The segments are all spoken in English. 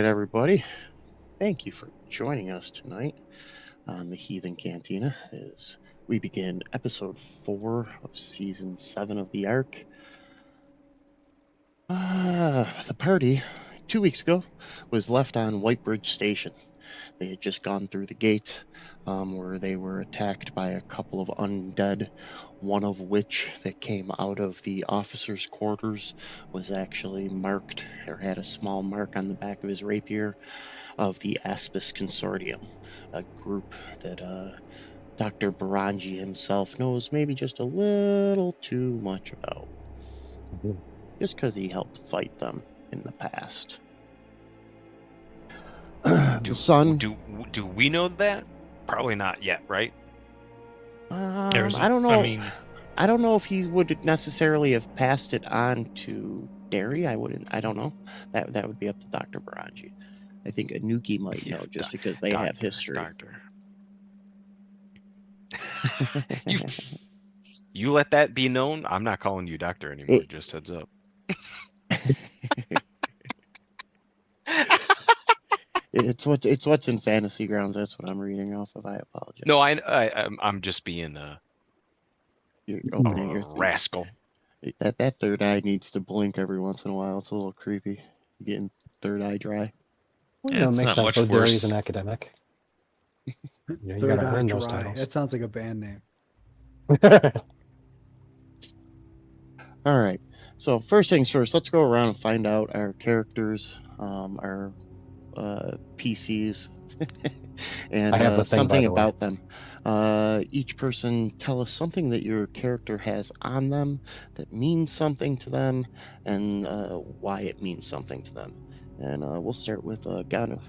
everybody. Thank you for joining us tonight on the Heathen Cantina as we begin episode 4 of season 7 of the Ark. The party, 2 weeks ago, was left on Whitebridge Station. They had just gone through the gate where they were attacked by a couple of undead, one of which that came out of the officers' quarters was actually marked, or had a small mark on the back of his rapier, of the Aspis Consortium, a group that Dr. Baranji himself knows maybe just a little too much about. Just because he helped fight them in the past. The sun. Do we know that? Probably not yet, right? I don't know. I don't know if he would necessarily have passed it on to Derry. I don't know. That would be up to Dr. Baranji. I think Anuki might know just because they have history. Doctor. You let that be known. I'm not calling you doctor anymore. Just heads up. It's what's in Fantasy Grounds. That's what I'm reading off of. I apologize. No, I'm just being you're opening your rascal. That third eye needs to blink every once in a while. It's a little creepy. You're getting third eye dry. Well, it makes sense. So Derry's an academic. You Third gotta Eye earn Dry. those titles. That sounds like a band name. All right. So first things first, let's go around and find out our characters, our PCs, and something about them. Each person tell us something that your character has on them that means something to them, and why it means something to them. And we'll start with Ganu.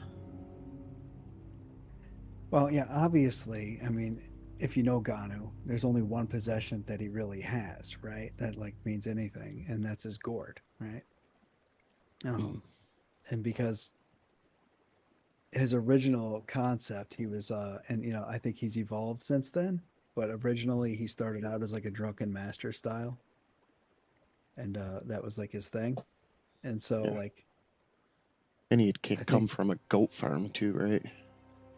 Well, yeah, obviously, I mean, if you know Ganu, there's only one possession that he really has, right? That like means anything, and that's his gourd, right? And because his original concept, he was, and you know, I think he's evolved since then, but originally he started out as like a drunken master style, and that was like his thing, and so like, and he had come from a goat farm too, right?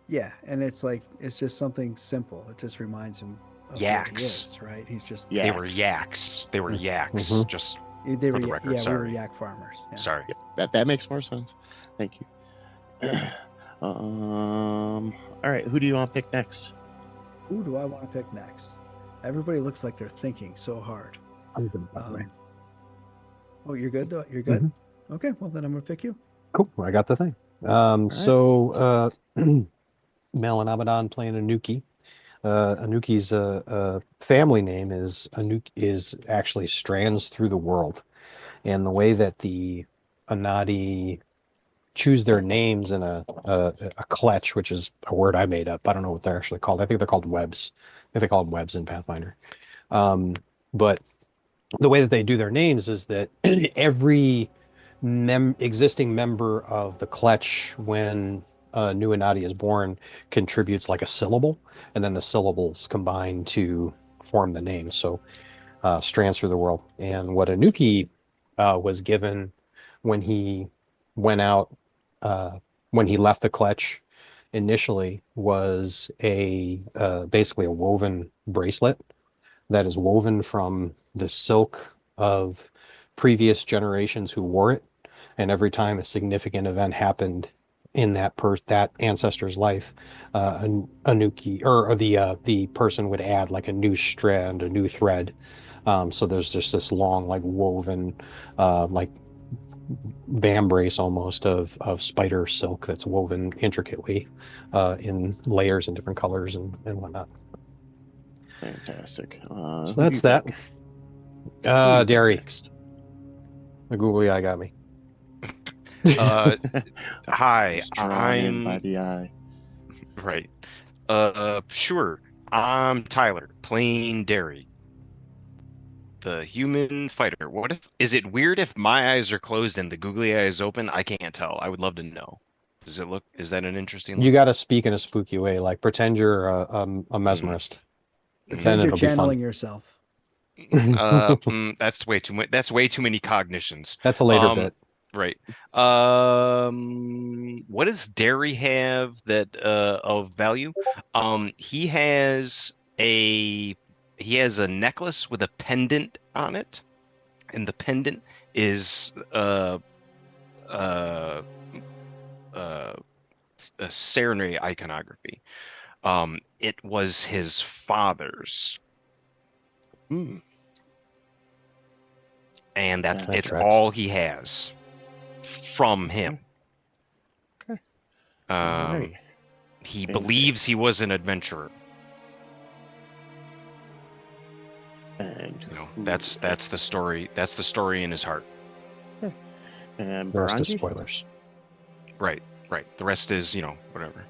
Yeah, and it's like it's just something simple. It just reminds him of yaks, what he is, right? He's just They were yaks. They were yaks. Mm-hmm. Just they were for the record, we were yak farmers. Yeah. Sorry. Yeah, that makes more sense. Thank you. All right, who do you want to pick next? Who do I want to pick next? Everybody looks like they're thinking so hard. I'm good. Oh, you're good though. You're good. Mm-hmm. Okay, well then I'm gonna pick you. Cool. I got the thing. So Malin Abaddon playing Anuki. Anuki's family name is actually Strands Through the World, and the way that the Anadi choose their names in a kletch, which is a word I made up. I don't know what they're actually called. I think they're called webs. I think they call them webs in Pathfinder. But the way that they do their names is that every existing member of the kletch, when new Anadi is born, contributes like a syllable, and then the syllables combine to form the name. So Strands Through the World. And what Anuki was given when he went out, when he left the kletch initially, was basically a woven bracelet that is woven from the silk of previous generations who wore it. And every time a significant event happened in that ancestor's life, Anuki or the person would add like a new strand, a new thread. So there's just this long, like woven, like vambrace almost of spider silk that's woven intricately in layers and different colors and whatnot. Fantastic. So that's that. Derry. The googly eye got me. Hi, I'm by the eye. Right. Sure. I'm Tyler, playing Derry, the human fighter. Is it weird if my eyes are closed and the googly eye is open? I can't tell. I would love to know. Is that an interesting look? You got to speak in a spooky way, like pretend you're a mesmerist. Pretend you're channeling yourself. That's way too much. That's way too many cognitions. That's a later bit. Right. What does Derry have that of value? He has a necklace with a pendant on it, and the pendant is uh a Serenity iconography. It was his father's, Hmm. and That's it's tracks. all he has from him. Okay. All right. He And- believes he was an adventurer. And You know, who- that's the story. That's the story in his heart. and The rest is Baranji? spoilers. Right. Right. The rest is, whatever.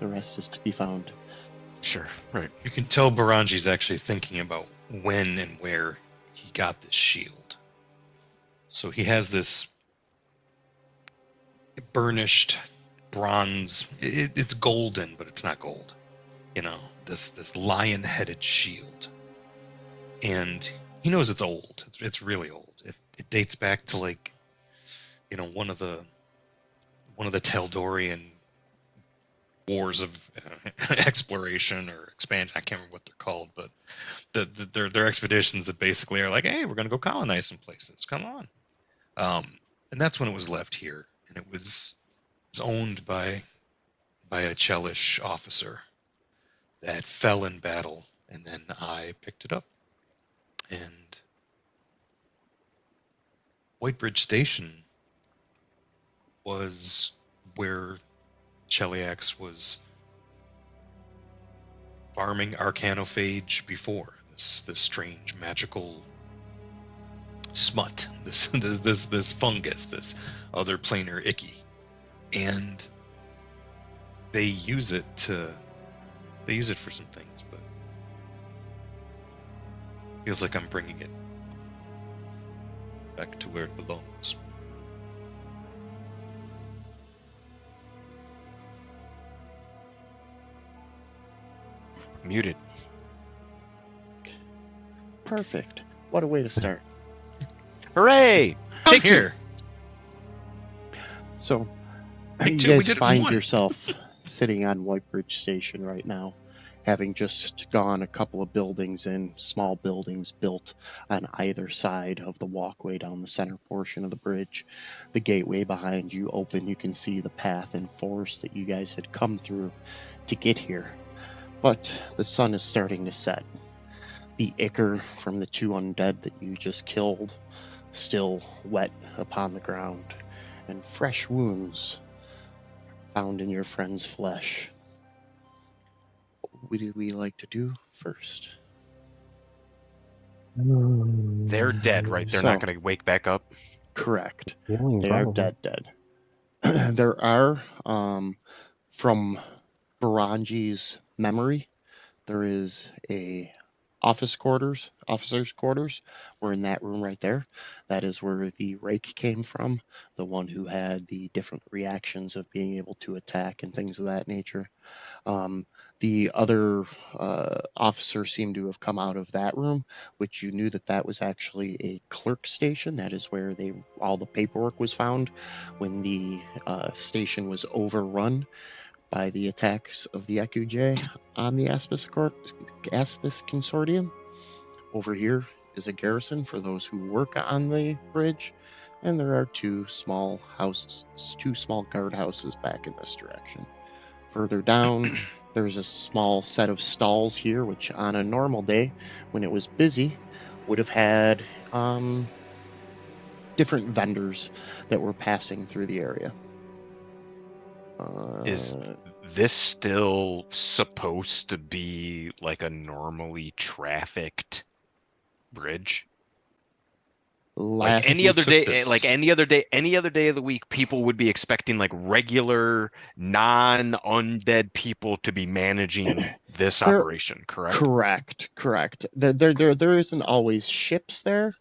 The rest is to be found. Sure. Right. You can tell Baranji's actually thinking about when and where he got this shield. So he has this burnished bronze. It's golden, but it's not gold. You know, this lion-headed shield, and he knows it's old. It's really old. It dates back to like, one of the Taldorian wars of exploration or expansion. I can't remember what they're called, but they're expeditions that basically are like, hey, we're gonna go colonize some places. Come on. And that's when it was left here, and it was owned by a Chelish officer that fell in battle, and then I picked it up. And Whitebridge Station was where Cheliax was farming Arcanophage before. This strange magical smut, this fungus, this other planar icky, and they use it for some things, but feels like I'm bringing it back to where it belongs. Muted. Perfect. What a way to start. Hooray! I'm Take two. here. So, Me you too, we guys did it in find one. yourself sitting on Whitebridge Station right now, having just gone a couple of buildings in, small buildings built on either side of the walkway down the center portion of the bridge. The gateway behind you open, you can see the path and forest that you guys had come through to get here. But the sun is starting to set. The ichor from the two undead that you just killed still wet upon the ground, and fresh wounds found in your friend's flesh. What would we like to do first? They're dead, right? They're not So- going to wake back up. Correct. Healing, They are probably. dead. There are, from Baranji's memory, there is a officer's quarters. We're in that room right there. That is where the rake came from, the one who had the different reactions of being able to attack and things of that nature. The other officer seemed to have come out of that room, which you knew that was actually a clerk station. That is where all the paperwork was found when the station was overrun by the attacks of the EQJ on the Aspis Consortium. Over here is a garrison for those who work on the bridge, and there are two small guardhouses back in this direction. Further down, there's a small set of stalls here, which on a normal day, when it was busy, would have had different vendors that were passing through the area. Is this still supposed to be like a normally trafficked bridge? last Like any we other took day, this- any other day of the week, people would be expecting like regular non-undead people to be managing this There- operation, correct? Correct. There isn't always ships there.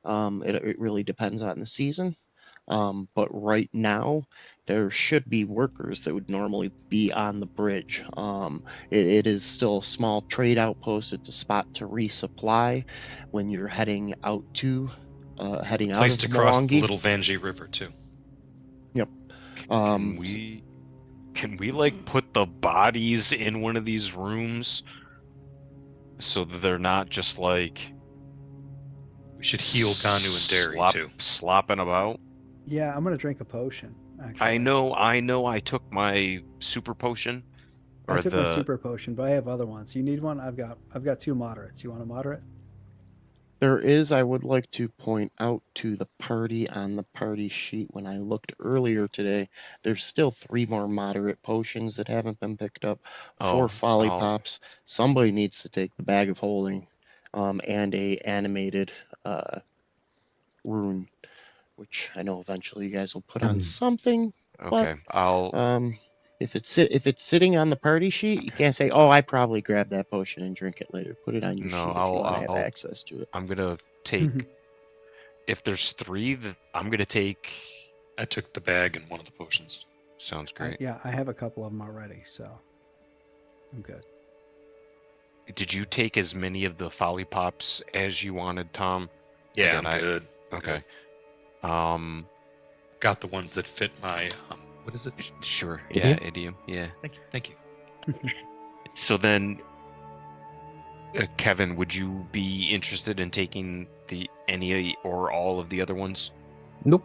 It really depends on the season. But right now, there should be workers that would normally be on the bridge. It is still a small trade outpost. It's a spot to resupply when you're heading out to heading out Placed of across the Mwangi. Little Vanjie River too. Can we like put the bodies in one of these rooms so that they're not just like We should heal Ganu and Derry too. slopping about? Yeah, I'm gonna drink a potion. Actually, I know. I took my super potion, I or took my the super potion, but I have other ones. You need one? I've got 2 moderates. You want a moderate? There is, I would like to point out to the party on the party sheet when I looked earlier today, there's still 3 more moderate potions that haven't been picked up, 4 folly pops. Somebody needs to take the bag of holding, and a animated rune, which I know eventually you guys will put on something. Okay, I'll If it's sitting on the party sheet, you can't say, "Oh, I probably grabbed that potion and drink it later." Put it on your No, sheet if you want to have I'll- access to it. I'm gonna take. If there's 3, I'm gonna take. I took the bag and one of the potions. Sounds great. Yeah, I have a couple of them already, so I'm good. Did you take as many of the folly pops as you wanted, Tom? Yeah, Then I'm good. Okay. Got the ones that fit my what is it? Sure. Idiom? Yeah, idiom. Yeah. Thank you. So then, Kevin, would you be interested in taking any or all of the other ones? Nope.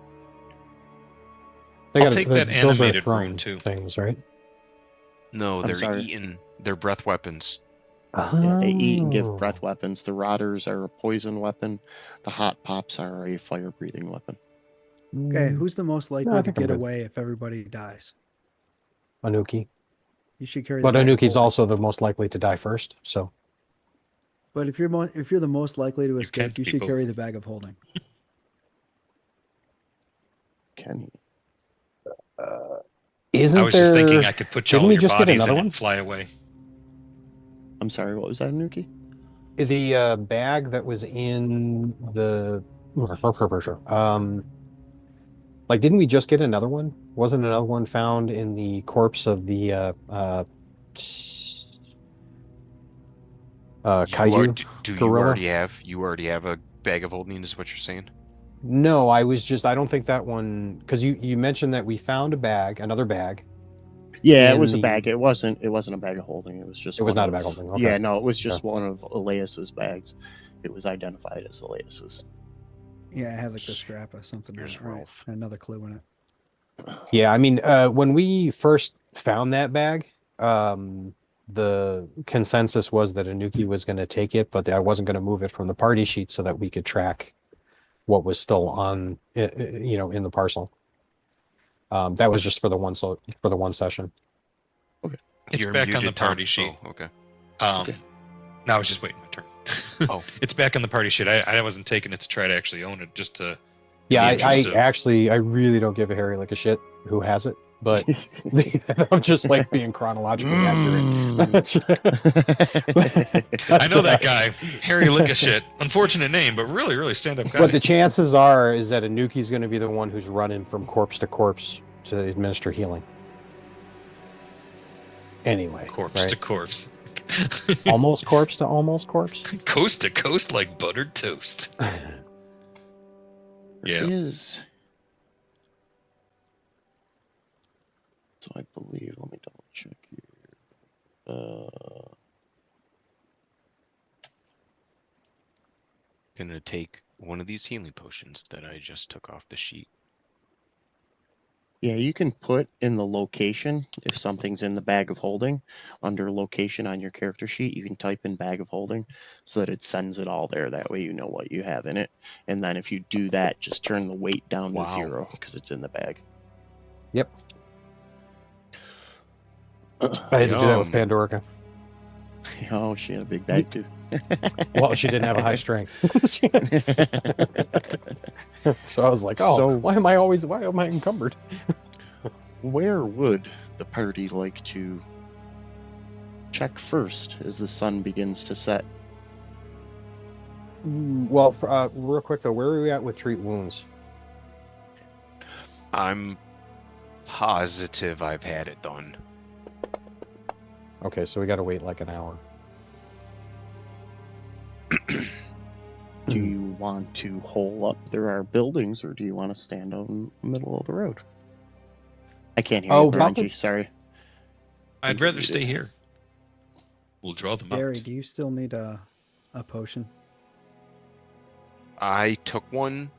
I'll take that those are animated thrown rune, too. Things, right? No, I'm they're sorry. eaten. They're breath weapons. Yeah, they eat and give Oh. breath weapons. The rotters are a poison weapon. The hot pops are a fire breathing weapon. Okay, Mm, who's the most likely I to think I'm get good. away if everybody dies? Anuki. You should carry. But the bag of Anuki's holding. also the most likely to die first. So But if you're the most likely to escape, can't you be should carry both. the bag of holding. Kenny. isn't I was there? just thinking I could put didn't all we your just get bodies another in one? and fly away. I'm sorry, what was that, Anuki? The bag that was in the like, didn't we just get another one? Wasn't another one found in the corpse of the kaiju Do you gorilla? already have? You already have a bag of holding, is what you're saying? No, I don't think that one, because you mentioned that we found another bag. Yeah, it In was a the- bag. It wasn't a bag of holding. It was just It was one not a of- bag of holding, okay. Yeah, no, it was just one of Elias's bags. It was identified as Elias's. Yeah, I had like the scrap or something. Here's All right, Rolf. another clue in it. Yeah, I mean, when we first found that bag, the consensus was that Anuki was going to take it, but I wasn't going to move it from the party sheet so that we could track what was still on, in the parcel. That was just for the one session. It's You're back on the muted, Tom. party sheet. Oh, okay. Okay. No, I was just waiting my turn. Oh. It's back on the party sheet. I wasn't taking it to try to actually own it, just to. Yeah, in the interest of- I really don't give a Harry like a shit who has it, but I'm just like being chronologically accurate. I know that guy, Harry Lickashit. Unfortunate name, but really, really stand-up guy. But the chances are is that Anuki's going to be the one who's running from corpse to corpse to administer healing. Anyway, Corpse right? to corpse. Almost corpse to almost corpse. Coast to coast like buttered toast. Yeah. Is so I believe. Let me double check here. Gonna take one of these healing potions that I just took off the sheet. Yeah, you can put in the location if something's in the bag of holding. Under location on your character sheet, you can type in bag of holding so that it sends it all there. That way you know what you have in it. And then if you do that, just turn the weight down Wow. to 0 because it's in the bag. Yep. I had to do that with Yum. Pandorica. Oh, she had a big bag too. Well, she didn't have a high strength. So I was like, oh, So- why am I encumbered? Where would the party like to check first as the sun begins to set? Well, real quick though, where are we at with treat wounds? I'm positive I've had it done. Okay, so we got to wait like an hour. Do you want to hole up, there are buildings, or do you want to stand out in the middle of the road? I can't hear you, about the- Baranji. Sorry. I'd you're rather stay muted. here. We'll draw them Gary, out. do you still need a potion? I took one,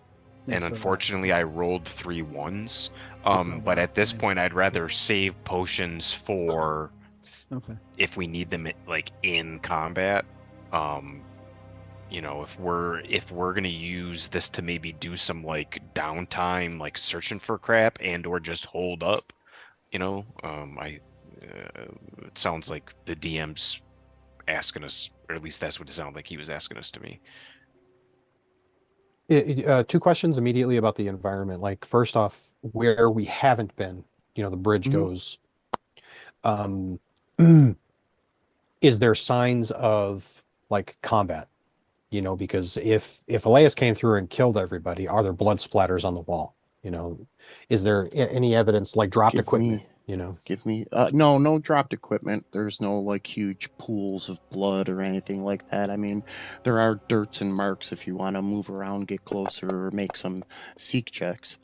Yeah, and so did I. unfortunately, I rolled 3 1s. Oh, But wow. at this I- point, I'd rather save potions for Okay. if we need them like in combat. If we're gonna use this to maybe do some like downtime, like searching for crap and or just hold up, it sounds like the DM's asking us, or at least that's what it sounded like he was asking us to me. 2 questions immediately about the environment. Like, first off, where we haven't been, the bridge Mhm. goes. Um, is there signs of like combat? Because if Elias came through and killed everybody, are there blood splatters on the wall? Is there any evidence like dropped Give equipment? me- Give me no dropped equipment. There's no like huge pools of blood or anything like that. I mean, there are dirts and marks if you want to move around, get closer, or make some seek checks.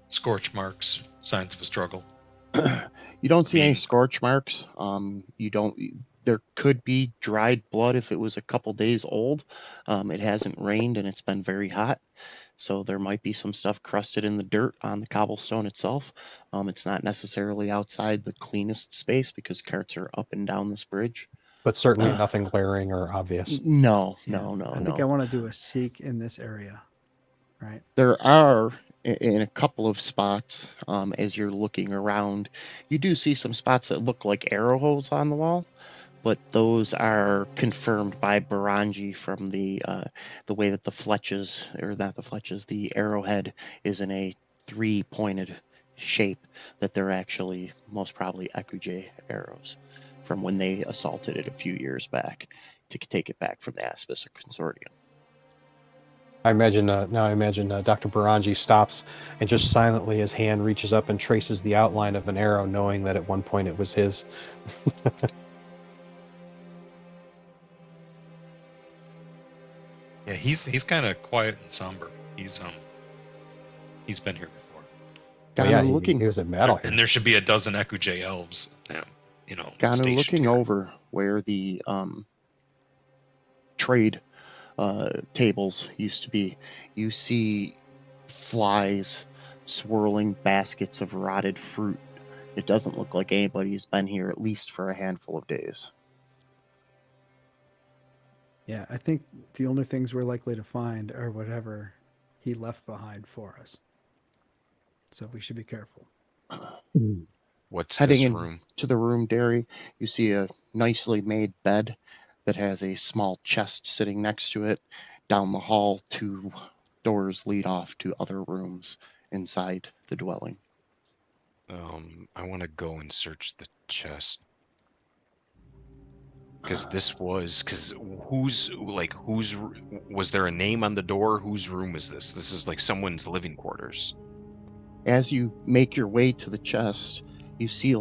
Scorch marks, signs of a struggle. You don't see any mean- scorch marks. You don't. There could be dried blood if it was a couple days old. It hasn't rained and it's been very hot, so there might be some stuff crusted in the dirt on the cobblestone itself. It's not necessarily outside the cleanest space because carts are up and down this bridge. But certainly nothing glaring or obvious. No, Yeah. no. I think I want to do a seek in this area, right? There are in a couple of spots as you're looking around, you do see some spots that look like arrow holes on the wall, but those are confirmed by Baranji from the way that the fletches, or not the fletches, the arrowhead is in a 3-pointed shape, that they're actually most probably Ekuj arrows from when they assaulted it a few years back to take it back from the Aspis Consortium. I imagine Dr. Baranji stops and just silently his hand reaches up and traces the outline of an arrow, knowing that at one point it was his. Yeah, he's kind of quiet and somber. He's been here before. Oh, Ganu yeah, looking he was in battle. And there should be a dozen Ekuj elves, Ganu stationed looking here. over where the trade tables used to be. You see flies swirling baskets of rotted fruit. It doesn't look like anybody's been here at least for a handful of days. Yeah, I think the only things we're likely to find are whatever he left behind for us. So we should be careful. What's Heading this in room? to the room, Derry, you see a nicely made bed that has a small chest sitting next to it. Down the hall, 2 doors lead off to other rooms inside the dwelling. I want to go and search the chest. Because was there a name on the door? Whose room is this? This is like someone's living quarters. As you make your way to the chest, you see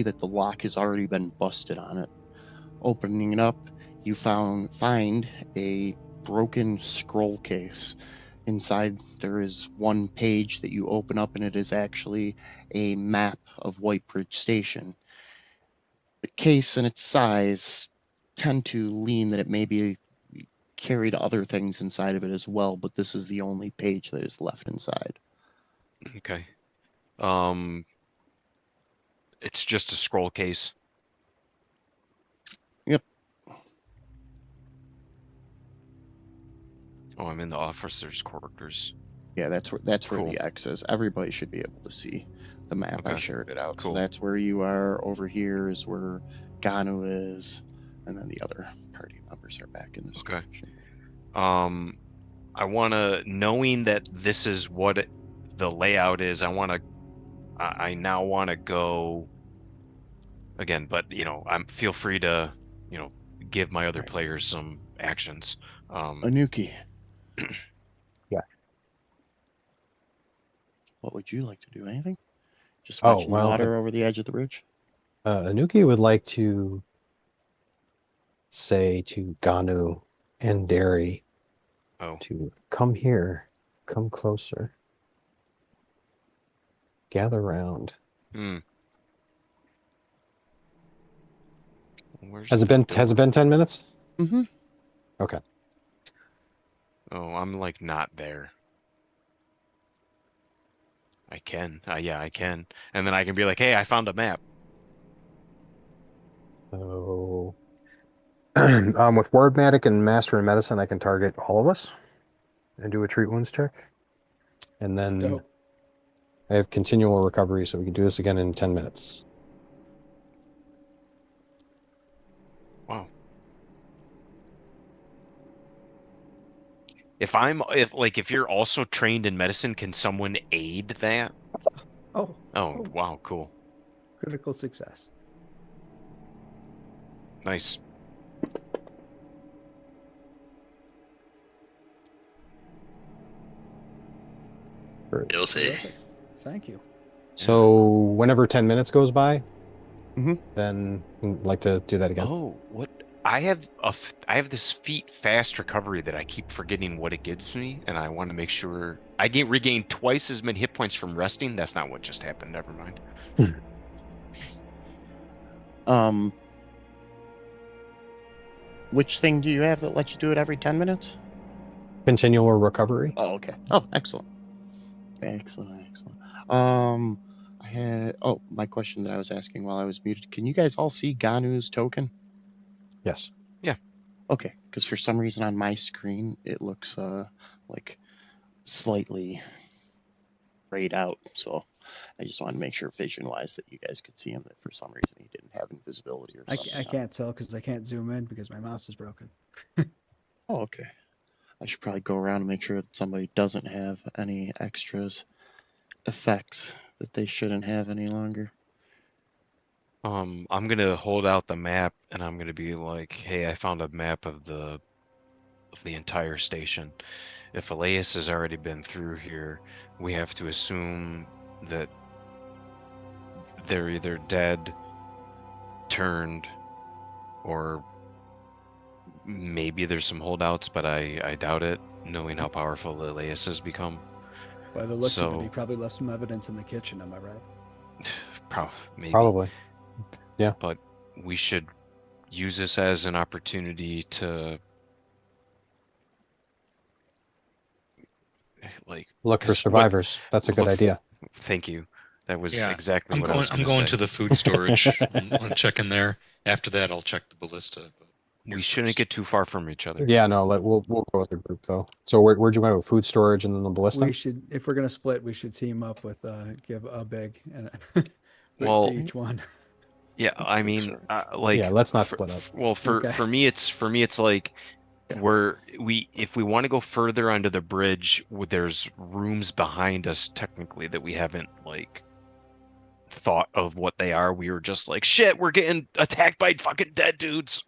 that the lock has already been busted on it. Opening it up, you find a broken scroll case. Inside, there is one page that you open up, and it is actually a map of Whitebridge Station. The case and its size tend to lean that it maybe carried other things inside of it as well, but this is the only page that is left inside. Okay. It's just a scroll case. Yep. Oh, I'm in the officer's quarters. Yeah, that's where Cool. the X is. Everybody should be able to see the map. I Okay. shared it out. Cool. So that's where you are. Over here is where Ganu is, and then the other party members are back in this Okay. direction. I want to, knowing that this is what the layout is, I now want to go again, but feel free to, give my other Right. players some actions. Anuki. Yeah. What would you like to do? Anything? Just Oh, watching well, the water over the edge of the bridge? Anuki would like to say to Ganu and Derry, Oh. to come here, come closer, gather round. Hmm. Where's Has it the been door? has it been 10 minutes? Mm-hmm. Okay. Oh, I'm like not there. I can. Yeah, I can. And then I can be like, hey, I found a map. So with Wordmatic and Master in Medicine, I can target all of us and do a treat wounds check. And then Dope. I have continual recovery, so we can do this again in 10 minutes. Wow. If you're also trained in medicine, can someone aid that? Oh, Oh, Oh. wow, cool. critical success. Nice. Guilty. Terrific. Thank you. So whenever 10 minutes goes by, Mhm. then I'd like to do that again. Oh, what? I have this feat fast recovery that I keep forgetting what it gives me, and I want to make sure I regain twice as many hit points from resting. That's not what just happened. Never mind. Which thing do you have that lets you do it every 10 minutes? Continual recovery. Oh, okay. Oh, excellent. Excellent, excellent. I had my question that I was asking while I was muted. Can you guys all see Ganu's token? Yes. Okay, because for some reason on my screen it looks like slightly grayed out. So I just wanted to make sure vision wise that you guys could see him. That for some reason he didn't have invisibility or I something. can't tell because I can't zoom in because my mouse is broken. Oh, okay. I should probably go around and make sure that somebody doesn't have any extras effects that they shouldn't have any longer. I'm gonna hold out the map, and I'm gonna be like, hey, I found a map of the entire station. If Elias has already been through here, we have to assume that they're either dead, turned, or maybe there's some holdouts, but I doubt it, knowing how powerful Elias has become. By the looks of it, he So, probably left some evidence in the kitchen. Am I right? maybe. Probably. But we should use this as an opportunity to like Look for 'cause survivors. That's a good look- idea. Thank you. That was Yeah, exactly I'm what I going. was I'm gonna going say. to the food storage. I'm checking there. After that, I'll check the ballista. But We here shouldn't first. get too far from each other. Yeah, no, we'll go with a group though. So where'd you want to go? Food storage and then the ballista? We should, if we're gonna split, we should team up with give a big and to Well, each one. Yeah, I Food mean, storage. like, Yeah, let's not split up. well, Okay. for me, it's like Yeah. if we want to go further onto the bridge, there's rooms behind us technically that we haven't like thought of what they are. We were just like, shit, we're getting attacked by fucking dead dudes.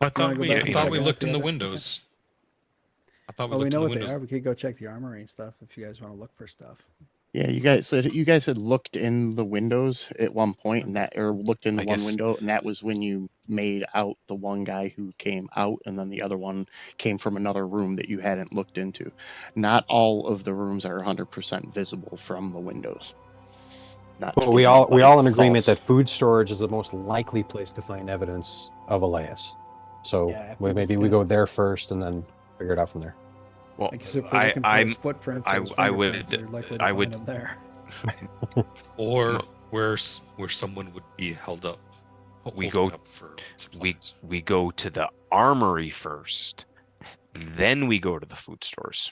I thought go we. back I and thought check we it out looked in the together? windows. I thought we Well, we looked know in the what they windows. are. We could go check the armory and stuff if you guys want to look for stuff. Yeah, you guys had looked in the windows at one point, and that or looked in the I one guess- window, and that was when you made out the one guy who came out, and then the other one came from another room that you hadn't looked into. Not all of the rooms are 100% visible from the windows. Not to But we give all anybody in agreement false- that food storage is the most likely place to find evidence of Elias. So Yeah, if we're just maybe we gonna- go there first and then figure it out from there. Well, I guess if we're looking for his footprints or his I would- fingerprints, they're likely to I find would- him there. Or No. where someone would be held up. We holding go- up for we supplies. we go to the armory first, then we go to the food stores.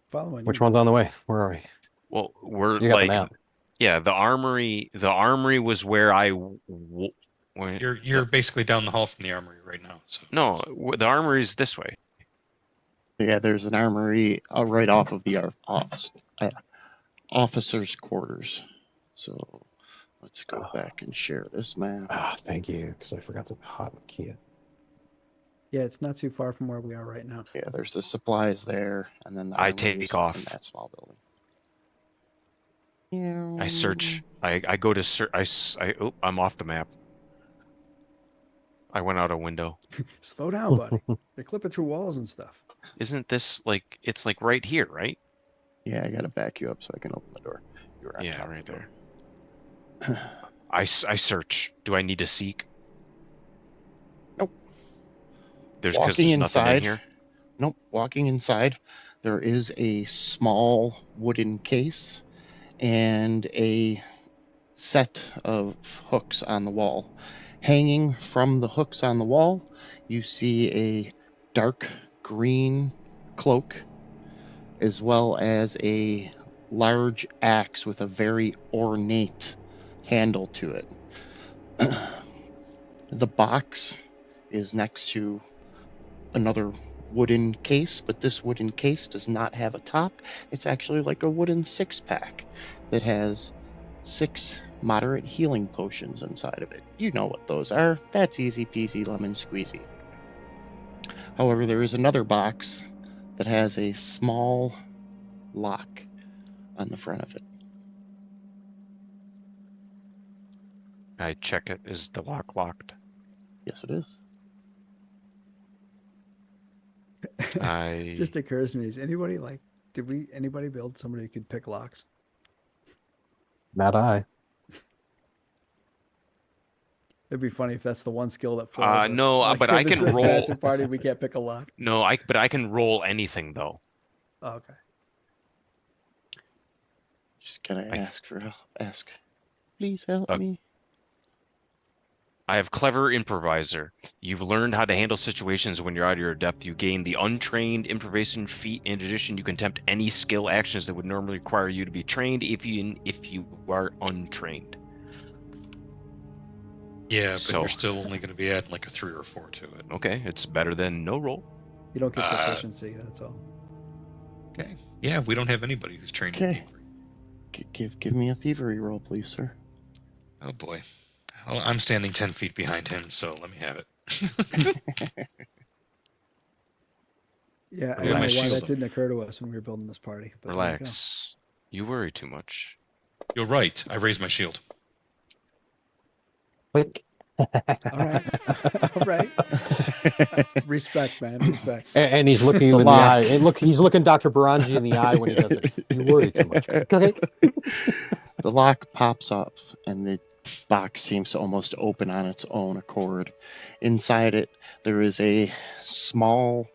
Following Which you. one's on the way? Where are we? Well, we're You got the like, map. yeah, the armory. The armory was where I went. You're basically down the hall from the armory right now. So No, the armory is this way. Yeah, there's an armory right off of the officers' quarters. So let's go back and share this map. Ah, thank you, because I forgot to hotkey it. Yeah, it's not too far from where we are right now. Yeah, there's the supplies there, and then the I armory's take off. in that small building. I search. I go to search. I'm off the map. I went out a window. Slow down, buddy. They're clipping through walls and stuff. Isn't this like it's like right here, right? Yeah, I gotta back you up so I can open the door. You're on Yeah, top right of the door. there. I search. Do I need to seek? Nope. There's because Walking there's nothing in inside. here. Nope. Walking inside, there is a small wooden case and a set of hooks on the wall. Hanging from the hooks on the wall, you see a dark green cloak, as well as a large axe with a very ornate handle to it. The box is next to another wooden case, but this wooden case does not have a top. It's actually like a wooden 6-pack that has 6 moderate healing potions inside of it. You know what those are. That's easy peasy lemon squeezy. However, there is another box that has a small lock on the front of it. I check it. Is the lock locked? Yes, it is. I Just occurs to me, is anybody like, anybody build somebody who could pick locks? Not I. It'd be funny if that's the one skill that flaws us. no, but I this can this roll. massive party, we can't pick a lock. No, but I can roll anything though. Oh, okay. Just gonna I- ask for help. Ask. Please help Uh, me. I have clever improviser. You've learned how to handle situations when you're out of your depth. You gain the untrained improvisation feat. In addition, you can attempt any skill actions that would normally require you to be trained if you are untrained. Yeah, but So- you're still only going to be adding like a 3 or 4 to it. Okay, it's better than no roll. You don't get Uh, proficiency, that's all. Okay. Yeah, we don't have anybody who's trained in Okay. thievery. Give me a thievery roll, please, sir. Oh boy. Well, I'm standing 10 feet behind him, so let me have it. Yeah, I Yeah, don't know my why shield. that didn't occur to us when we were building this party. But there you go. Relax. You worry too much. You're right. I raised my shield. Click. All right. All right. Respect, man. Respect. And he's looking him The in the lock. eye. And look, he's looking Dr. Baranji in the eye when he does it. You worry too much. Click. The lock pops up, and the box seems to almost open on its own accord. Inside it, there is a small,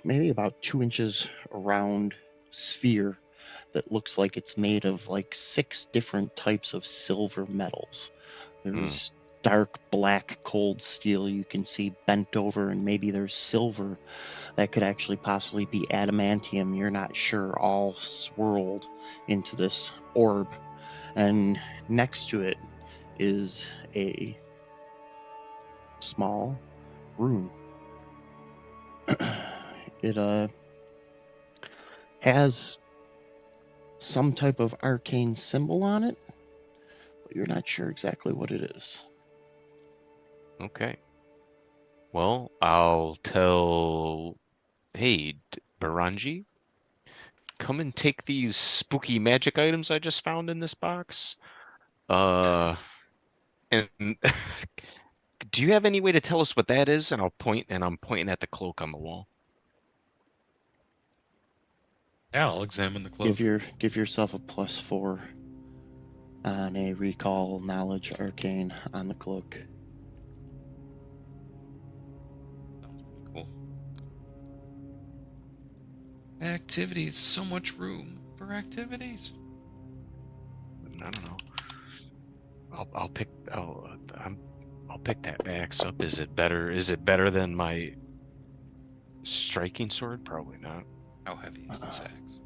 maybe about 2 inches around sphere that looks like it's made of like 6 different types of silver metals. There's dark black cold steel you can see bent over, and maybe there's silver that could actually possibly be adamantium. You're not sure, all swirled into this orb. And next to it is a small rune. It has some type of arcane symbol on it, but you're not sure exactly what it is. Okay. Well, I'll tell. Hey, Baranji, come and take these spooky magic items I just found in this box. And do you have any way to tell us what that is? And I'm pointing at the cloak on the wall. Yeah, I'll examine the cloak. Give yourself a +4 on a recall knowledge arcane on the cloak. Sounds pretty cool. Activities. So much room for activities. I don't know. I'll pick that axe up. Is it better? Is it better than my striking sword? Probably not. How heavy is this axe?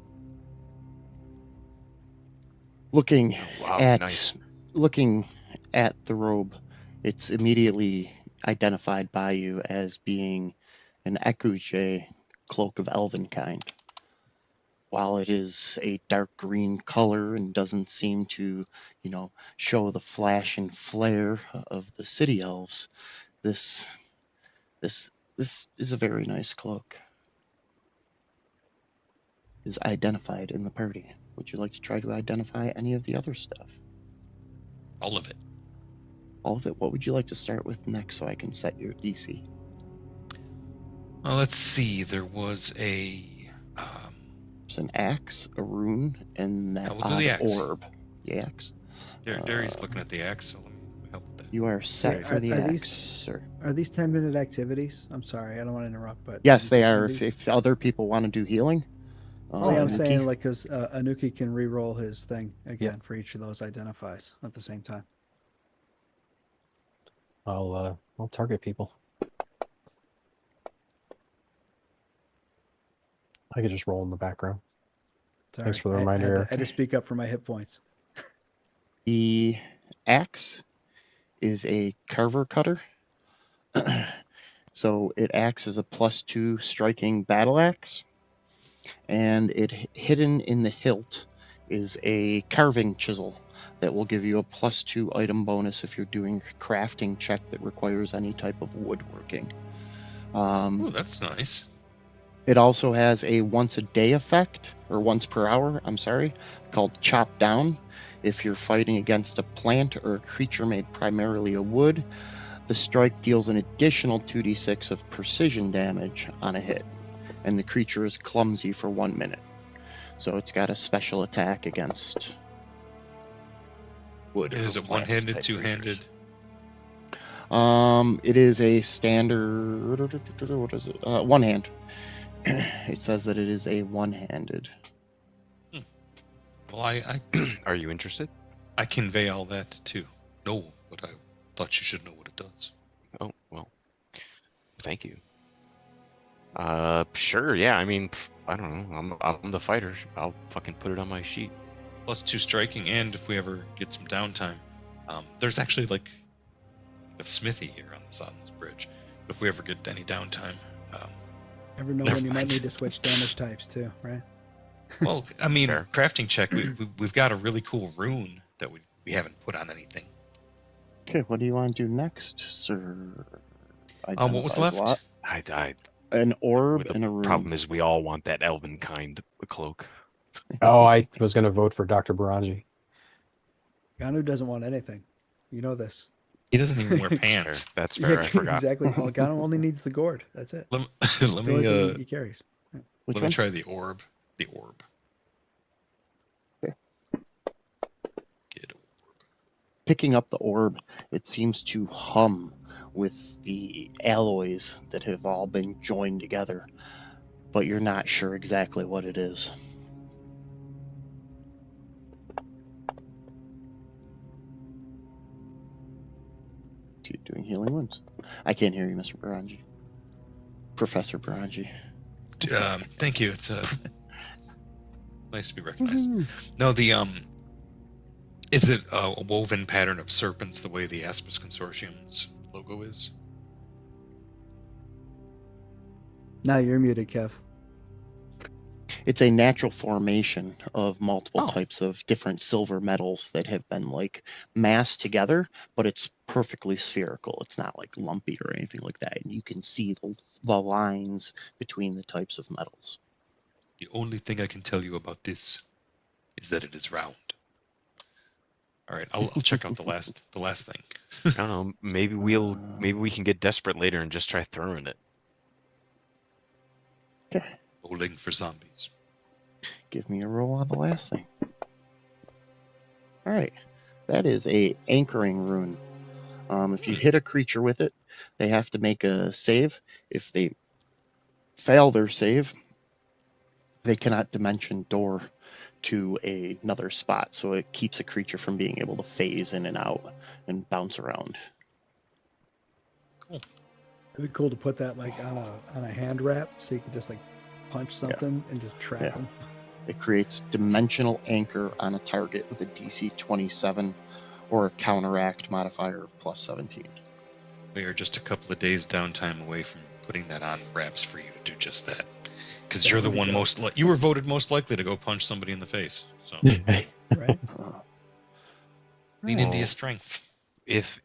Looking Wow, at nice. looking at the robe, it's immediately identified by you as being an Ekuje cloak of elven kind. While it is a dark green color and doesn't seem to, show the flash and flare of the city elves, this is a very nice cloak. Is identified in the party. Would you like to try to identify any of the other stuff? All of it. all of it. What would you like to start with next so I can set your DC? Well, let's see. There was a. There's an axe, a rune, and that we'll do the odd axe. orb. The axe. Derry's looking at the axe, so let me help with that. You are set Right. for the Are axe, these- sir. Are these 10-minute activities? I'm sorry, I don't want to interrupt, but Yes, these they 10 are. of these- If other people want to do healing. Oh, yeah, I'm Anuki, saying like because Anuki can re-roll his thing again for each of those identifies at the same time. I'll target people. I could just roll in the background. Sorry, Thanks for the I reminder, had to- Eric. I had to speak up for my hit points. The axe is a carver cutter. So it acts as a +2 striking battle axe. And hidden in the hilt is a carving chisel that will give you a +2 item bonus if you're doing a crafting check that requires any type of woodworking. Ooh, that's nice. It also has a once a day effect, or once per hour, I'm sorry, called Chop Down. If you're fighting against a plant or a creature made primarily of wood, the strike deals an additional 2d6 of precision damage on a hit, and the creature is clumsy for 1 minute. So it's got a special attack against wood. Is or it plants one-handed, type two-handed? creatures. It is a standard. What is it? One hand. It says that it is a one-handed. Well, I Are you interested? I convey all that too. No, but I thought you should know what it does. Oh, well. Thank you. Sure, yeah, I mean, I don't know. I'm the fighter. I'll fucking put it on my sheet. +2 striking, and if we ever get some downtime, there's actually like a smithy here on this bridge. If we ever get any downtime, Never know Never when you might mind. need to switch damage types too, right? well, I mean, Fair. crafting check. We've got a really cool rune that we haven't put on anything. Okay, what do you want to do next, sir? What was Identifies left? a lot. I died. An orb The and a rune. problem is we all want that elven kind cloak. Oh, I was going to vote for Dr. Baranji. Ganu doesn't want anything. You know this. He doesn't even wear Fair. pants. That's fair. I forgot. exactly. Well, Ganu only needs the gourd. That's it. Let, It's let the only me thing he carries. Which let me one? try the orb. The orb. Okay. Get orb. Picking up the orb, it seems to hum with the alloys that have all been joined together, but you're not sure exactly what it is. Is he doing healing wounds? I can't hear you, Mr. Baranji. Professor Baranji. Thank you. It's nice to be recognized. No, the is it a woven pattern of serpents the way the Aspis Consortium's logo is? Now you're muted, Kev. It's a natural formation of multiple Oh. types of different silver metals that have been like massed together, but it's perfectly spherical. It's not like lumpy or anything like that. And you can see the lines between the types of metals. The only thing I can tell you about this is that it is round. All right, I'll check out the last thing. I don't know. Maybe we can get desperate later and just try throwing it. Okay. Bowling for zombies. Give me a roll on the last thing. All right. That is a anchoring rune. If you hit a creature with it, they have to make a save. If they fail their save, they cannot dimension door to another spot. So it keeps a creature from being able to phase in and out and bounce around. Cool. It'd be cool to put that like on a hand wrap so you could just like punch something and just trap Yeah. them. It creates dimensional anchor on a target with a DC 27 or a counteract modifier of +17. We are just a couple of days downtime away from putting that on wraps for you to do just that. Because That you're the would be one dope. you were voted most likely to go punch somebody in the face. So Right? Uh, lean into Oh. your strength. If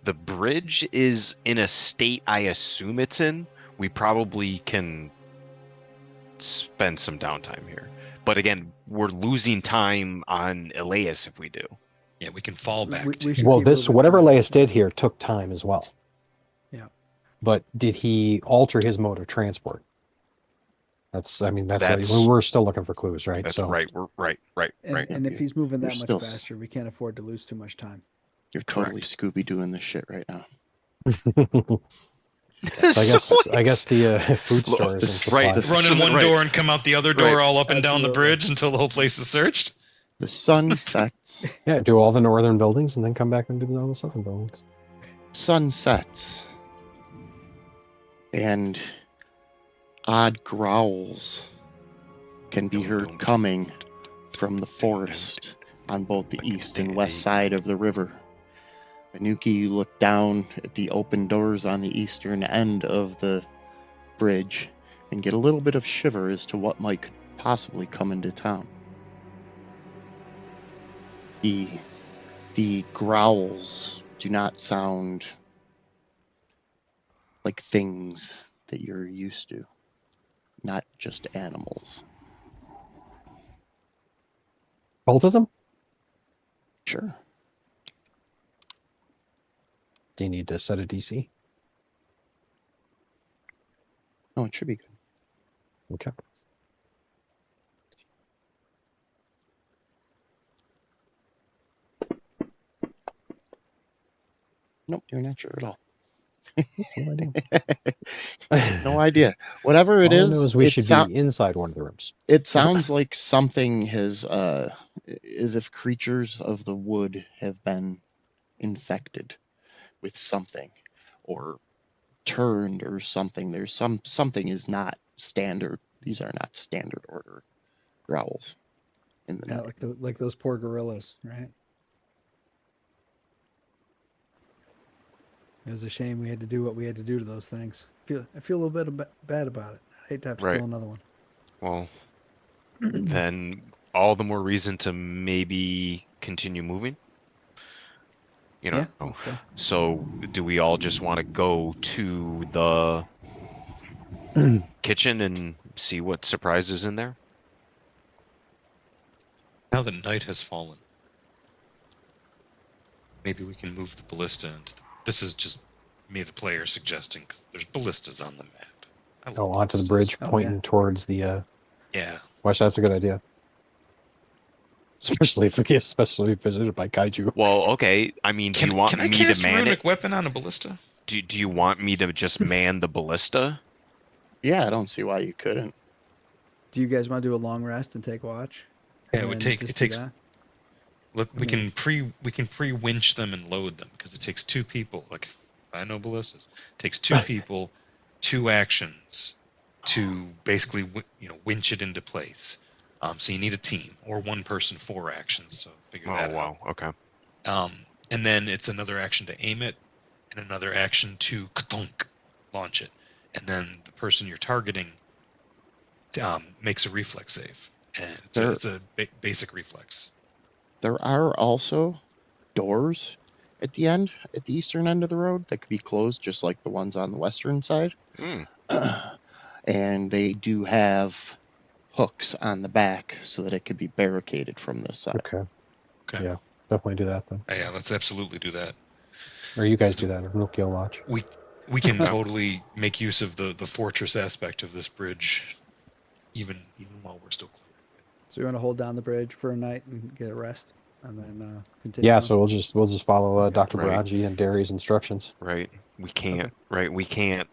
the bridge is in a state I assume it's in, we probably can spend some downtime here. But again, we're losing time on Elias if we do. Yeah, we can fall back. We should Well, keep this moving whatever further. Laius did here took time as well. Yeah. But did he alter his mode of transport? That's what That's- we're still looking for clues, right? That's So right. We're right. And if he's moving You're that much still faster, we can't afford to lose too much time. You're totally Scooby doing this shit right now. So I guess the food Look, stores and this- supplies. right, this- Run in one Right. door and come out the other door, Right. all up and down the Absolutely. bridge until the whole place is searched. The sun sets. Yeah, do all the northern buildings and then come back and do all the southern buildings. Sun sets. And odd growls can be heard coming from the forest on both the east and west side of the river. Anuki, you look down at the open doors on the eastern end of the bridge and get a little bit of shiver as to what might could possibly come into town. The growls do not sound like things that you're used to, not just animals. Cultism? Sure. Do you need to set a DC? Oh, it should be good. Okay. Nope, you're not sure at all. No idea. No idea. Whatever it All I is, know is we it should sou- be inside one of the rooms. it sounds like something has, as if creatures of the wood have been infected with something, or turned, or something. There's something is not standard. These are not standard order growls in the Yeah, night. like those poor gorillas, right? It was a shame we had to do what we had to do to those things. I feel a little bit bad about it. I hate to have to Right. kill another one. Well, then all the more reason to maybe continue moving. You know. Yeah, let's go. So, do we all just want to go to the kitchen and see what surprises in there? Now that night has fallen, maybe we can move the ballista into this is just me, the player, suggesting 'cause there's ballistas on the map. I love Oh, onto the ballistas. bridge, Oh, pointing yeah. towards the. Yeah. Watch, that's a good idea. Especially if we get visited by kaiju. Well, okay. I mean, do you want Can I me cast to man runic it? weapon on a ballista? Do you want me to just man the ballista? Yeah, I don't see why you couldn't. Do you guys want to do a long rest and take watch? Yeah, And it would then take- just it do takes- that? Look, we can pre winch them and load them because it takes two people. Like I know ballistas, it takes two people, 2 actions to basically winch it into place. So you need a team or one person, 4 actions. So figure Oh, that wow. Okay. out. And then it's another action to aim it, and another action to katonk, launch it, and then the person you're targeting makes a reflex save, and it's a basic reflex. There are also doors at the eastern end of the road that could be closed just like the ones on the western side. Hmm. And they do have hooks on the back so that it could be barricaded from this side. Okay. Okay. Yeah. Definitely do that then. Yeah, let's absolutely do that. Or you guys do that. Or Milky will watch. We can totally make use of the fortress aspect of this bridge, even while we're still clear. So we want to hold down the bridge for a night and get a rest, and then continue. Yeah. on? So we'll just follow Dr. Right. Baraji and Derry's instructions. Right. We can't. Right. We can't.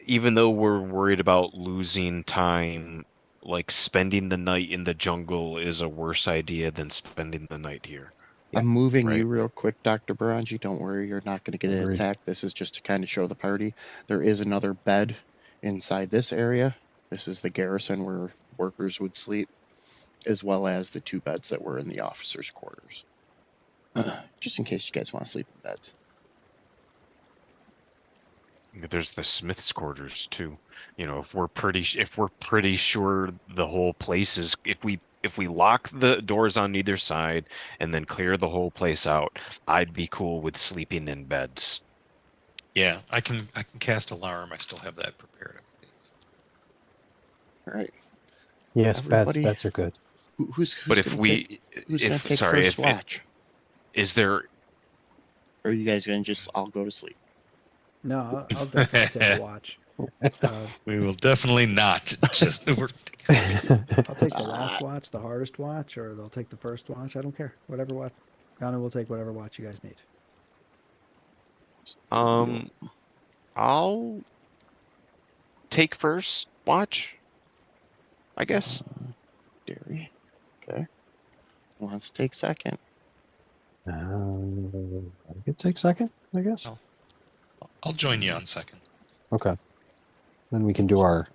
Even though we're worried about losing time, like spending the night in the jungle is a worse idea than spending the night here. I'm moving right. you real quick, Dr. Baranji. Don't worry, you're not going to get Agreed. attacked. This is just to kind of show the party. There is another bed inside this area. This is the garrison where workers would sleep, as well as the 2 beds that were in the officers' quarters. Just in case you guys want to sleep in beds. There's the Smith's quarters too. You know, if we're pretty sure the whole place is, if we lock the doors on either side and then clear the whole place out, I'd be cool with sleeping in beds. Yeah, I can cast alarm. I still have that prepared. All right. Yes, Everybody- beds are good. Who's But if gonna we, who's gonna if take sorry, first if watch? is there, Or are you guys gonna just all go to sleep? No, I'll definitely take a watch. We will definitely not just. I'll take the last Ah. watch, the hardest watch, or they'll take the first watch. I don't care. Whatever watch. Ghana will take whatever watch you guys need. I'll take first watch, I guess. Derry. Okay. Who wants to take second? I could take second, I guess. Oh. I'll join you on second. Okay. Then we can do our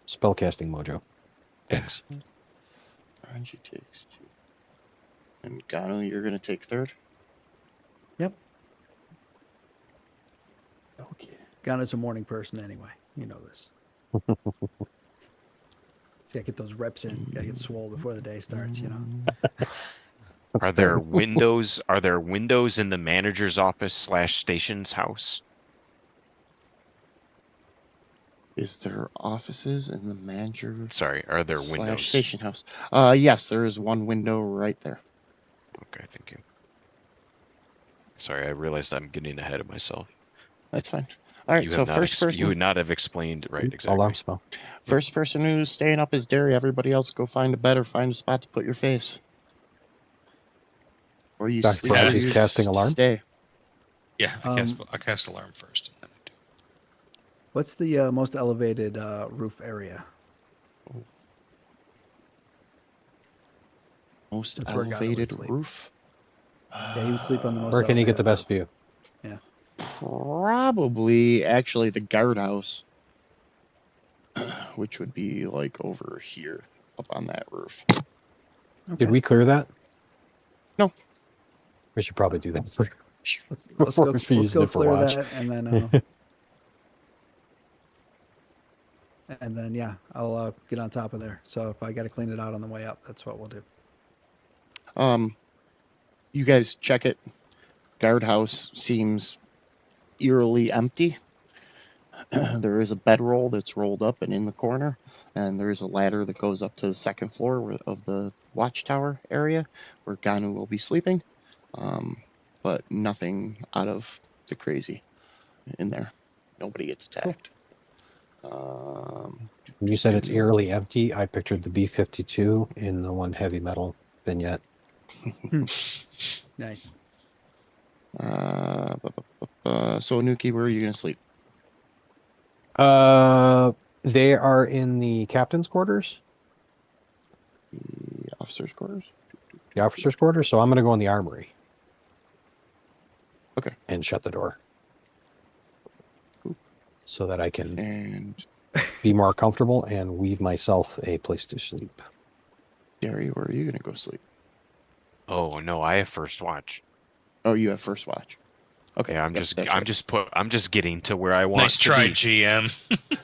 spellcasting mojo. Yeah. Thanks. Ranji takes 2. And Gano, you're gonna take third? Yep. Okay. Ghana's a morning person anyway. You know this. So gotta get those reps in. Gotta get swole before the day starts, you know. Are there windows? Are there windows in the manager's office / station's house? Is there offices in the manager Sorry, are there / windows? station house? Yes, there is one window right there. Okay, thank you. Sorry, I realized I'm getting ahead of myself. That's fine. All right, You so have not first person, you would not have explained right exactly. Alarm spell. first person who's staying up is Derry. Everybody else, go find a bed or find a spot to put your face. Or you Dr. sleep. Or Faraji's you casting alarm? Stay. Yeah, I cast alarm first. And then I do. What's the most elevated roof area? Most That's where Gano would elevated sleep. roof. Yeah, he would sleep on the most. Where can you get the elevated best view? Probably, actually, the guardhouse, which would be like over here, up on that roof. roof. Did Okay. we clear that? No. We should probably do that first. Let's before go, we use let's go it for clear watch. that, and then yeah, I'll get on top of there. So if I got to clean it out on the way up, that's what we'll do. You guys check it. Guardhouse seems eerily empty. There is a bedroll that's rolled up and in the corner, and there is a ladder that goes up to the second floor of the watchtower area where Ganu will be sleeping. But nothing out of the crazy in there. Nobody gets attacked. When you said it's eerily empty, I pictured the B-52 in the one heavy metal vignette. Nice. So Nuki, where are you gonna sleep? They are in the captain's quarters, The officers' quarters. the officer's quarters. So I'm going to go in the armory. Okay. And shut the door. So that I can And be more comfortable and weave myself a place to sleep. Derry, where are you gonna go sleep? Oh no, I have first watch. Oh, you have first watch. Okay. Yeah, I'm just getting to where I want Nice to try, be. GM.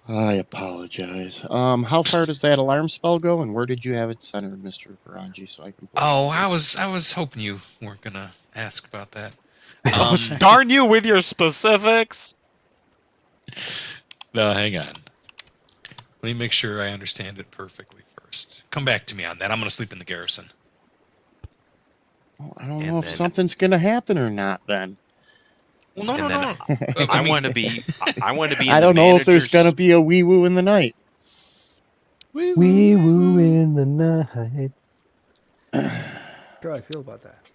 I apologize. How far does that alarm spell go, and where did you have it centered, Mr. Baranji, so I can? place Oh, it? I was hoping you weren't gonna ask about that. Oh, darn you with your specifics! No, hang on. Let me make sure I understand it perfectly first. Come back to me on that. I'm gonna sleep in the garrison. Well, I don't And know if then- something's gonna happen or not. Then Well, no, And no, then no. I mean- want to be. I want to be. In I the don't know if there's manager's- gonna be a wee woo in the night. Wee woo in the night. How do I feel about that?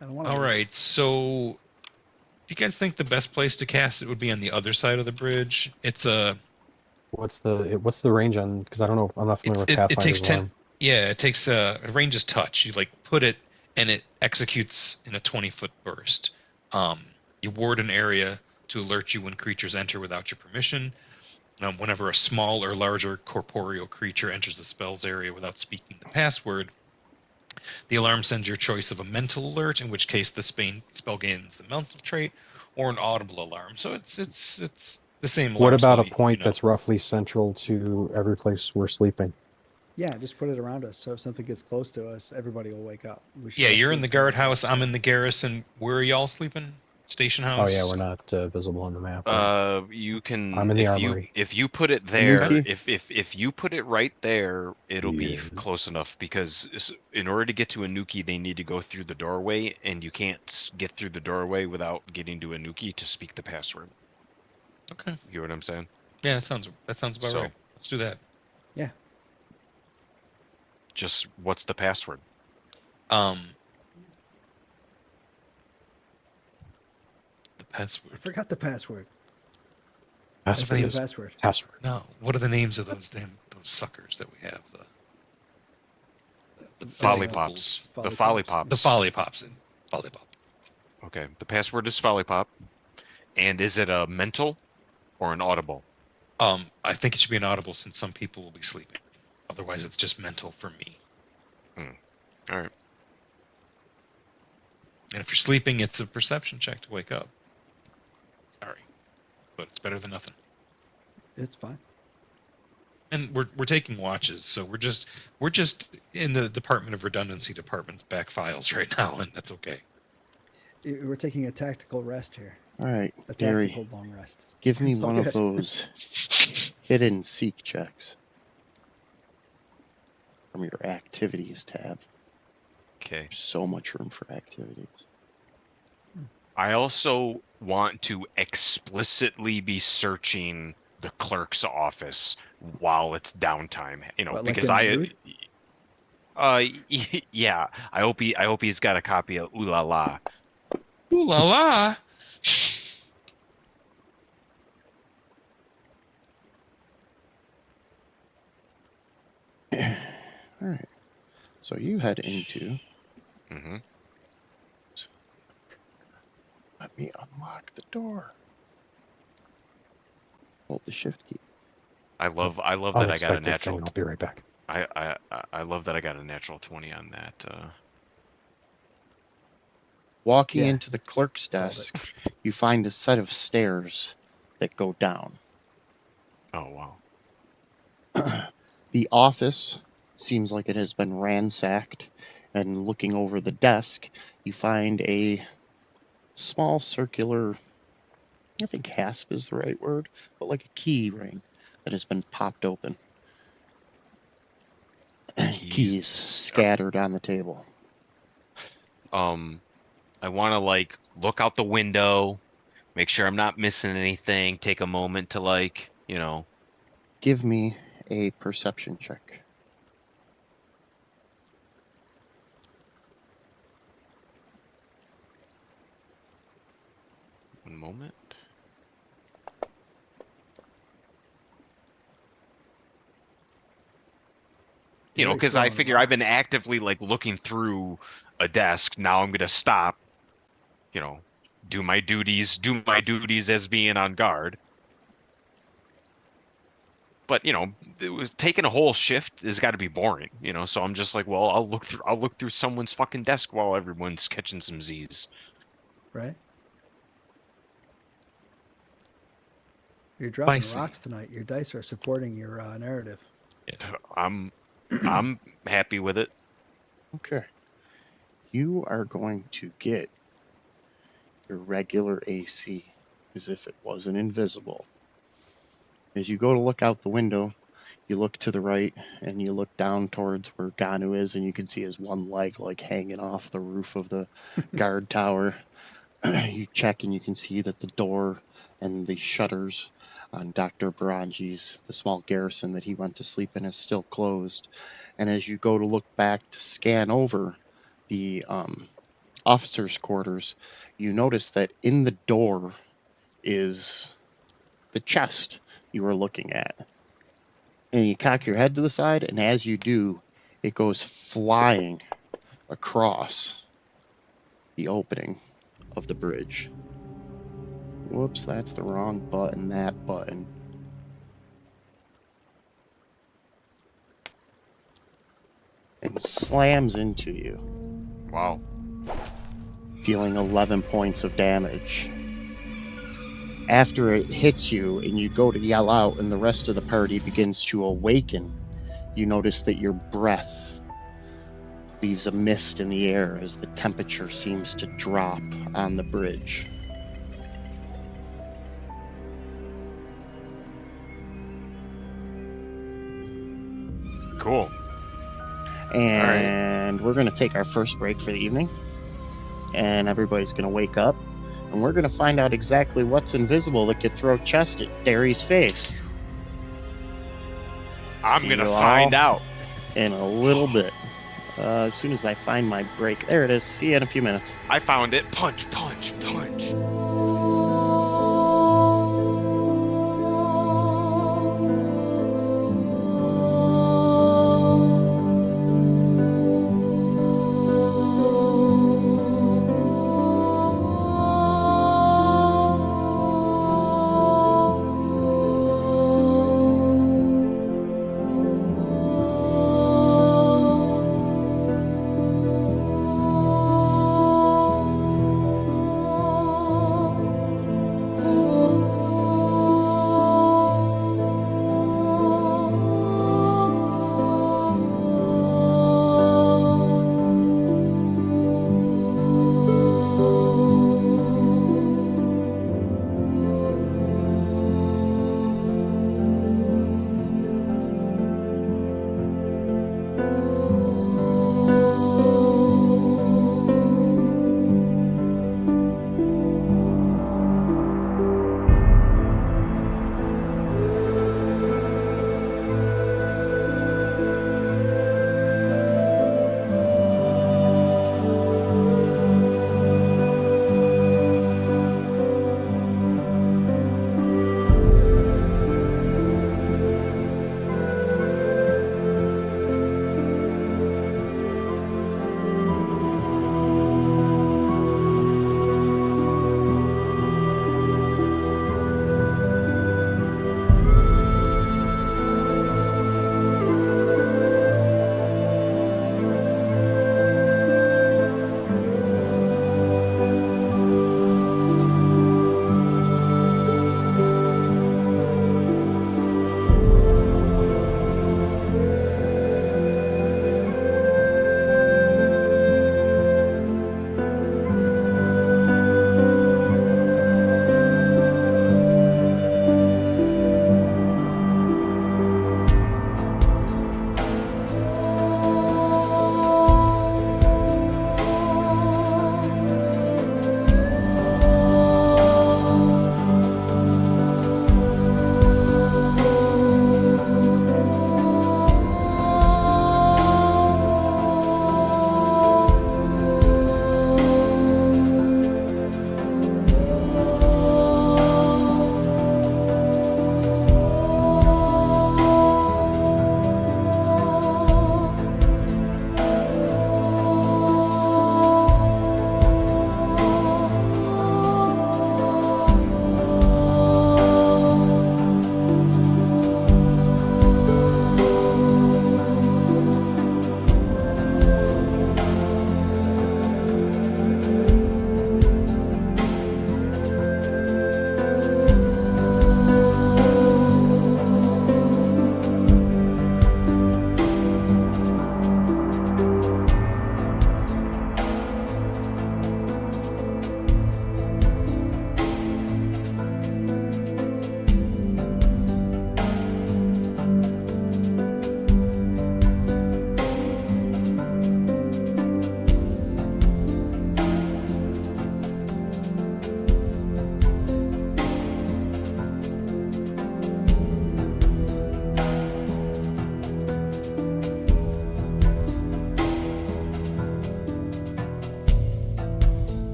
I don't want. All right, so do you guys think the best place to cast it would be on the other side of the bridge? It's a What's the range on? Because I don't know. I'm not familiar with it Pathfinder's takes 10. alarm. Yeah, it takes it ranges touch. You like put it and it executes in a 20-foot burst. You ward an area to alert you when creatures enter without your permission. Whenever a small or larger corporeal creature enters the spell's area without speaking the password, the alarm sends your choice of a mental alert, in which case the spell gains the mental trait, or an audible alarm. So it's the same. What alarm about a spell, point you know. that's roughly central to every place we're sleeping? Yeah, just put it around us. So if something gets close to us, everybody will wake up. We should Yeah, all you're in sleep the for a guardhouse. bit, I'm so- in the garrison. Where are y'all sleeping? Station house. Oh yeah, we're not visible on the map. Right? You can. I'm in the if you armory. if you put it there, Anuki? if you put it right there, it'll be Yes. close enough because in order to get to Anuki, they need to go through the doorway, and you can't get through the doorway without getting to Anuki to speak the password. Okay. You hear what I'm saying? Yeah, that sounds about So- right. Let's do that. Just what's the password? The I password. forgot the password. Password Everything is Password. password. No, what are the names of those suckers that we have? The Follipops. The Follipops. The Follipops. folly pops in folly pop. Okay. The password is Follypop. And is it a mental or an audible? I think it should be an audible since some people will be sleeping. Otherwise, it's just mental for me. All right. And if you're sleeping, it's a perception check to wake up. Sorry, but it's better than nothing. It's fine. And we're taking watches, so we're just in the Department of Redundancy department's back files right now, and that's okay. We're taking a tactical rest here. All right, A Gary, tactical long rest. give me It's all one of good. those hidden seek checks from your activities tab. Okay. There's so much room for activities. I also want to explicitly be searching the clerk's office while it's downtime. You know, What, like because in the nude? yeah. I hope he's got a copy of Ooh La La. Ooh la la! All right. So you head into. Hmm. Let me unlock the door. Hold the shift key. I love that I got a Unexpected natural. thing. I'll be right back. I love that I got a natural 20 on that. Walking Yeah. into the clerk's Called it. desk, you find a set of stairs that go down. Oh wow. The office seems like it has been ransacked, and looking over the desk, you find a small circular, I think hasp is the right word, but like a key ring that has been popped open. Keys scattered on the table. I want to like look out the window, make sure I'm not missing anything. Take a moment to like, you know. Give me a perception check. One moment. You know, Very because strong I on the figure I've been rocks. actively like looking through a desk. Now I'm gonna stop. You know, do my duties as being on guard. But you know, it was taking a whole shift has got to be boring. You know, so I'm just like, well, I'll look through someone's fucking desk while everyone's catching some Z's. Right? You're dropping Spicy. rocks tonight. Your dice are supporting your narrative. I'm happy with it. Okay. You are going to get your regular AC as if it wasn't invisible. As you go to look out the window, you look to the right and you look down towards where Ganu is, and you can see his one leg like hanging off the roof of the guard tower. You check and you can see that the door and the shutters on Dr. Barangi's, the small garrison that he went to sleep in, is still closed. And as you go to look back to scan over the officers' quarters, you notice that in the door is the chest you were looking at. And you cock your head to the side, and as you do, it goes flying across the opening of the bridge. Whoops, that's the wrong button. That button. And slams into you, Wow. dealing 11 points of damage. After it hits you and you go to yell out and the rest of the party begins to awaken, you notice that your breath leaves a mist in the air as the temperature seems to drop on the bridge. Cool. And we're going to take our first break for the evening. And everybody's going to wake up. And we're going to find out exactly what's invisible that could throw chest at Derry's face. I'm See gonna you find all out. in a little bit. As soon as I find my break. There it is. See you in a few minutes. I found it. Punch, punch, punch.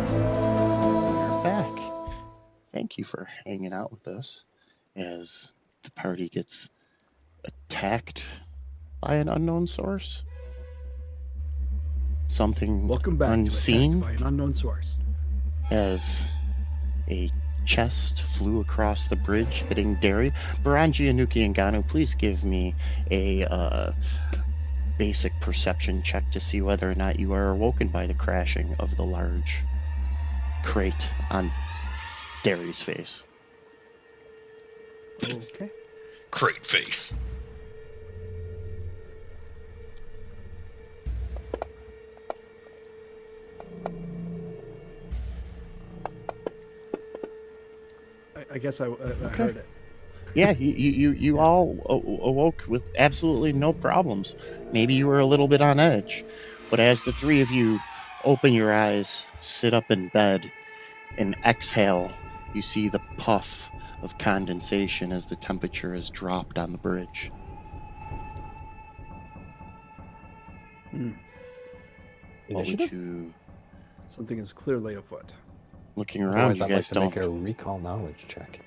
We're back. Thank you for hanging out with us as the party gets attacked by an unknown source. Something Welcome back unseen to Attacked by an Unknown Source. as a chest flew across the bridge, hitting Derry. Baranji, Anuki, and Ganu, please give me a basic perception check to see whether or not you are awoken by the crashing of the large crate on Derry's face. Okay. Crate face. I guess I heard it. Yeah, you all awoke with absolutely no problems. Maybe you were a little bit on edge, but as the three of you open your eyes, sit up in bed, and exhale, you see the puff of condensation as the temperature has dropped on the bridge. What would Initiative? you, Something is clearly afoot. looking around, Otherwise, you I'd like guys to don't. make a recall knowledge check.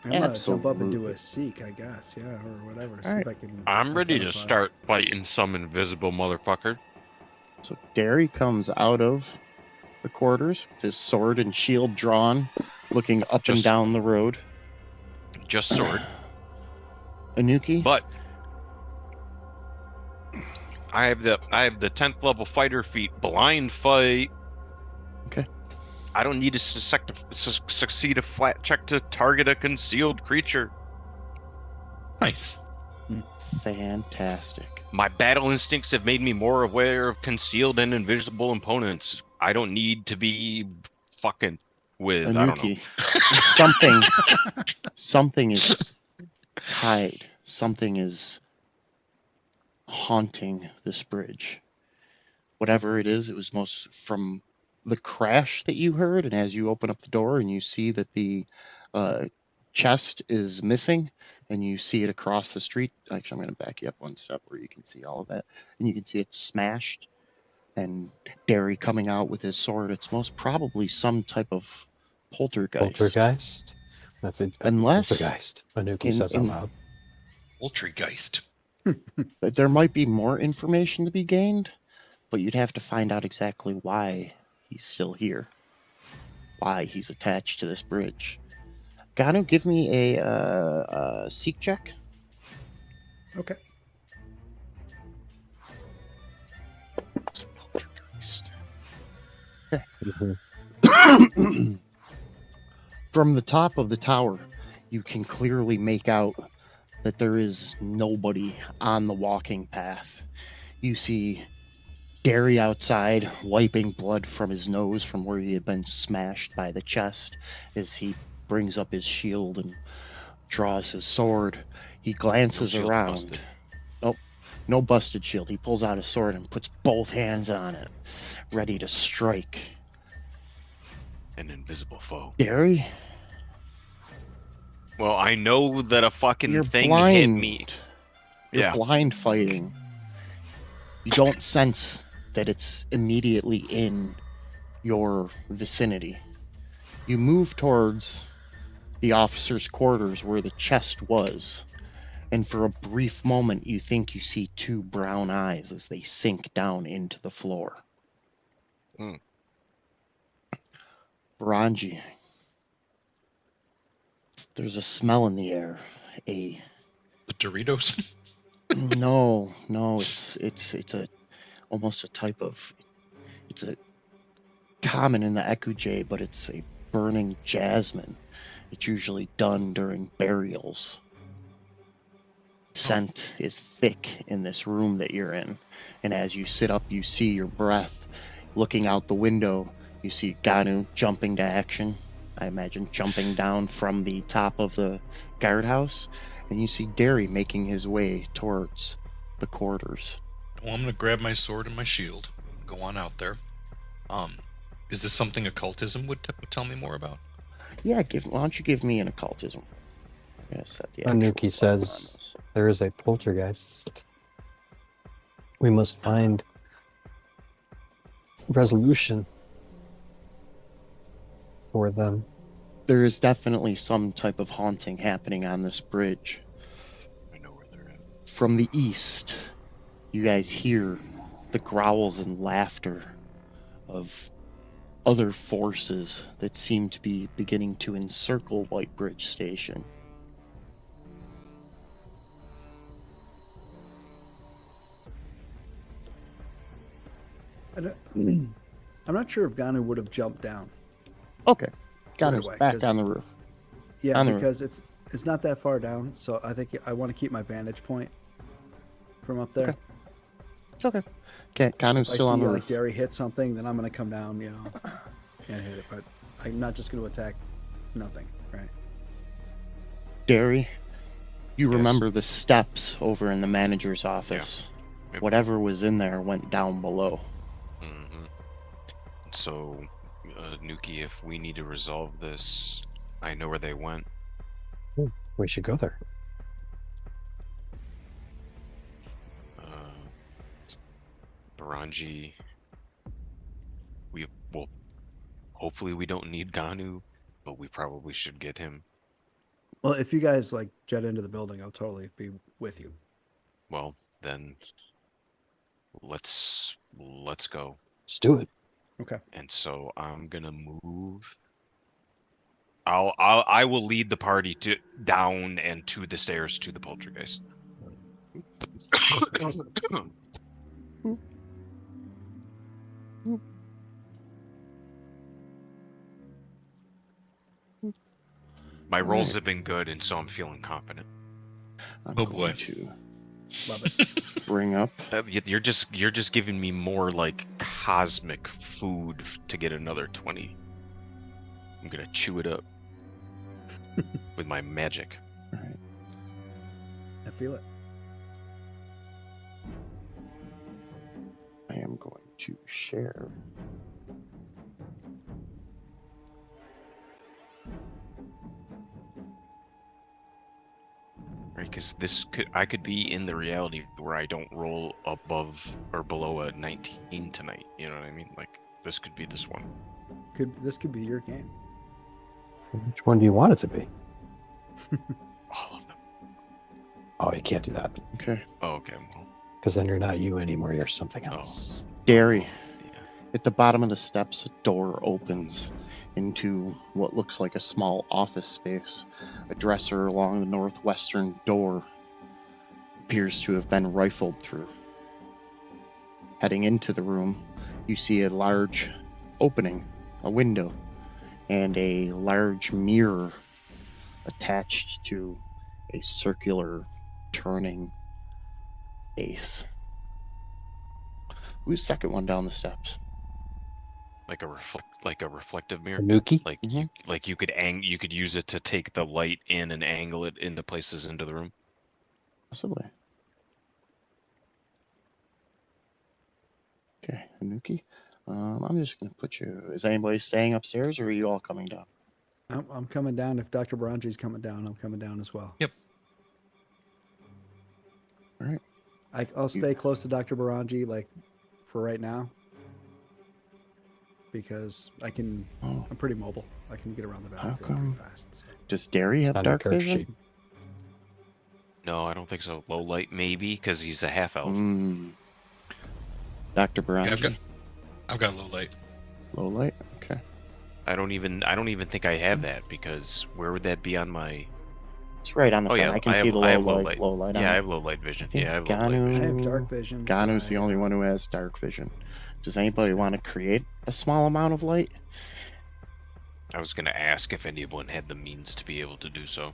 I'm gonna jump up and do Absolutely. a seek, I guess. Yeah, or whatever. See Alright. if I can. I'm ready to identify. start fighting some invisible motherfucker. So Derry comes out of the quarters with his sword and shield drawn, looking up and Just- down the road. Just sword. Anuki, But I have the 10th level fighter feat, blind fight. Okay. I don't need to succeed a flat check to target a concealed creature. Nice. fantastic. My battle instincts have made me more aware of concealed and invisible opponents. I don't need to be fucking with. I don't know. Anuki, something is tied. Something is haunting this bridge. Whatever it is, it was most from the crash that you heard, and as you open up the door and you see that the chest is missing, and you see it across the street. Actually, I'm going to back you up one step where you can see all of that, and you can see it smashed, and Derry coming out with his sword. It's most probably some type of poltergeist. Poltergeist? That's it. Unless Poltergeist. Anuki says out loud. Ultrageist. there might be more information to be gained, but you'd have to find out exactly why he's still here, why he's attached to this bridge. Ganu, give me a seek check. Okay. Poltergeist. From the top of the tower, you can clearly make out that there is nobody on the walking path. You see Derry outside, wiping blood from his nose from where he had been smashed by the chest as he brings up his shield and draws his sword. He glances shield around. busted. Nope, no busted shield. He pulls out his sword and puts both hands on it, ready to strike. An invisible foe. Derry, Well, I know that a fucking you're thing hit blind. me. You're Yeah. blind fighting. You don't sense that it's immediately in your vicinity. You move towards the officer's quarters where the chest was, and for a brief moment you think you see two brown eyes as they sink down into the floor. Mm. Baranji, there's a smell in the air. A The Doritos. no, it's a almost a type of, it's a common in the Ekuje, but it's a burning jasmine. It's usually done during burials. Scent is thick in this room that you're in, and as you sit up, you see your breath. Looking out the window, you see Ganu jumping to action. I imagine jumping down from the top of the guardhouse, and you see Derry making his way towards the quarters. Well, I'm gonna grab my sword and my shield. And go on out there. Is this something occultism would tell me more about? Yeah, why don't you give me an occultism? I'm gonna set the Anuki actual says- button on this. There is a poltergeist. We must find resolution for them. There is definitely some type of haunting happening on this bridge. I know where they're at. From the east, you guys hear the growls and laughter of other forces that seem to be beginning to encircle White Bridge Station. I don't- I'm not sure if Ganu would have jumped down. Okay, got us away, back 'cause- on the roof. Yeah, On the roof. because it's not that far down, so I think I want to keep my vantage point from up there. Okay. It's okay. Okay, Kanu's If I still on see the like roof. Derry hit something, then I'm gonna come down, and hit it. But I'm not just gonna attack nothing, right? Derry, you Yes. remember the steps over in the manager's office. Yep. Whatever was in there went down below. Mm-hmm. So, Nuki, if we need to resolve this, I know where they went. We should go there. Baranji, hopefully we don't need Ganu, but we probably should get him. Well, if you guys like jet into the building, I'll totally be with you. Well, then let's go. Let's do it. Okay. And so I'm gonna move. I will lead the party down and to the stairs to the poltergeist. My rolls have been good, and so I'm feeling confident. I'm Oh, going boy. to Love it. bring up. You're just giving me more like cosmic food to get another 20. I'm gonna chew it up with my magic. All right. I feel it. I am going to share. Right, because I could be in the reality where I don't roll above or below a 19 tonight. You know what I mean? Like this could be this one. This could be your game. Which one do you want it to be? All of them. Oh, you can't do that Okay. Oh, okay. Well, because then you're not you anymore. You're something else. Derry, yeah. at the bottom of the steps, a door opens into what looks like a small office space. A dresser along the northwestern door appears to have been rifled through. Heading into the room, you see a large opening, a window, and a large mirror attached to a circular turning base. Who's second one down the steps? Like a reflective mirror. Tanuki? Like Mhm. you could use it to take the light in and angle it into places into the room. Possibly. Okay, Anuki. I'm just going to put you. Is anybody staying upstairs or are you all coming down? I'm coming down. If Dr. Baranji's coming down, I'm coming down as well. Yep. All right. I'll stay close to Dr. Baranji, like for right now. because Oh, I'm pretty mobile. I can get around the How battlefield come? pretty fast. So. does Derry have On your dark character vision? sheet. No, I don't think so. Low light, maybe, because he's a half elf. Dr. Yeah, Baranji, I've got low light. low light. Okay, I don't even think I have that, because where would that be on my? it's right on the Oh front. yeah, I can see have, the I low have light. Low light. Yeah, on I it. have low light vision. I think Yeah, I have low light Ganu- vision. I have dark vision. Ganu's but the I, only one who has dark vision. Does anybody want to create a small amount of light? I was gonna ask if anyone had the means to be able to do so.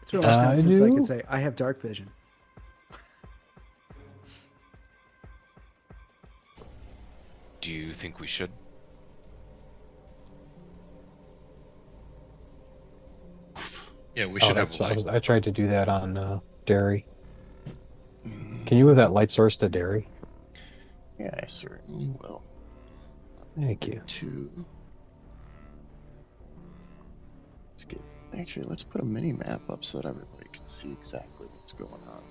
It's been a long time I since I do. could say I have dark vision. Do you think we should? Yeah, we Oh, should have that's, a light. I tried to do that on Derry. Can you move that light source to Derry? Yeah, I certainly will. Thank you. Let's put a mini map up so that everybody can see exactly what's going on.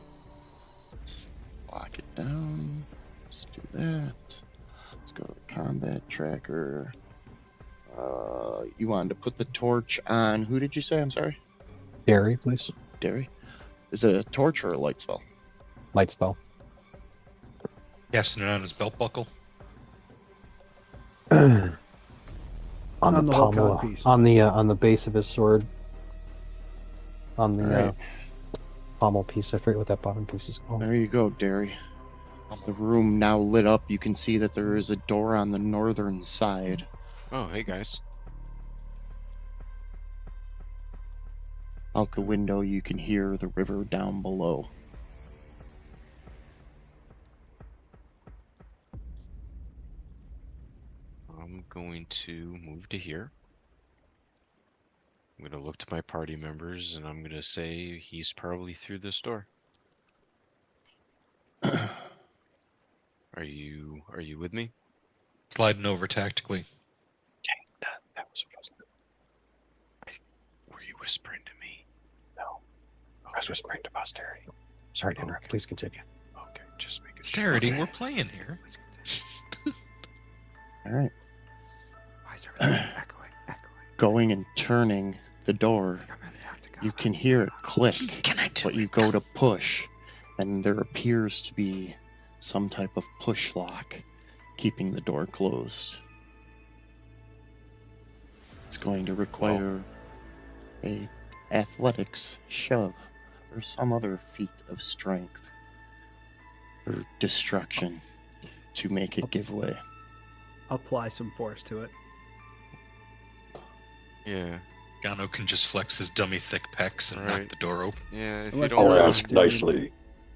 Let's lock it down. Let's do that. Let's go to the combat tracker. You wanted to put the torch on. Who did you say? I'm sorry. Derry, please. Derry. Is it a torch or a light spell? Light spell. Casting it on his belt buckle. on On the the whole pommel, codpiece. on the base of his sword. On the Alright. pommel piece. I forget what that bottom piece is called. There you go, Derry. The room now lit up. You can see that there is a door on the northern side. Oh, hey guys. Out the window, you can hear the river down below. I'm going to move to here. I'm gonna look to my party members, and I'm gonna say he's probably through this door. Are you with me? Sliding over tactically. That was Were you whispering to me? no. I was whispering to posterity. Sorry to interrupt. Okay. Please continue. Okay, just making sure. Starity, we're playing here. All right. Why is everything echoing? Going and turning the door, you can hear it click, Can I do but you go to push, and there appears to be some type of push lock keeping the door closed. It's going to require a athletics shove or some other feat of strength or destruction to make it give way. Apply some force to it. Yeah, Gano can just flex his dummy thick pecs and knock Right. the door open. yeah. If you Unless don't Derry mind. wants to-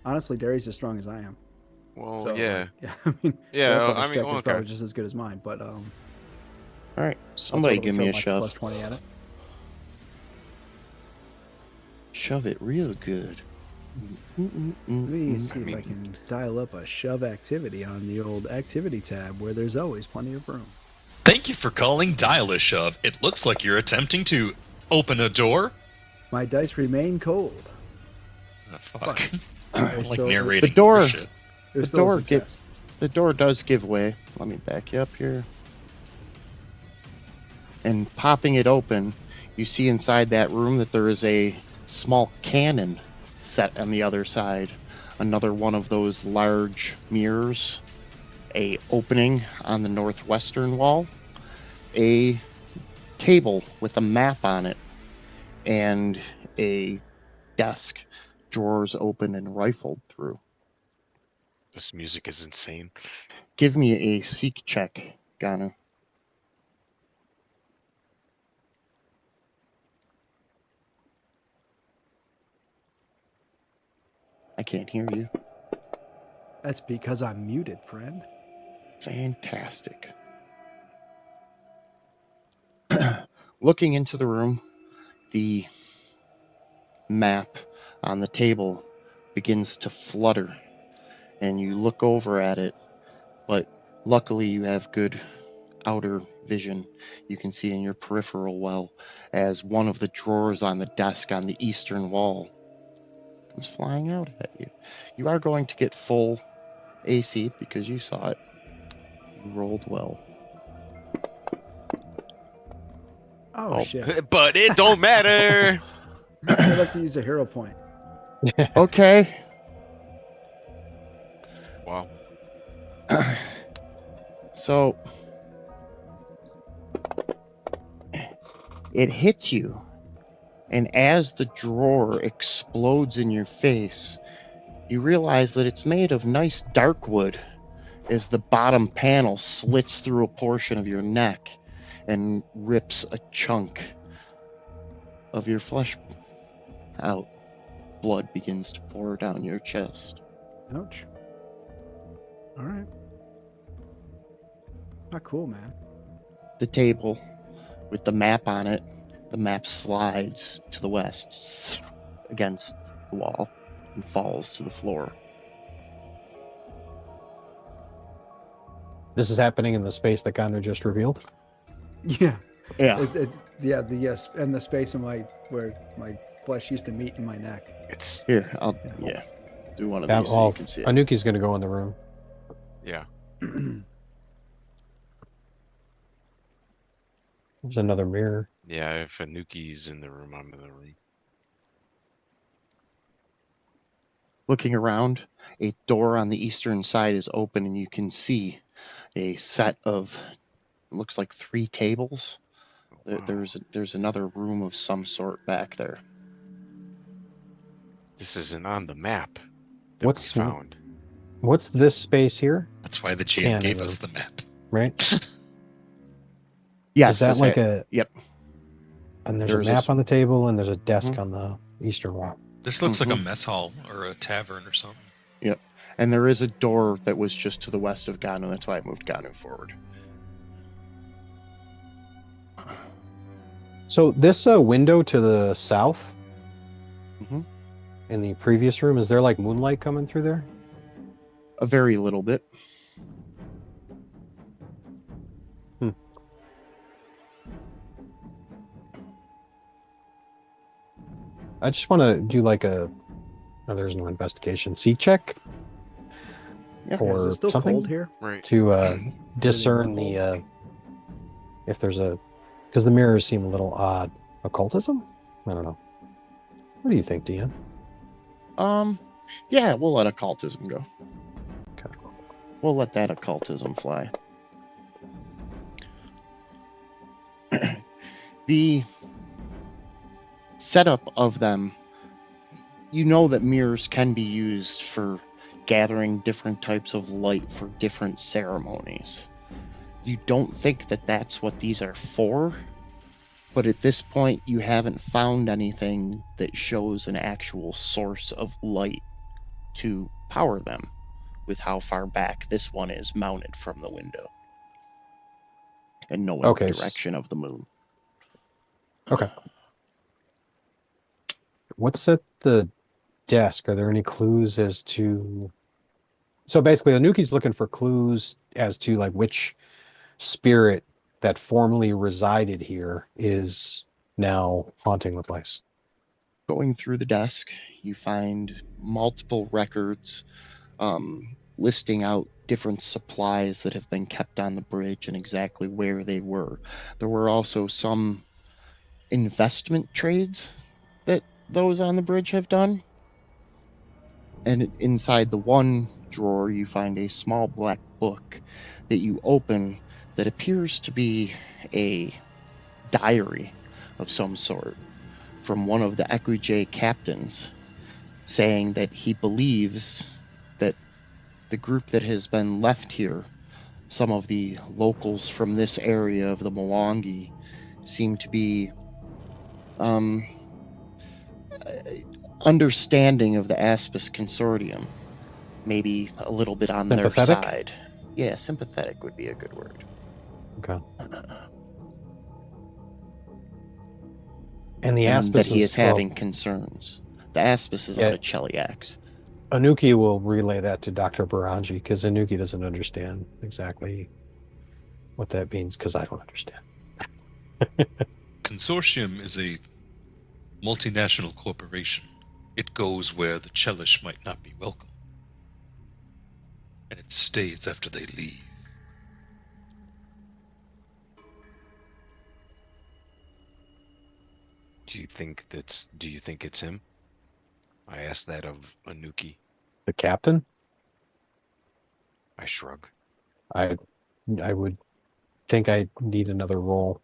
Honestly, Derry's as strong as I am. Well, So, yeah, yeah. I mean, yeah. the I athletics mean, check well, is probably okay. just as good as mine, but All right, somebody I'll give totally me a throw my shove. Plus 20 at it. Shove it real good. Let me see if I mean- can dial up a shove activity on the old activity tab where there's always plenty of room. Thank you for calling Dial a Shove. It looks like you're attempting to open a door. My dice remain cold. Oh, fuck. There's I'm like still- narrating The door- over shit. There's The still a door get- success. The door does give way. Let me back you up here. And popping it open, you see inside that room that there is a small cannon set on the other side. Another one of those large mirrors. A opening on the northwestern wall. A table with a map on it. And a desk. Drawers open and rifled through. This music is insane. Give me a seek check, Ganu. I can't hear you. That's because I'm muted, friend. Fantastic. Looking into the room, the map on the table begins to flutter, and you look over at it, but luckily you have good outer vision. You can see in your peripheral well as one of the drawers on the desk on the eastern wall comes flying out at you. You are going to get full AC because you saw it. rolled well. Oh, Oh. shit. But it don't matter. I'd like to use a hero point. Okay. Wow. So it hits you, and as the drawer explodes in your face, you realize that it's made of nice dark wood as the bottom panel slits through a portion of your neck and rips a chunk of your flesh out. Blood begins to pour down your chest. Ouch. All right. Not cool, man. The table with the map on it, the map slides to the west against the wall and falls to the floor. This is happening in the space that Ganu just revealed. Yeah. Yeah. Yeah. Yes, and the space in where my flesh used to meet in my neck. It's Here, I'll do one of Yeah, these so well, you can see it. Anuki's going to go in the room. yeah. There's another mirror. Yeah, if Anuki's in the room, I'm in the room. Looking around, a door on the eastern side is open and you can see a set of, it looks like 3 tables. Wow. There's another room of some sort back there. This isn't on the map that What's we found. What's this space here? That's why the GM Cannon gave room. us the map. Right? Yes, Is that this like ha- Yep. And there's There's a a map s- on the table, and there's a desk Mhm. on the eastern wall. This looks like a Mhm. mess hall or a tavern or something. And there is a door that was just to the west of Ganu. That's why I moved Ganu forward. So this window to the south, Mhm. in the previous room, is there like moonlight coming through there? A very little bit. I just want to do like a. Oh, there's no investigation. See check Yeah. Or Is it still something? cold here? Right. to discern the if there's a, because the mirrors seem a little odd. Occultism? I don't know. What do you think, Deanne? Yeah, we'll let occultism go. Okay. We'll let that occultism fly. The setup of them, you know that mirrors can be used for gathering different types of light for different ceremonies. You don't think that that's what these are for, but at this point you haven't found anything that shows an actual source of light to power them with how far back this one is mounted from the window and knowing Okay, the s- direction of the moon. Okay. What's at the desk? Are there any clues as to? So basically, Anuki's looking for clues as to like which spirit that formerly resided here is now haunting the place. Going through the desk, you find multiple records listing out different supplies that have been kept on the bridge and exactly where they were. There were also some investment trades that those on the bridge have done. And inside the one drawer, you find a small black book that you open that appears to be a diary of some sort from one of the Equij captains, saying that he believes that the group that has been left here, some of the locals from this area of the Mwangi, seem to be understanding of the Aspis Consortium, maybe a little bit on their Sympathetic? side. Yeah, sympathetic would be a good word. Okay. And the And Aspis that he is still- having concerns. The Aspis is Yeah. out of Cheliax. Anuki will relay that to Dr. Baranji because Anuki doesn't understand exactly what that means because I don't understand. Consortium is a multinational corporation. It goes where the Chelish might not be welcome. And it stays after they leave. Do you think it's him? I asked that of Anuki. The captain? I shrug. I would think I need another roll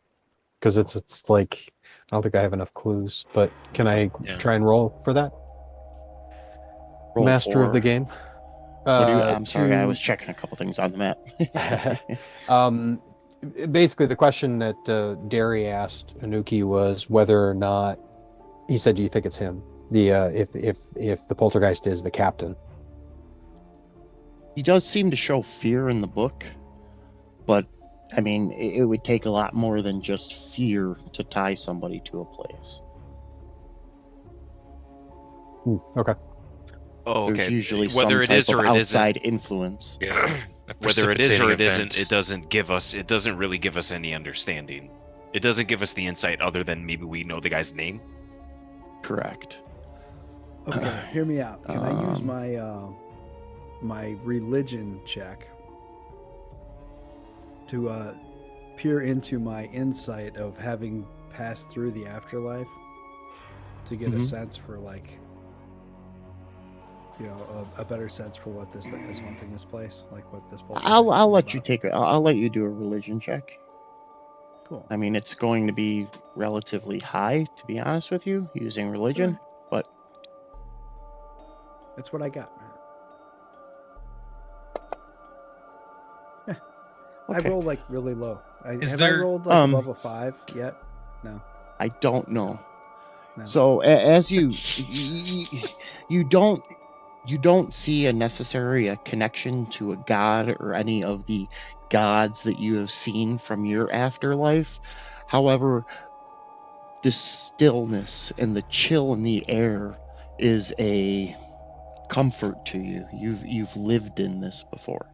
because it's like I don't think I have enough clues. But can I Yeah. try and roll for that? Roll Master of the for- game. What do you, I'm sorry, I to- was checking a couple things on the map. Um, basically, the question that Derry asked Anuki was whether or not he said, "Do you think it's him?" The if the poltergeist is the captain. He does seem to show fear in the book, but I mean, it would take a lot more than just fear to tie somebody to a place. Okay. Oh, okay. There's usually Whether some it type is of or it outside influence. Yeah. A Whether it is or it precipitating isn't, event. it doesn't really give us any understanding. It doesn't give us the insight other than maybe we know the guy's name. Correct. Okay, hear me out. Can I use Um, my religion check to peer into my insight of having passed through the afterlife to get a Mhm. sense for, like, you know, a better sense for what this thing is haunting this place, like what this poltergeist I'll is let you about? take it. I'll let you do a religion check. Cool. I mean, it's going to be relatively high, to be honest with you, using religion. But That's what I got, man. I okay, rolled like really low. Is Have I there- rolled like Um, above a 5 yet? No. I don't know. No. So as you don't see a necessary a connection to a god or any of the gods that you have seen from your afterlife. However, the stillness and the chill in the air is a comfort to you. You've lived in this before.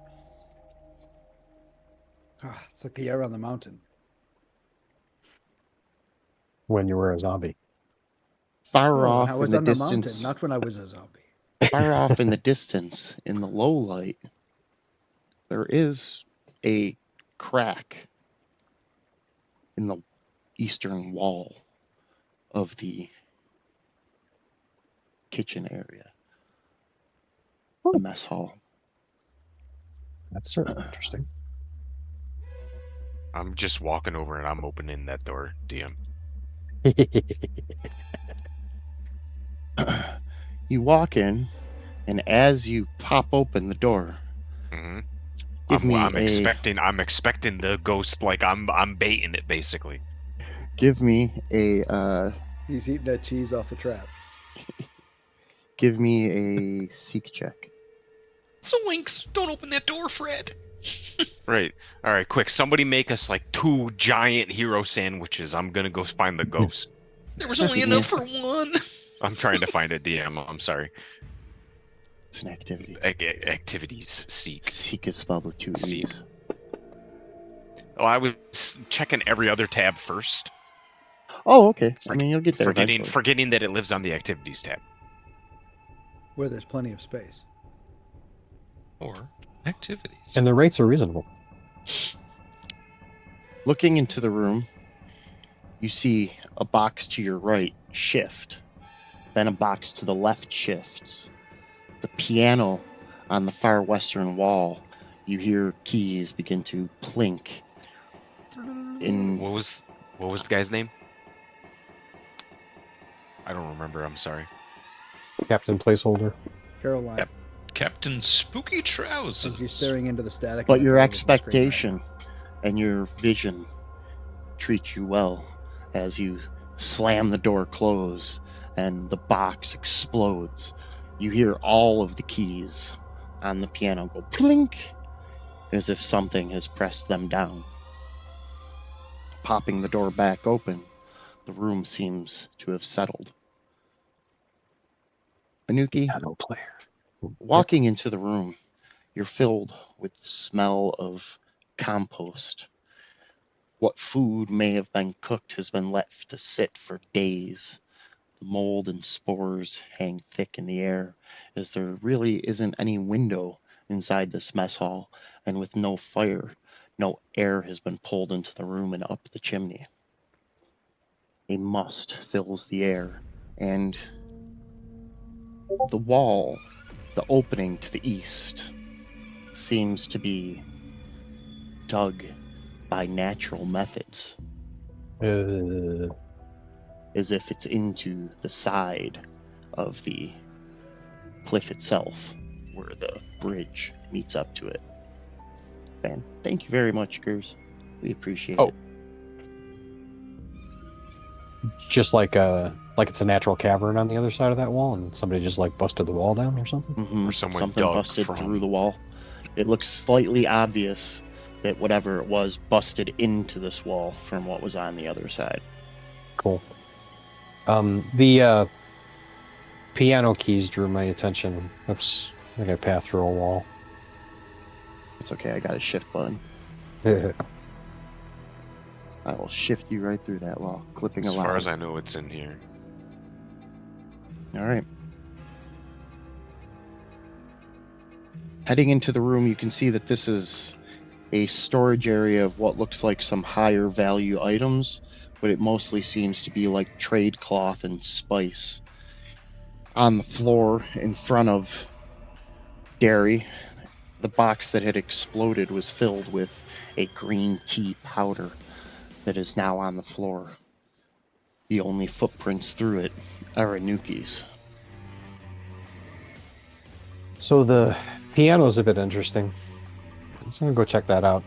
Ah, it's like the air on the mountain. When you were a zombie. Far Oh, when off I in was the on the mountain, distance, not when I was a zombie. far off in the distance, in the low light, there is a crack in the eastern wall of the kitchen area, the mess hall. That's certainly interesting. I'm just walking over and I'm opening that door, DM. You walk in, and as you pop open the door, hmm give me I'm a expecting the ghost, like I'm baiting it basically. give me a He's eating that cheese off the trap. give me a seek check. Zoinks! Don't open that door, Fred. Right. All right, quick. Somebody make us like 2 giant hero sandwiches. I'm gonna go find the ghost. There was only Give me enough a- for one. I'm trying to find a DM. I'm sorry. It's an activity. Activities seek. Seek is spelled with 2 Seek. E's. Oh, I was checking every other tab first, Oh, okay. I mean, you'll get there forgetting eventually. forgetting that it lives on the activities tab. Where there's plenty of space. Or activities. And the rates are reasonable. Looking into the room, you see a box to your right shift, then a box to the left shifts. The piano on the far western wall, you hear keys begin to plink. What was the guy's name? I don't remember. I'm sorry. Captain placeholder. Caroline, Yep. Captain Spooky Trousers. and she's staring into the static. But in the your middle of the screen right expectation now. and your vision treat you well as you slam the door close and the box explodes. You hear all of the keys on the piano go plink as if something has pressed them down. Popping the door back open, the room seems to have settled. Anuki, Piano player. walking into the room, you're filled with the smell of compost. What food may have been cooked has been left to sit for days. The mold and spores hang thick in the air, as there really isn't any window inside this mess hall, and with no fire, no air has been pulled into the room and up the chimney. A mist fills the air, and the wall, the opening to the east, seems to be dug by natural methods, as if it's into the side of the cliff itself, where the bridge meets up to it. Man, thank you very much, Gers. We appreciate Oh. it. Just like it's a natural cavern on the other side of that wall, and somebody just like busted the wall down or something. Mhm, Or someone something dug busted from- through the wall. It looks slightly obvious that whatever it was busted into this wall from what was on the other side. Cool. The piano keys drew my attention. Oops, I think I passed through a wall. It's okay, I got a shift button. I will shift you right through that wall, clipping a As far line. as I know, it's in here. All right. Heading into the room, you can see that this is a storage area of what looks like some higher value items, but it mostly seems to be like trade cloth and spice. On the floor in front of Derry, the box that had exploded was filled with a green tea powder that is now on the floor. The only footprints through it are Anuki's. So the piano's a bit interesting. I'm just gonna go check that out.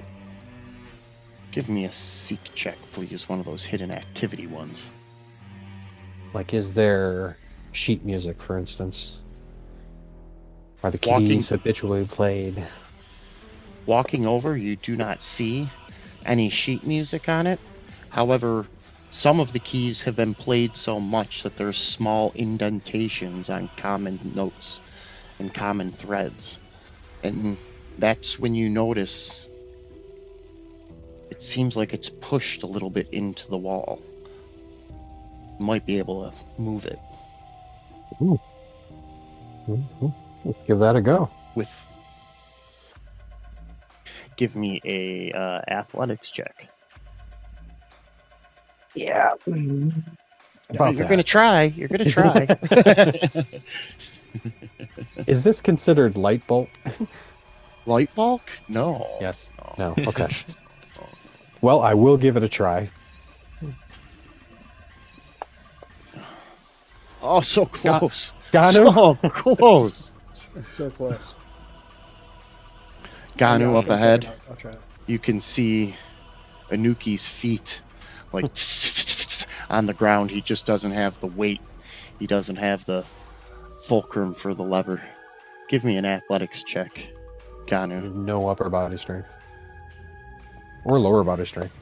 Give me a seek check, please. One of those hidden activity ones. Like, is there sheet music, for instance? Are the Walking- keys habitually played? Walking over, you do not see any sheet music on it. However, some of the keys have been played so much that there's small indentations on common notes and common threads. And that's when you notice it seems like it's pushed a little bit into the wall. You might be able to move it Let's give that a go. with. Give me a athletics check. Yeah. About You're that. gonna try. You're gonna try. Is this considered light bulk? Light bulk? No. Yes. No. Okay. Well, I will give it a try. Oh, so close. Ganu? So close. That's so close. Ganu Yeah, up ahead. I'll try it. You can see Anuki's feet like on the ground. He just doesn't have the weight. He doesn't have the fulcrum for the lever. Give me an athletics check, Ganu. No upper body strength. Or lower body strength.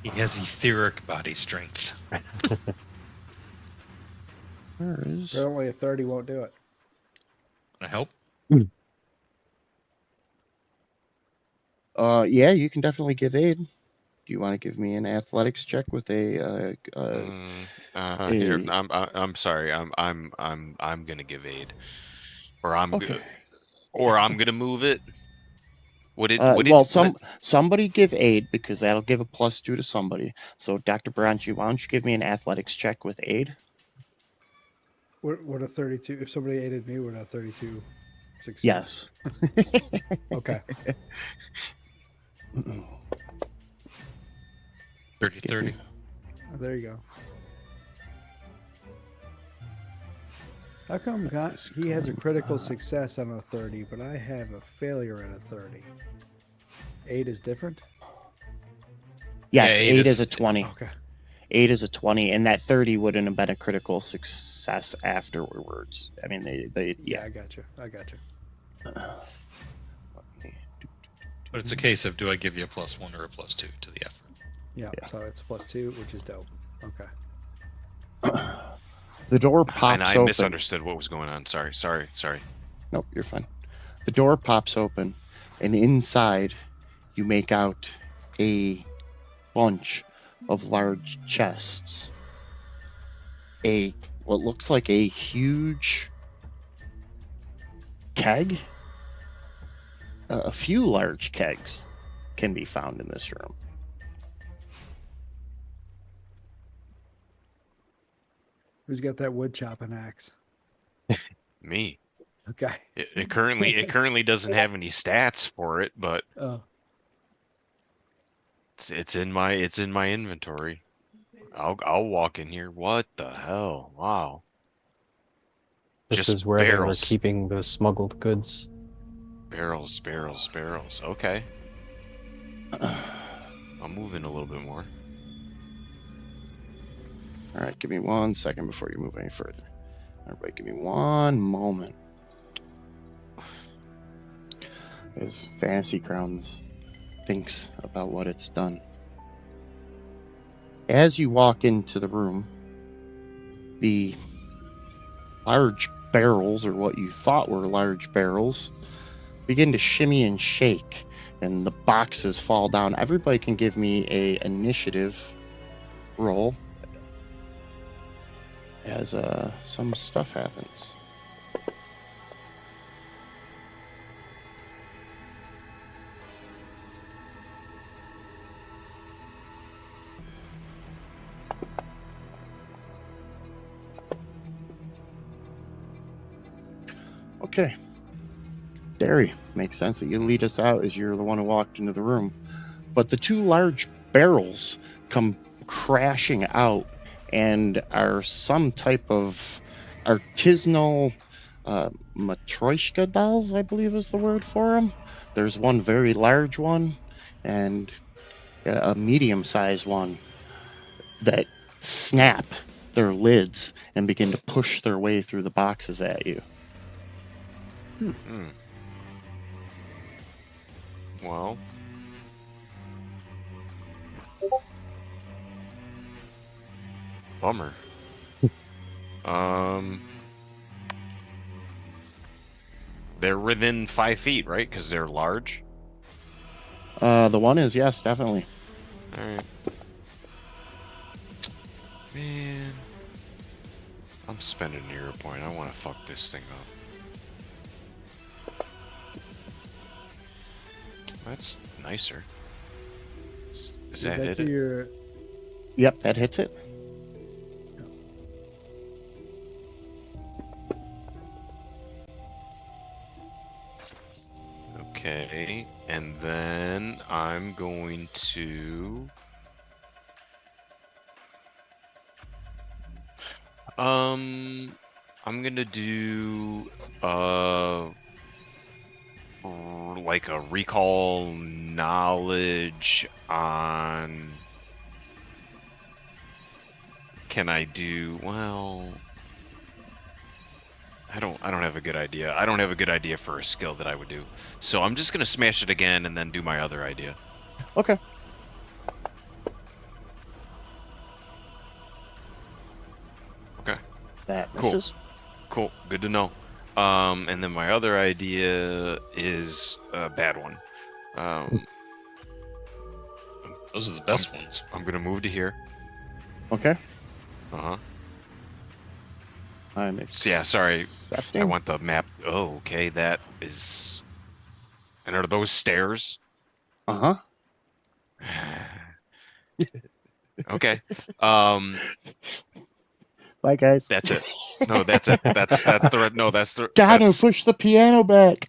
He has etheric body strength. Where is? Apparently a 30 won't do it. Can I help? Yeah, you can definitely give aid. Do you want to give me an athletics check with a? Here, a- I'm sorry. I'm gonna give aid, or I'm Okay. or I'm gonna move it. Would it? Somebody give aid because that'll give a +2 to somebody. So, Dr. Branchi, why don't you give me an athletics check with aid? Would a 32, if somebody aided me, would a 32 succeed? Yes. Okay. 30-30. Oh, there you go. How come he has a critical success on a 30, but I have a failure at a 30? 8 is different? Yes, Yeah, 8 8 is a 20. Okay. 8 is a 20, and that 30 wouldn't have been a critical success afterwards. I mean, they Yeah, yeah. I got you. But it's a case of do I give you a +1 or a +2 to the effort? Yeah, Yeah. so it's +2, which is dope. Okay. The door And pops I open. misunderstood what was going on. Sorry. Nope, you're fine. The door pops open, and inside you make out a bunch of large chests. What looks like a huge keg. A few large kegs can be found in this room. Who's got that wood chopping axe? Me. Okay. It currently doesn't have any stats for it, but Oh, it's in my inventory. I'll walk in here. What the hell? Wow. This Just is where they were barrels. keeping the smuggled goods. Barrels. Okay. I'll move in a little bit more. All right, give me 1 second before you move any further. Everybody, give me 1 moment. As Fantasy Grounds thinks about what it's done. As you walk into the room, the large barrels, or what you thought were large barrels, begin to shimmy and shake, and the boxes fall down. Everybody can give me a initiative roll as some stuff happens. Okay. Derry, makes sense that you lead us out as you're the one who walked into the room. But the 2 large barrels come crashing out and are some type of artisanal Matryoshka dolls, I believe is the word for them. There's one very large one and a medium-sized one that snap their lids and begin to push their way through the boxes at you. Well. Bummer. They're within 5 feet, right? Because they're large. The one is, yes, definitely. All right. Man, I'm spending a hero point. I want to fuck this thing up. That's nicer. Is did that that hit do it? your? Yep, that hits it. Okay, and then I'm going to I'm gonna do like a recall knowledge on. Can I do well? I don't have a good idea. I don't have a good idea for a skill that I would do. So I'm just gonna smash it again and then do my other idea. Okay. Okay. That Cool. misses. Cool. Good to know. And then my other idea is a bad one. Those are the best ones. I'm gonna move to here. Okay. Uh-huh. I'm Yeah, sorry. accepting. I want the map. Oh, okay, that is. And are those stairs? Uh-huh. Okay. Bye, guys. That's it. No, that's it. That's the no. That's the. Dano, That's, push the piano back.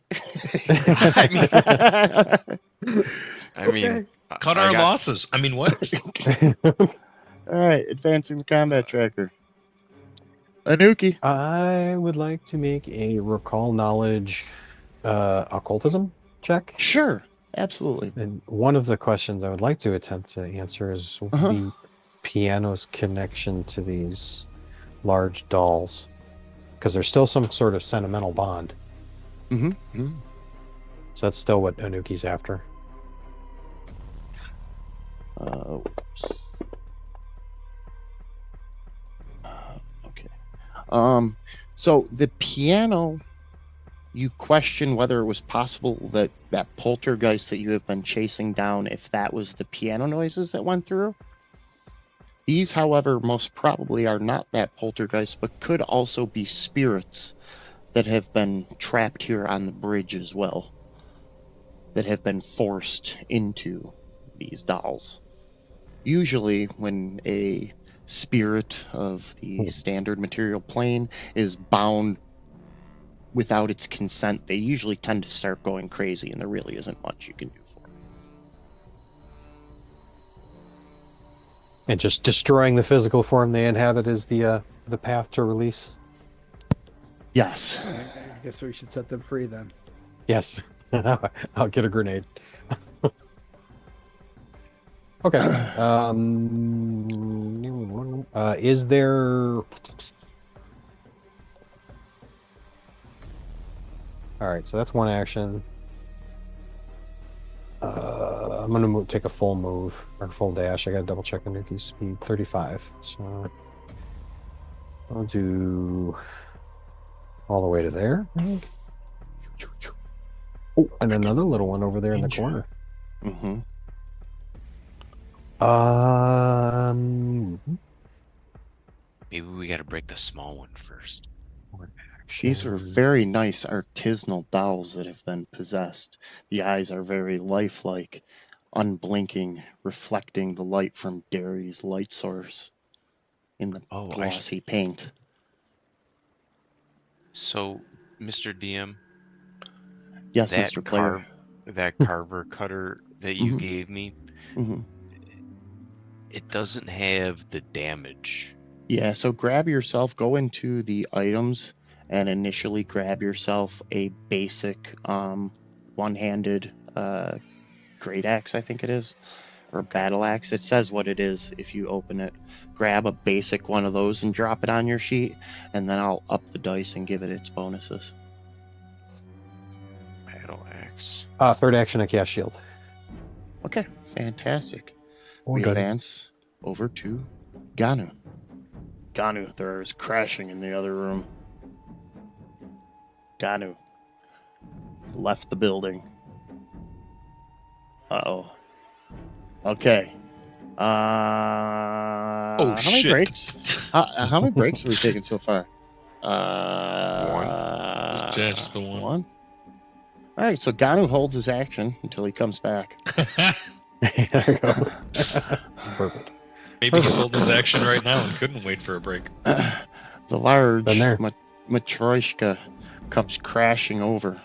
I mean, Cut I our got- losses. I mean, what? All right, advancing the combat tracker. Anuki. I would like to make a recall knowledge occultism check. Sure, absolutely. And one of the questions I would like to attempt to answer is the piano's connection to these large dolls. Because there's still some sort of sentimental bond. Mm-hmm. So that's still what Anuki's after. Whoops. Okay. So the piano, you question whether it was possible that that poltergeist that you have been chasing down, if that was the piano noises that went through. These, however, most probably are not that poltergeist, but could also be spirits that have been trapped here on the bridge as well, that have been forced into these dolls. Usually when a spirit of the standard material plane is bound without its consent, they usually tend to start going crazy, and there really isn't much you can do for it. And just destroying the physical form they inhabit is the path to release. Yes. I guess we should set them free then. Yes. I'll get a grenade. Okay. Is there... All right, so that's one action. I'm gonna take a full move or full dash. I gotta double check Anuki's speed. 35. So I'll do all the way to there. I think. Oh, and another little one over there in the corner. Mm-hmm. Maybe we got to break the small one first. These are very nice artisanal dolls that have been possessed. The eyes are very lifelike, unblinking, reflecting the light from Derry's light source in the Oh, glossy paint. So, Mr. DM, Yes, that Mr. Player. that carver cutter that you Mhm. gave me, Hmm. it doesn't have the damage. Yeah, so grab yourself, go into the items, and initially grab yourself a basic one-handed great axe, I think it is, or battle axe. It says what it is if you open it. Grab a basic one of those and drop it on your sheet, and then I'll up the dice and give it its bonuses. Battle axe. Third action, I cast shield. Okay, fantastic. Oh, We good. advance over to Ganu. Ganu, there's crashing in the other room. Ganu left the building. Uh-oh. Okay. How many shit. breaks? How many breaks have we taken so far? Just the one. One. All right, so Ganu holds his action until he comes back. There you go. Perfect. Maybe he's holding his action right now and couldn't wait for a break. The large Been there. Matryoshka comes crashing over.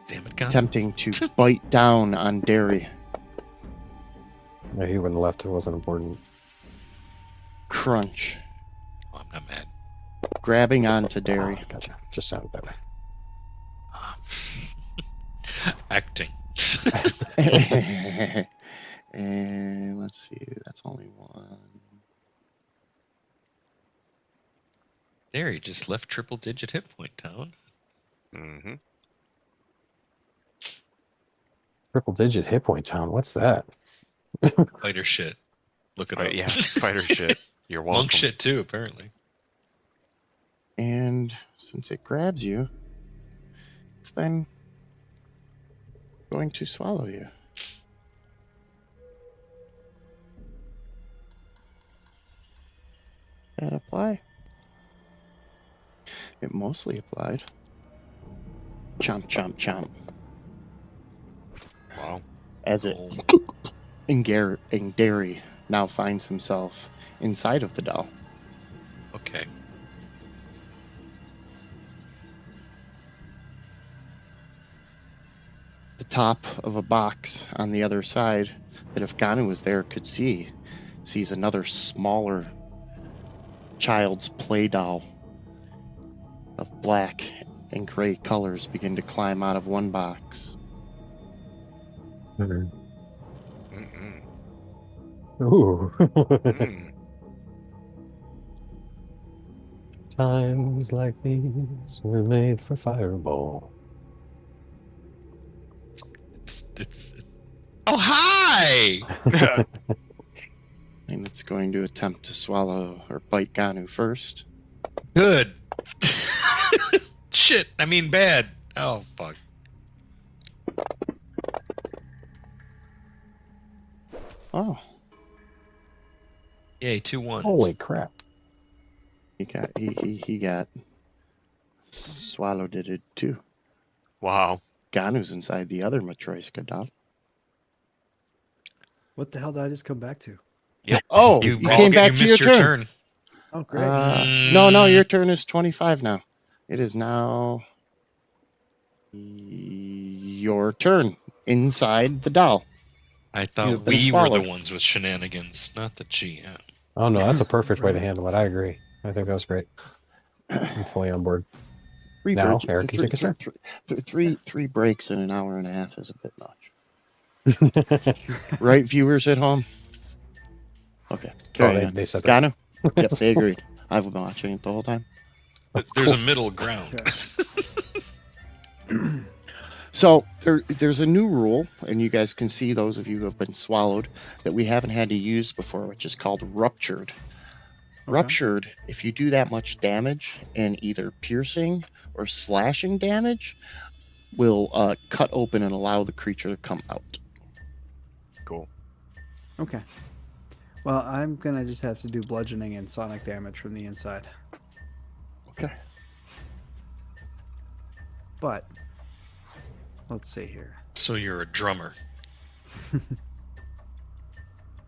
Damn it, God. Attempting to bite down on Derry. Yeah, he wouldn't have left. It wasn't important. Crunch. Oh, I'm not mad. Grabbing onto Derry. Oh, gotcha. Just sounded that way. Acting. And let's see, that's only one. There, he just left triple digit hit point town. Mm-hmm. Triple digit hit point town. What's that? Fighter shit. Look it up. Yeah, fighter shit. You're welcome. Monk shit too, apparently. And since it grabs you, it's then going to swallow you. That apply? It mostly applied. Chomp, chomp, chomp. Wow. As it Oh. Derry now finds himself inside of the doll. Okay. The top of a box on the other side that if Ganu was there could see, sees another smaller child's play doll of black and gray colors begin to climb out of one box. Mm-mm. Ooh. Mm. Times like these were made for Fireball. It's Oh, hi! And it's going to attempt to swallow or bite Ganu first. Good. Shit, I mean bad. Oh, fuck. Oh, Yay, 2 1s. Holy crap. he got swallowed it too. Wow. Ganu's inside the other Matryoshka doll. What the hell did I just come back to? Oh, you came back to your missed turn. Oh, great. No, your turn is 25 now. It is now your turn inside the doll. I You've thought been we were the swallowed. ones with shenanigans, not the GM. Oh no, that's a perfect way to Right. handle it. I agree. I think that was great. I'm fully on board. Three Now, breaks- Eric, you take his turn. three breaks in an hour and a half is a bit much. Right, viewers at home? Okay. Oh, Carry on. they said that. Ganu? Yep, they agreed. I've been watching it the whole time. There's a middle ground. So there's a new rule, and you guys can see, those of you who have been swallowed, that we haven't had to use before, which is called ruptured. Ruptured, if you do that much damage, and either piercing or slashing damage, will cut open and allow the creature to come out. Cool. Okay. Well, I'm gonna just have to do bludgeoning and sonic damage from the inside. Okay. But let's see here. So you're a drummer.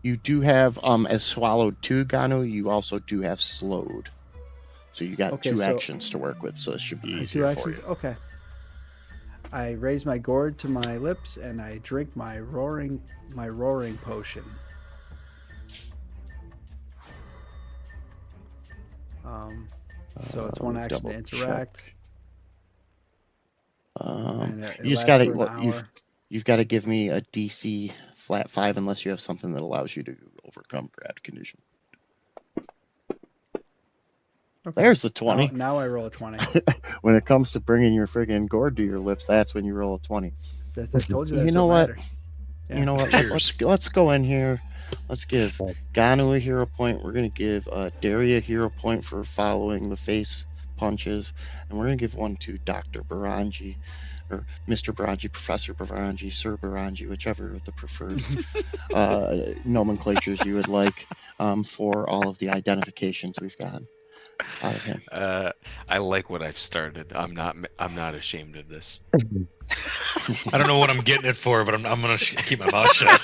You do have, as swallowed too, Ganu, you also do have slowed. So you got Okay, two so- actions to work with, so it should be Two easier for actions. you. Okay. I raise my gourd to my lips and I drink my roaring potion. So it's one action to Double interact. check. And it You just lasts got for an to hour. you've got to give me a DC flat 5 unless you have something that allows you to overcome grad condition. Okay. There's the 20. Now I roll a 20. When it comes to bringing your friggin' gourd to your lips, that's when you roll a 20. I told you You that's know what? mattered. You know what? Cheers. Let's go in here. Let's give Ganu a hero point. We're gonna give Daria a hero point for following the face punches, and we're gonna give one to Dr. Baranji, or Mr. Baranji, Professor Baranji, Sir Baranji, whichever of the preferred nomenclatures you would like, for all of the identifications we've got out of him. I like what I've started. I'm not ashamed of this. I don't know what I'm getting it for, but I'm gonna keep my mouth shut.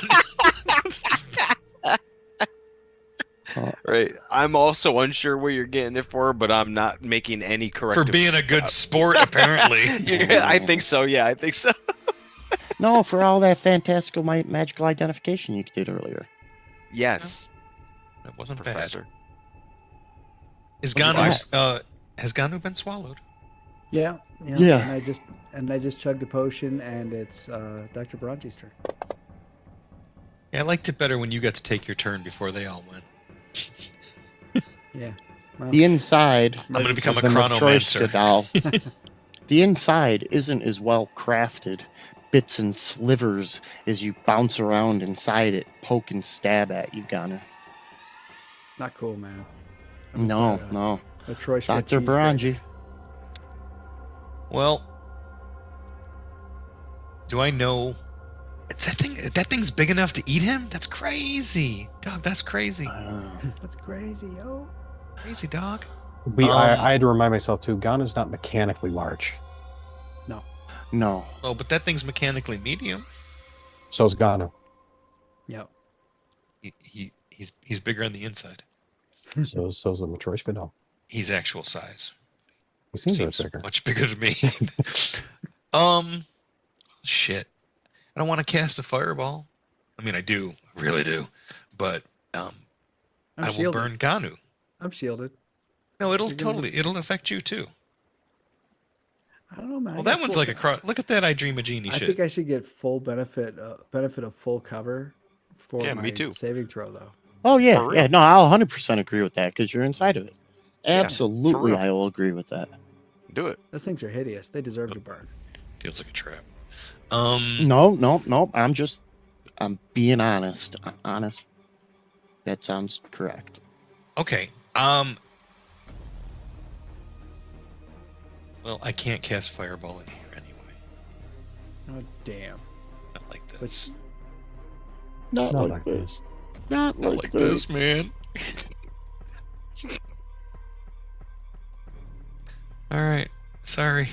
Right. I'm also unsure what you're getting it for, but I'm not making any For corrective being a good steps. sport, apparently. Yeah, I think so. Yeah, I think so. No, for all that fantastical magical identification you did earlier. Yes, It wasn't Professor. bad. Is What's Ganu has Ganu been swallowed? Yeah. Yeah. And I just chugged a potion, and it's Dr. Baranji's turn. Yeah, I liked it better when you got to take your turn before they all went. Yeah. Well, The inside I'm gonna become a of the chronomancer. Matryoshka doll. The inside isn't as well crafted. Bits and slivers as you bounce around inside it, poke and stab at you, Gunner. not cool, man. I'm No, inside no. a Troyshka Dr. cheeseburger. Baranji. Well, do I know that thing's big enough to eat him? That's crazy, dog. That's crazy, That's crazy, yo. crazy dog. I had to remind myself too. Ganu's not mechanically large. No. Oh, but that thing's mechanically medium. So is Ganu. Yep. He's bigger on the inside. So's the Matryoshka doll. He's actual size. He seems a bit Seems bigger. much bigger to me. Shit. I don't want to cast a fireball. I mean, I do, I really do, but I'm I will shielded. burn Ganu. I'm shielded. No, it'll You're gonna- it'll affect you too. I don't know, man. I Well, got that one's full like a cross. Look at that! I dream a genie I shit. think I should get full benefit of full cover for Yeah, my me too. saving throw, though. Oh, yeah. For real? Yeah, no, I'll 100% agree with that because you're inside of it. Absolutely, real. I will agree with that. Do it. Those things are hideous. They deserve to burn. Feels like a trap. No. I'm being honest. Honest. That sounds correct. Okay. Well, I can't cast fireball in here anyway. Oh, damn. Not like this. Not Not like like this. Not Not like this, man. All right. Sorry.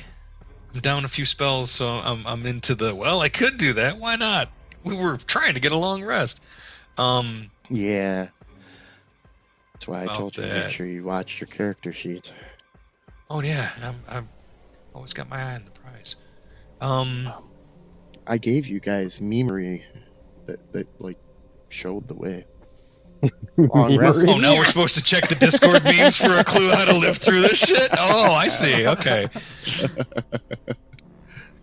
I'm down a few spells, so I'm into the. Well, I could do that. Why not? We were trying to get a long rest. Yeah. That's why I About told you to make that. sure you watched your character sheets. Oh yeah, I've always got my eye on the prize. I gave you guys memory that like showed the way. Long rest. Oh, now we're supposed to check the Discord memes for a clue how to live through this shit? Oh, I see. Okay.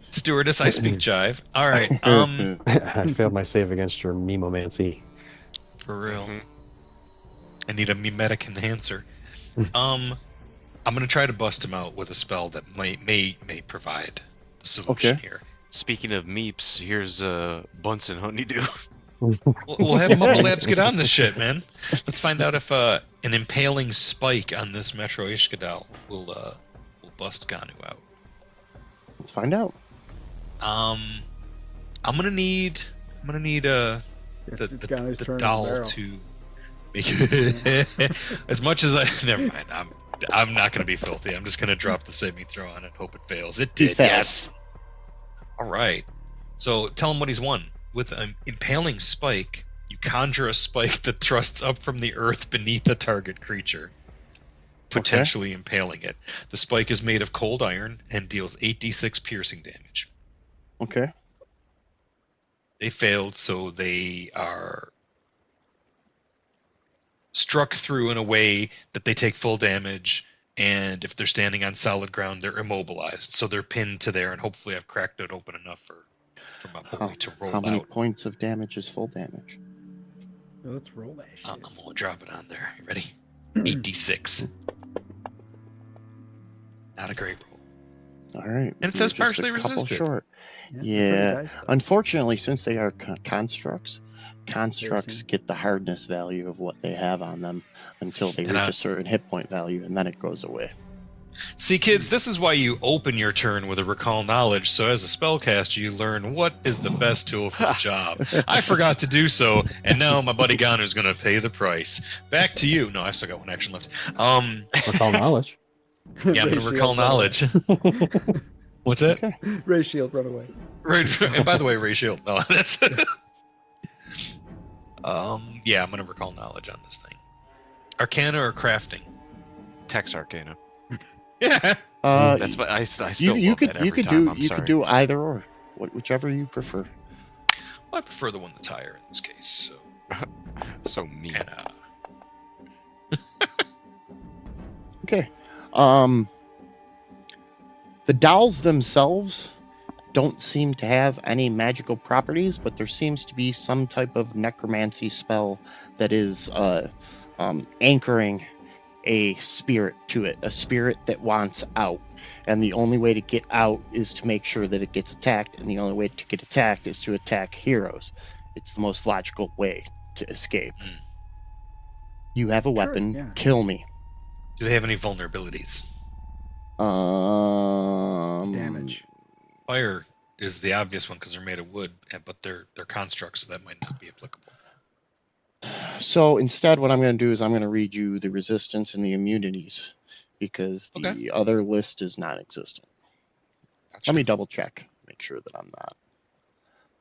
Stewardess, I speak jive. All right. I failed my save against your memomancy. For real. Mhm. I need a mimetic enhancer. I'm gonna try to bust him out with a spell that may provide the solution Okay. here. Speaking of meeps, here's Bunsen Honeydew. We'll have Mumble Labs get on this shit, man. Let's find out if an impaling spike on this Metro Ishkadal will bust Ganu out. Let's find out. I'm gonna need the It's Ganu's turn in the doll barrel. to make as much as I never mind. I'm not gonna be filthy. I'm just gonna drop the save me throw on it, hope it fails. It He did, failed. yes. All right. So tell him what he's won. With an impaling spike, you conjure a spike that thrusts up from the earth beneath the target creature, potentially impaling it. The spike is made of cold iron and deals 8d6 piercing damage. Okay. They failed, so they are struck through in a way that they take full damage, and if they're standing on solid ground, they're immobilized. So they're pinned to there, and hopefully I've cracked it open enough for my boy to roll How many out. points of damage is full damage? Let's roll that shit. I'm gonna drop it on there. You ready? 8d6. Not a great roll. All right. And it says You're just partially a couple resisted. short. pretty Yeah. dice, though. Unfortunately, since they are constructs Piercing. get the hardness value of what they have on them until they And reach I- a certain hit point value, and then it goes away. See, kids, this is why you open your turn with a recall knowledge, so as a spellcaster, you learn what is the best tool for the job. I forgot to do so, and now my buddy Ganu's gonna pay the price. Back to you. No, I still got one action left. Recall knowledge. Yeah, I'm Ray gonna Shield, recall run away. knowledge. What's that? Okay. Ray Shield, run away. Right. And by the way, Ray Shield. No, that's. Yeah, I'm gonna recall knowledge on this thing. Arcana or crafting? Text Arcana. Yeah. That's what I still you love could that every you could time. do I'm you sorry. could do either or, whichever you prefer. Well, I prefer the one that's higher in this case. So. So mean. And, Okay. The dolls themselves don't seem to have any magical properties, but there seems to be some type of necromancy spell that is anchoring a spirit to it, a spirit that wants out. And the only way to get out is to make sure that it gets attacked, and the only way to get attacked is to attack heroes. It's the most logical way to escape. Hmm. You have a Sure, weapon, yeah. kill me. do they have any vulnerabilities? Damage. Fire is the obvious one because they're made of wood, but they're constructs, so that might not be applicable. So instead, what I'm going to do is I'm going to read you the resistance and the immunities because the Okay. other list is non-existent. Gotcha. Let me double check, make sure that I'm not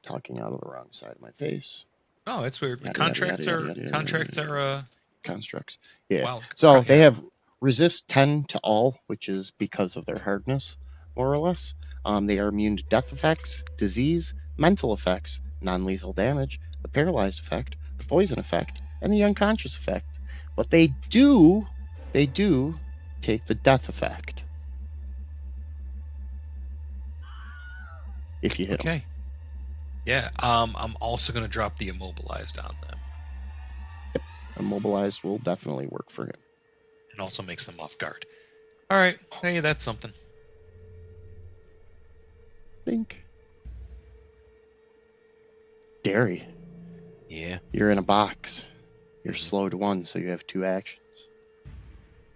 talking out of the wrong side of my face. No, it's weird. Yada, Contracts yada, are yada, yada, contracts yada, are Constructs. Yeah. wild. So Right, they yeah. have resist 10 to all, which is because of their hardness, more or less. They are immune to death effects, disease, mental effects, non-lethal damage, the paralyzed effect, the poison effect, and the unconscious effect. But they do take the death effect if you hit them. Okay. Yeah. I'm also gonna drop the immobilized on them. Immobilized will definitely work for him. And also makes them off guard. All right. Hey, that's something. Think. Derry, Yeah. you're in a box. You're slow to one, so you have 2 actions.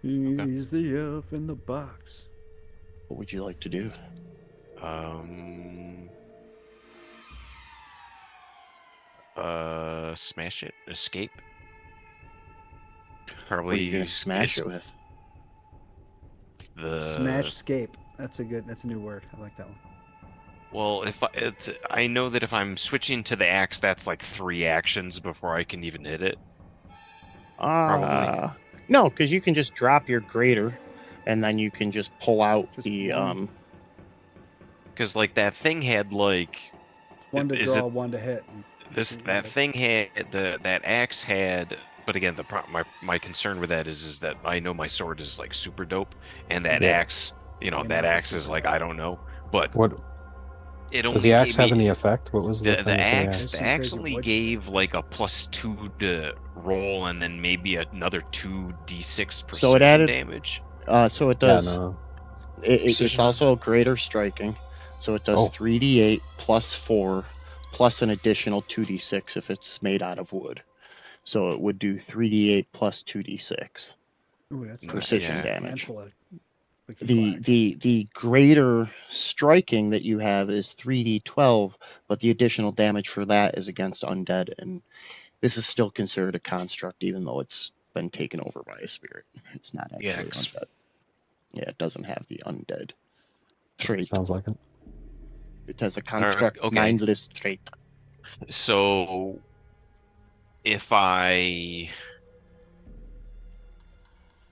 He's the elf in the box. What would you like to do? Smash it. Escape. What are Probably you going to smash it's it with? the Smash scape. That's a new word. I like that one. Well, I know that if I'm switching to the axe, that's like 3 actions before I can even hit it. Probably. No, because you can just drop your grater, and then you can just pull out Just the one. Because like that thing had like It's one to is draw, it one to hit. that thing had that axe had. But again, my concern with that is that I know my sword is like super dope, and that Yeah. axe, May that not be axe is super like dope. I don't know, but What it does only the axe gave have me any effect? What was the thing the for the axe. axe? There's The some axe crazy only wood gave shit. like a +2 to roll, and then maybe another 2d6 precision So it added- damage. so it Yeah, does. no. It's Precision also greater striking, so it does Oh. 3d8 plus 4 plus an additional 2d6 if it's made out of wood. So it would do 3d8 plus 2d6 Ooh, that's precision Yeah. damage. handful of wicked The quacks. the greater striking that you have is 3d12, but the additional damage for that is against undead, and this is still considered a construct, even though it's been taken over by a spirit. It's not actually Yeah, 'cause- undead. Yeah, it doesn't have the undead trait. Sounds like it. It has a construct okay. mindless trait. So if I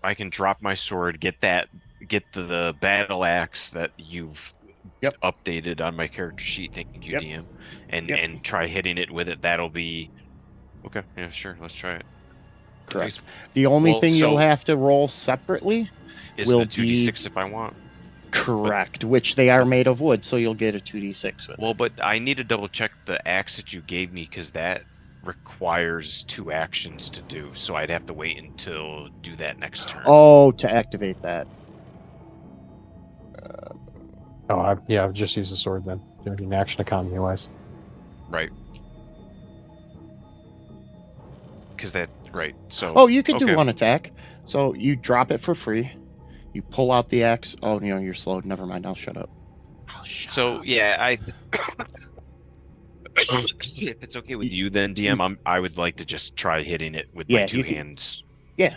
can drop my sword, get the battle axe that you've Yep. updated on my character sheet. Thank you, Yep. DM, and Yep. and try hitting it with it. That'll be okay. Yeah, sure. Let's try it. Correct. The only Well, thing you'll so- have to roll separately Is will the 2d6 if I want? correct, which they are made of wood, so you'll get a 2d6 with it. Well, but I need to double check the axe that you gave me because that requires 2 actions to do. So I'd have to wait until do that next turn. Oh, to activate that. Oh, I've just used the sword then. An action economy wise. Right. Because that right. So Oh, you could do okay. one attack. So you drop it for free. You pull out the axe. Oh, you're slowed. Never mind. I'll shut up. I'll shut So up. yeah, if it's okay with you, then DM, I would like to just try hitting it with my Yeah, 2 you can- hands, Yeah,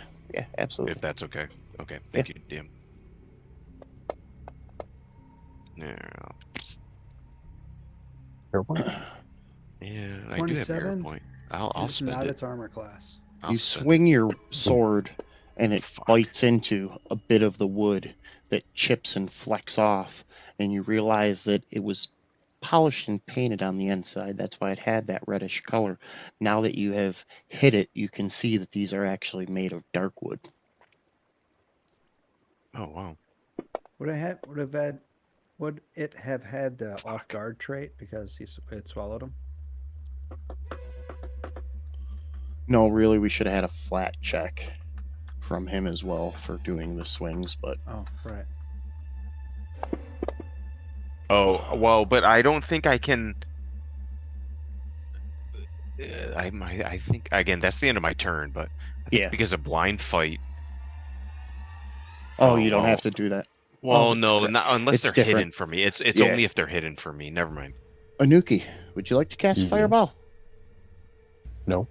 absolutely. if that's okay. Okay, thank you, DM. Yeah, Fair point. yeah, I do have 27 error point. I'll Just spend not it. its armor class. I'll You spend swing your sword, and it Fuck. bites into a bit of the wood that chips and flecks off, and you realize that it was polished and painted on the inside. That's why it had that reddish color. Now that you have hit it, you can see that these are actually made of dark wood. Oh wow. Would it have had the off guard trait because it swallowed him? No, really, we should have had a flat check from him as well for doing the swings, but Oh, right. Oh well, but I don't think I can. I think again that's the end of my turn, but I think Yeah. because of blind fight. oh, Oh, you don't well. have to do that. Well, it's no, cra- not unless it's they're different. hidden for me. It's Yeah. only if they're hidden for me. Never mind. Anuki, would you like to cast Yes. Fireball? No.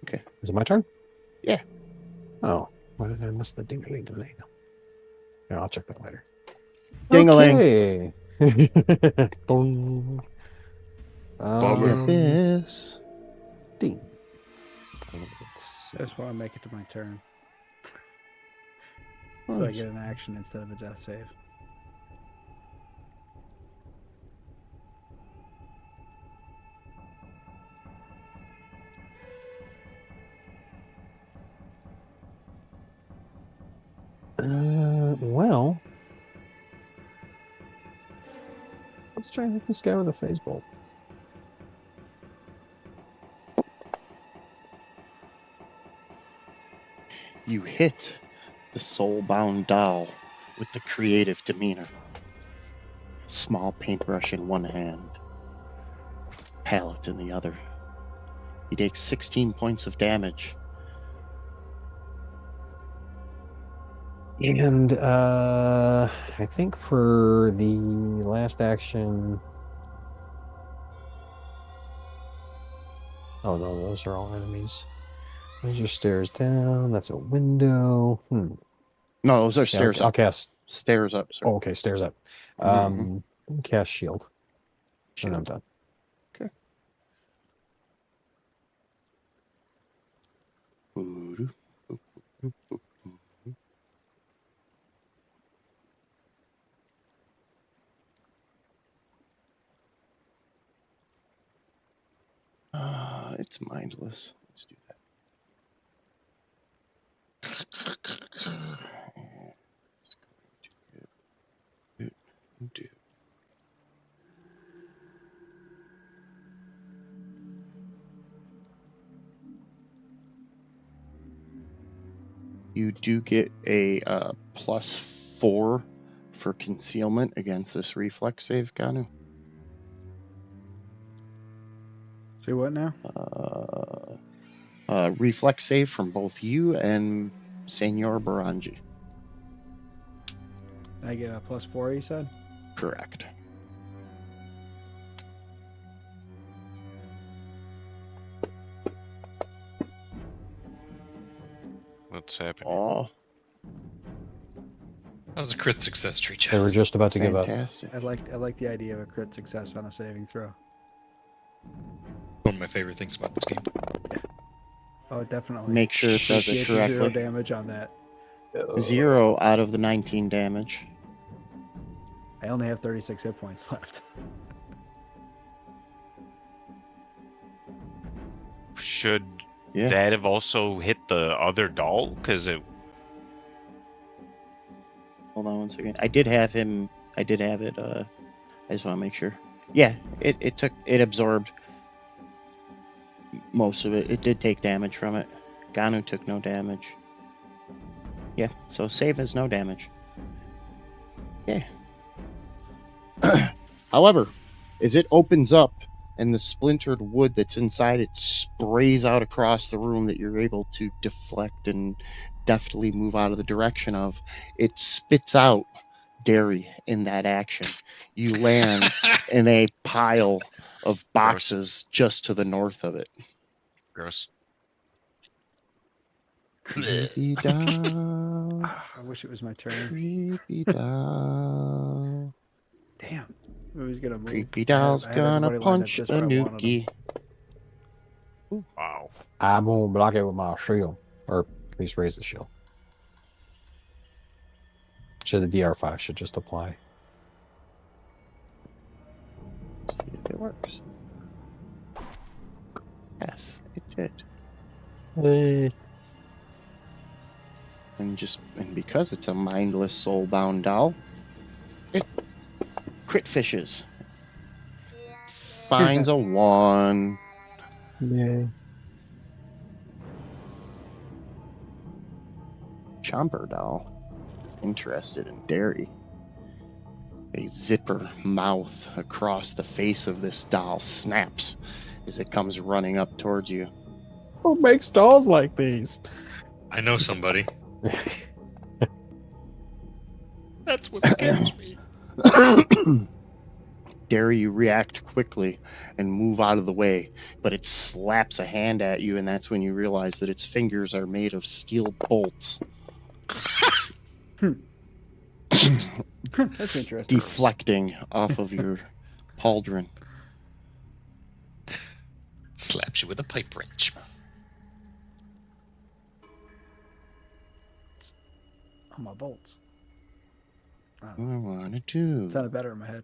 Okay. Is it my turn? Yeah. Oh, why did I miss the ding-a-ling? Yeah, I'll check that later. Ding-a-ling. Okay. Boom. Bummer. Get this. Ding. I just want to make it to my turn. So I Nice. get an action instead of a death save. Well, let's try and hit this guy with a phase bolt. You hit the soul-bound doll with the creative demeanor. Small paintbrush in one hand, palette in the other. He takes 16 points of damage. And I think for the last action. Oh no, those are all enemies. There's your stairs down. That's a window. No, those are Yeah, stairs I'll up. cast. Stairs up, sir. Oh, okay, stairs up. Mhm. Cast shield. And I'm done. Boo-doo, boop, boop, boop, boop. It's mindless. Let's do that. It's going to do. You do get a +4 for concealment against this reflex save, Ganu. See what now? Reflex save from both you and Senor Baranji. I get a +4, you said? Correct. What's happening? Oh, That was a crit success, tree They were just about to give up. fantastic. I like the idea of a crit success on a saving throw. One of my favorite things about this game. Oh, definitely. Make sure it does it Appreciate the 0 correctly. damage on that. 0 out of the 19 damage. I only have 36 hit points left. Should Yeah. that have also hit the other doll? Because it. Hold on one second. I did have him. I did have it. I just want to make sure. Yeah, it absorbed most of it. It did take damage from it. Ganu took no damage. Yeah, so save has no damage. Yeah. However, as it opens up and the splintered wood that's inside it sprays out across the room that you're able to deflect and deftly move out of the direction of, it spits out Derry in that action. You land in a pile of boxes just to the north of it. Gross. Creepy doll. I wish it was my turn. Creepy doll. Damn. Who's gonna move? Creepy doll's I have everybody gonna lined up punch just a where I wanted 'em. nookie. Wow. I'm gonna block it with my shield, or at least raise the shield. So the DR5 should just apply. See if it works. Yes, it did. Hey. And because it's a mindless soul-bound doll, it crit fishes. Finds a 1. Yay. Chomper doll is interested in Derry. A zipper mouth across the face of this doll snaps as it comes running up towards you. Who makes dolls like these? I know somebody. That's what scares me. Derry, you react quickly and move out of the way, but it slaps a hand at you, and that's when you realize that its fingers are made of steel bolts, That's interesting. deflecting off of your pauldron. Slaps you with a pipe wrench. Oh, my bolts. What do I want to do? Sounded better in my head.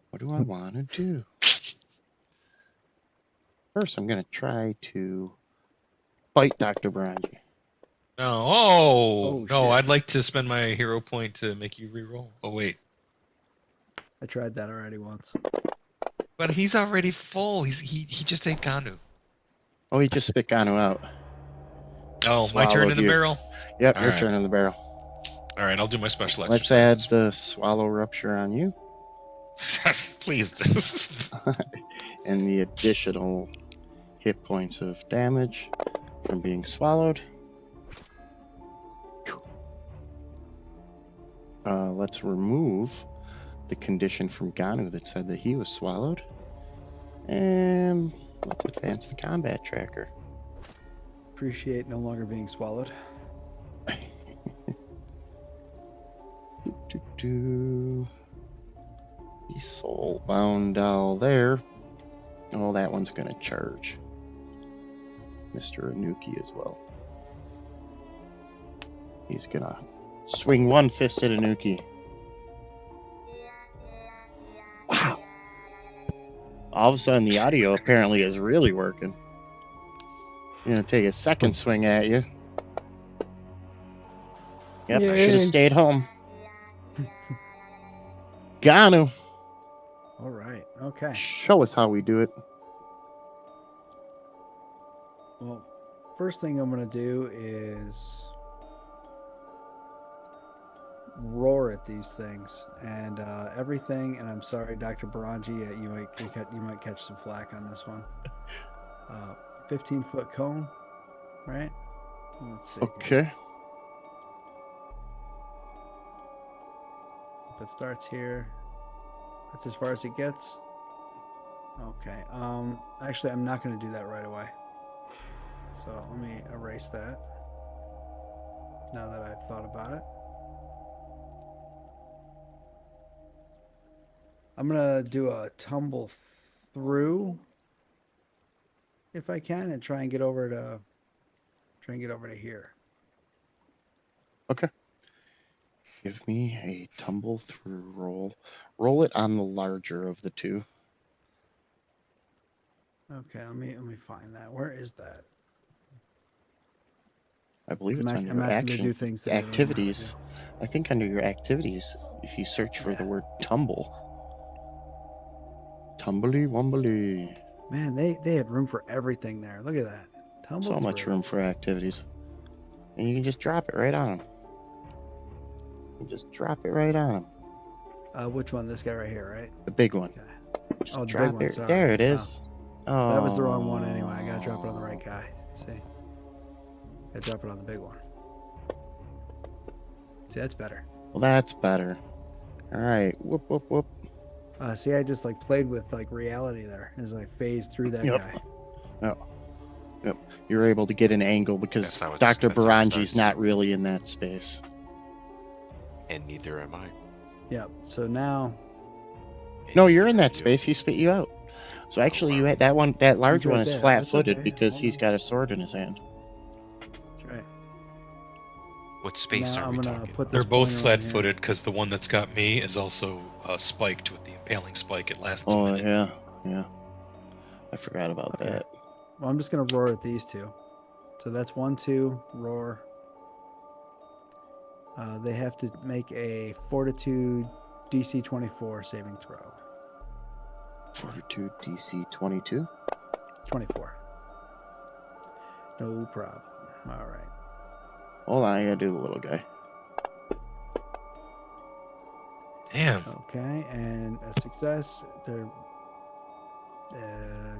What do I want to do? First, I'm going to try to fight Dr. Baranji. No, Oh, no, shit. I'd like to spend my hero point to make you reroll. Oh wait, I tried that already once. but he's already full. He just ate Ganu. Oh, he just spit Ganu out. Oh, my turn Swallowed in the you. barrel. Yep, All your right. turn in the barrel. All right, I'll do my special Let's add exercises. the swallow rupture on you Please. and the additional hit points of damage from being swallowed. Let's remove the condition from Ganu that said that he was swallowed. And let's advance the combat tracker. Appreciate no longer being swallowed. Do. soulbound doll there. Oh, that one's gonna charge. Mr. Anuki as well. He's gonna swing one fist at Anuki. Wow. All of a sudden, the audio apparently is really working. I'm gonna take a second swing at you. Yep, I should have Yay. stayed home. Ganu, All right. Okay. show us how we do it. Well, first thing I'm going to do is roar at these things and everything. And I'm sorry, Dr. Baranji, you might catch some flack on this one. 15-foot cone, right? Let's see. Okay. If it starts here, that's as far as it gets. Okay. Actually, I'm not going to do that right away. So let me erase that. Now that I've thought about it. I'm going to do a tumble through if I can and try and get over to here. Okay. Give me a tumble through roll. Roll it on the larger of the two. Okay, let me find that. Where is that? I believe it's I'm under asking to do action things that I don't know how to activities. I think under your activities, if you search for the word tumble. Tumbly wumbly. Man, they have room for everything there. Look at that. Tumble So much through. room for activities. And you can just drop it right on them. You just drop it right on them. Which one? This guy right here, right? The big one. Okay. Just Oh, the big drop one, it. sorry. There it Wow. is. Oh. That was the wrong one anyway. I gotta drop it on the right guy. See? Gotta drop it on the big one. See, that's better. Well, that's better. All right. Whoop, whoop, whoop. See, I just like played with like reality there. As I phased through that Yep. guy. Yep. You're able to get an angle because That's how Dr. that's how it Baranji's starts. not really in that space. And neither am I. Yep. So now And No, you're in neither that are you. space. He spit you out. So actually, you wow. had that one. That large right one is there. flat-footed That's okay. because Hold he's on. got a sword in his hand. that's right. What space Now are I'm we gonna talking? put They're this both pointer on here. flat-footed because the one that's got me is also spiked with the impaling spike. It lasts a Oh minute. yeah. I forgot about Okay. that. Well, I'm just gonna roar at these two. So that's 1, 2, roar. They have to make a Fortitude DC 24 saving throw. Fortitude DC 22. 24. No problem. All right. Hold on, I gotta do the little guy. Damn. Okay, and a success. The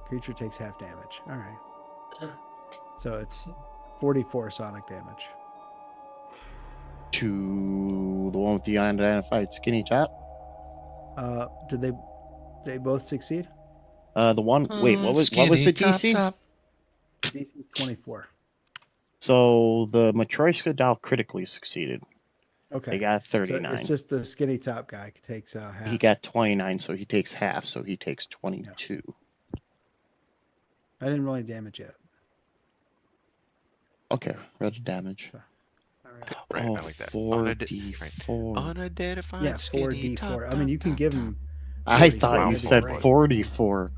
creature takes half damage. All right. So it's 44 sonic damage. To the one with the unidentified skinny top. Did they both succeed? The one. Wait, what was the DC? Top. DC 24. So the Matryoshka doll critically succeeded. Okay. They got So 39. it's just the skinny top guy takes half. He got 29, so he takes half. So he takes 22. I didn't roll any damage yet. Okay, read the damage. All right. Right, Oh, I like that. 4d4. Unidentified. Yeah, skinny 4d4. top, I mean, you can top, give top. him. I 40, thought wow, you that'd be said great. 44.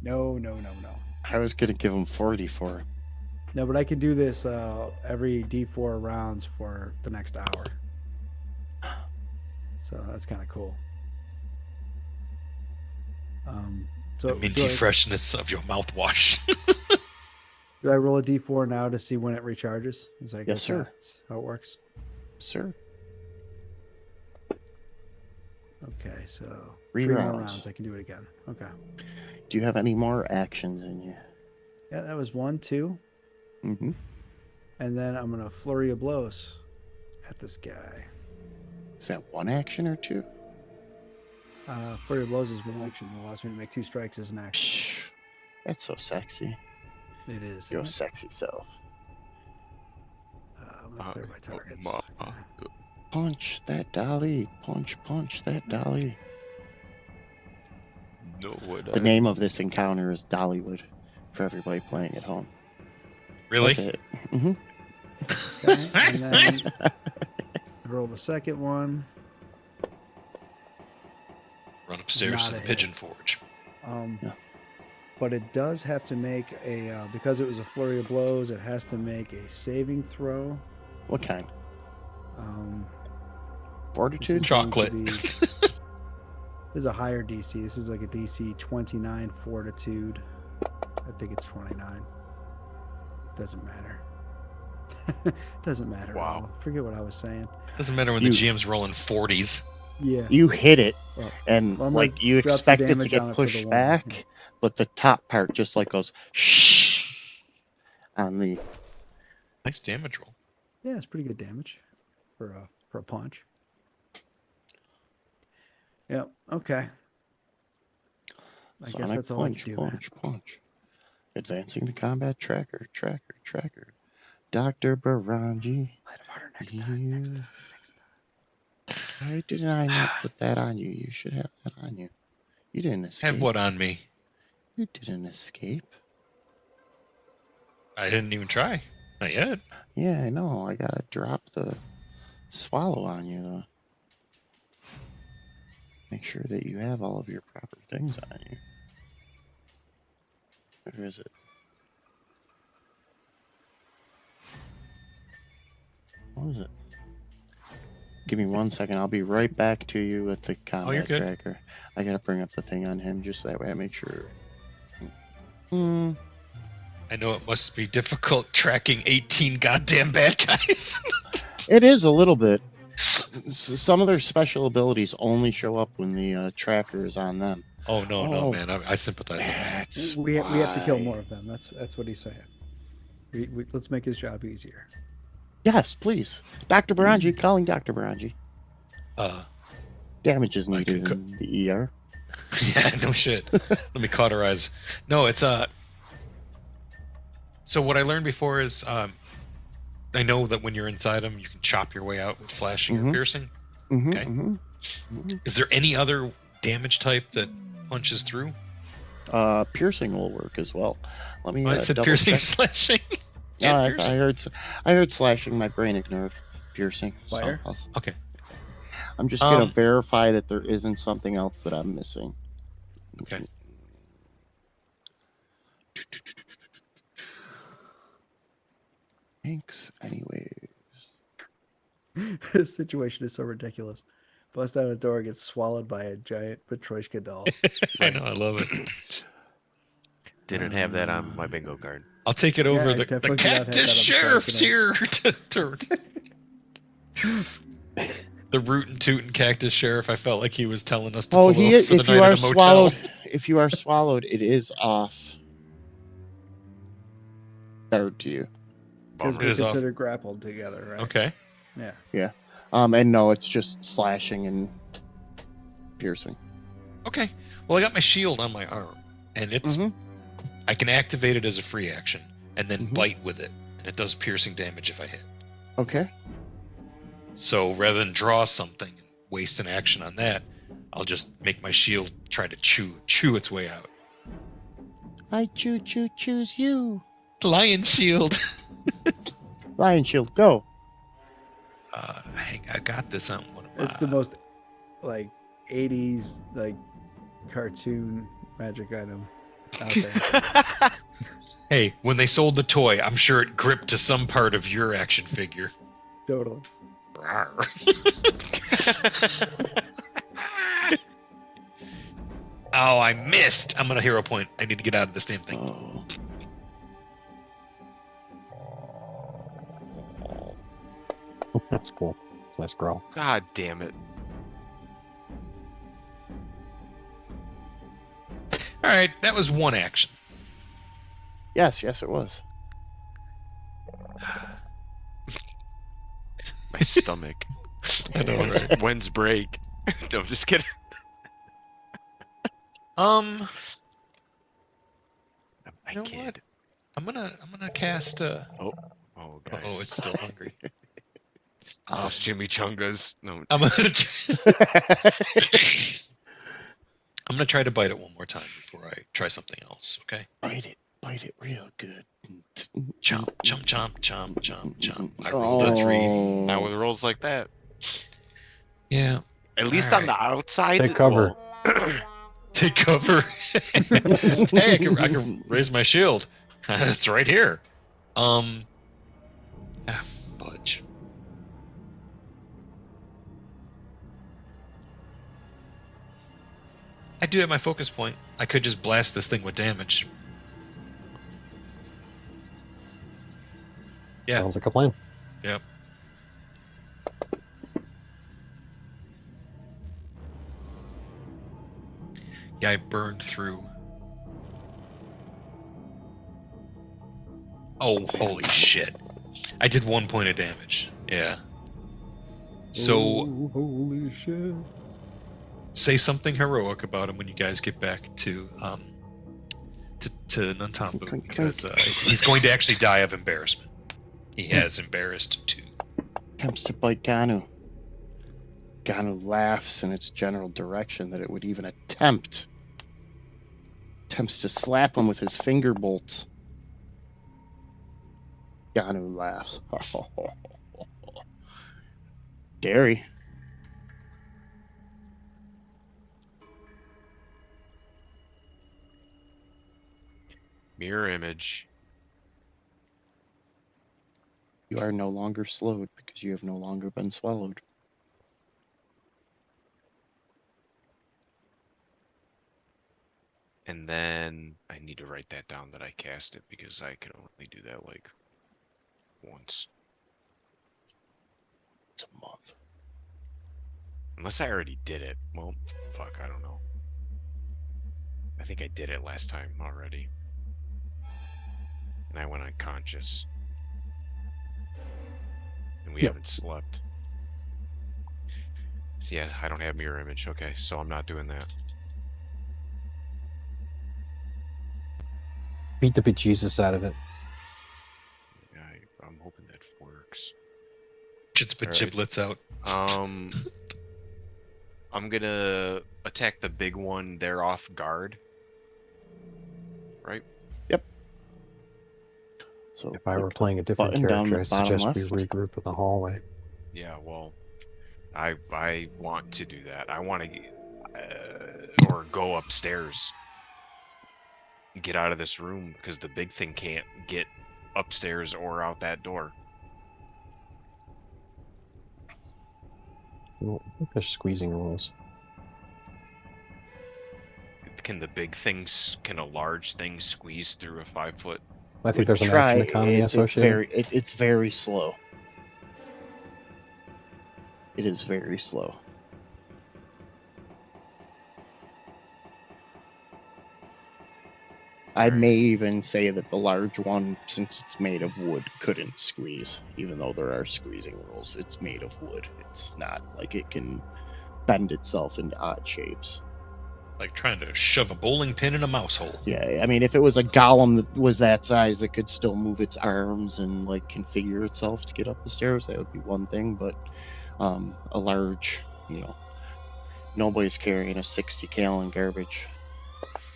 No. I was gonna give him 44. No, but I can do this every D4 rounds for the next hour. So that's kind of cool. So The minty freshness of your mouthwash. do I roll a D4 now to see when it recharges? Is that Yes, sir. That's how it works. Sir. Okay, so 3 3 more rounds. rounds. I can do it again. Okay. Do you have any more actions in you? Yeah, that was 1, 2, Mm-hmm. and then I'm gonna flurry of blows at this guy. Is that one action or two? Flurry of blows is one action. It allows me to make 2 strikes as an action. Psh, that's so sexy. It is. Your isn't sexy self. it? Let me clear my targets. Punch that dolly. Punch that dolly. No wood. The name of this encounter is Dollywood for everybody playing at home. Really? That's it. Hmm. Okay, and then roll the second one. Run upstairs Not to a the hit. Pigeon Forge. Yeah. But it does have to make a because it was a flurry of blows. It has to make a saving throw. What kind? Um, this Fortitude? is going to Chocolate. be- This is a higher DC. This is like a DC 29 Fortitude. I think it's 29. Doesn't matter. Doesn't matter. Wow. At all. Forget what I was saying. Doesn't matter when You- the GM's rolling 40s. Yeah. You hit it, Well, and well, I'm like gonna you drop the expect it to damage on get it for the pushed one. back, but the top part just like goes shh on the. Nice damage roll. Yeah, it's pretty good damage for a punch. Yep. Okay. I guess Sonic that's all I punch, can do. man. punch. Advancing the combat tracker. Dr. Baranji. Light of Water next time. Next You- time. Why did I not put that on you? You should have that on you. You didn't escape. Have what on me? You didn't escape. I didn't even try. Not yet. Yeah, I know. I gotta drop the swallow on you, though. Make sure that you have all of your proper things on you. Where is it? What is it? Give me 1 second. I'll be right back to you with the combat you're good. tracker. I gotta bring up the thing on him just that way I make sure. Hmm. I know it must be difficult tracking 18 goddamn bad guys. It is a little bit. Some of their special abilities only show up when the tracker is on them. Oh no, Oh. no, man! I sympathize. With that. That's We have to kill why. more of them. That's what he's saying. Let's make his job easier. Yes, please. Dr. Baranji, calling Dr. Baranji. Damage is I needed can in the ER. Yeah, no shit. Let me cauterize. No, it's So what I learned before is I know that when you're inside them, you can chop your way out with slashing or Mhm. piercing. Mm-hmm, Okay. Is there any other damage type that punches through? Piercing will work as well. Let me. I said double piercing or check. slashing. No, Yeah, I piercing. heard slashing. My brain ignored piercing. so Fire? Okay. I'm just gonna Um, verify that there isn't something else that I'm missing. Okay. Thanks. Anyway. This situation is so ridiculous. Bust out a door, gets swallowed by a giant Patroshka doll. I know. I love it. Didn't have that on my bingo card. I'll take it Yeah, over. I The definitely did not have cactus that on the sheriff's card here. The rootin' tootin' cactus sheriff. I felt like he was telling us to Oh, pull he. over for the If you night are at the motel. swallowed, if you are swallowed, it is off. Third to you. Because It we're is off. considered grappled together, right? Okay. Yeah. And no, it's just slashing and piercing. Okay. Well, I got my shield on my arm, and it's Mhm. I can activate it as a free action, and then Mhm. bite with it, and it does piercing damage if I hit. Okay. So rather than draw something and waste an action on that, I'll just make my shield try to chew its way out. I choose you. Lion shield. Lion Shield, go. I got this on one of my. It's the most like 80s like cartoon magic item out there. Hey, when they sold the toy, I'm sure it gripped to some part of your action figure. Totally. Rawr. Oh, I missed. I'm gonna hero point. I need to get out of this damn thing. Oh. That's cool. Let's grow. God damn it. All right, that was one action. Yes, it was. My stomach. I know, right? When's break? No, I'm just kidding. Um, I You know kid. what? I'm gonna cast. Oh, guys. Oh, it's still hungry. Those chimichangas. No. I'm gonna. I'm gonna try to bite it one more time before I try something else. Okay. Bite it real good. Chomp, chomp, chomp, chomp, chomp, chomp. I rolled a 3. Now with rolls like that, Yeah. at least on the outside. Take cover. well, Take cover. Hey, I can raise my shield. It's right here. Fudge. I do have my focus point. I could just blast this thing with damage. Yeah. Sounds like a plan. Yep. Yeah, I burned through. Oh, holy shit. I did 1 point of damage. Yeah. So, Ooh, holy shit. say something heroic about him when you guys get back to Nantambu, Clink, because clink. he's going to actually die of embarrassment. He has embarrassed too. Attempts to bite Ganu. Ganu laughs in its general direction that it would even attempt. Attempts to slap him with his finger bolts. Ganu laughs. Gary. mirror image. You are no longer slowed because you have no longer been swallowed. And then I need to write that down that I cast it because I can only do that like once. It's a month. Unless I already did it. Well, fuck, I don't know. I think I did it last time already. And I went unconscious. And we Yep. haven't slept. So yeah, I don't have mirror image. Okay, so I'm not doing that. Beat the bejesus out of it. Yeah, I'm hoping that works. Just put Alright. giblets out. I'm gonna attack the big one. They're off guard. Right? So If I were click playing a different button down character, the I'd bottom suggest we left. regroup in the hallway. Yeah, well, I want to do that. I want to, or go upstairs, get out of this room because the big thing can't get upstairs or out that door. Well, I think there's squeezing rules. Can the big things? Can a large thing squeeze through a 5-foot? I think Would there's an try- action economy it's associated. it's very slow. It is very slow. I Alright. may even say that the large one, since it's made of wood, couldn't squeeze, even though there are squeezing rules. It's made of wood. It's not like it can bend itself into odd shapes. Like trying to shove a bowling pin in a mouse hole. Yeah, I mean, if it was a golem that was that size that could still move its arms and like configure itself to get up the stairs, that would be one thing. But a large, nobody's carrying a 60 gallon garbage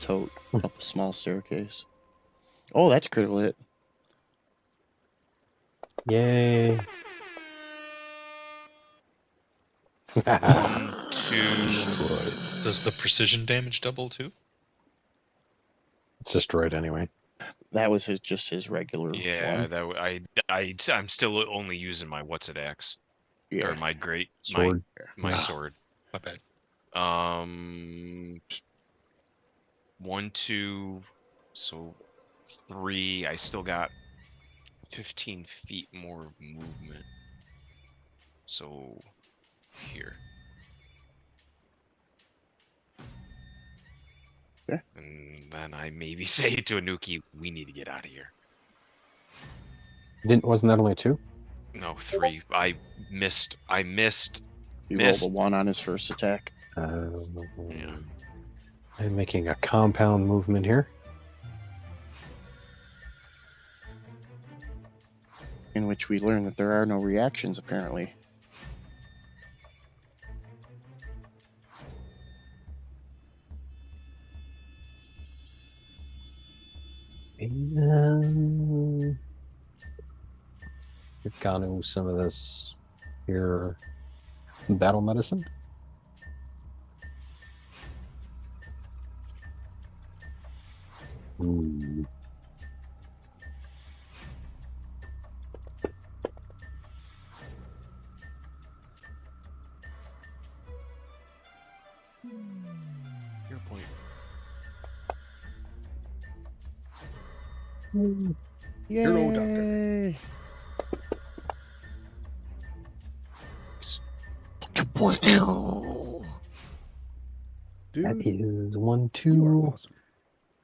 tote up a small staircase. Oh, that's critical hit. Yay. 1, 2. Does the precision damage double too? It's destroyed anyway. That was just his regular Yeah, one. that I'm still only using my what's it axe Yeah. or my great Sword. my Ah. sword. My bad. 1, 2, so 3. I still got 15 feet more of movement. So here. Yeah. And then I maybe say to Anuki, we need to get out of here. Wasn't that only 2? No, 3. I missed. He rolled a missed. 1 on his first attack. Yeah. I'm making a compound movement here. In which we learn that there are no reactions, apparently. And give Ganu some of this here battle medicine. Ooh. Your point. Hero doctor. Yay! That Dude, is 1, you 2, are awesome.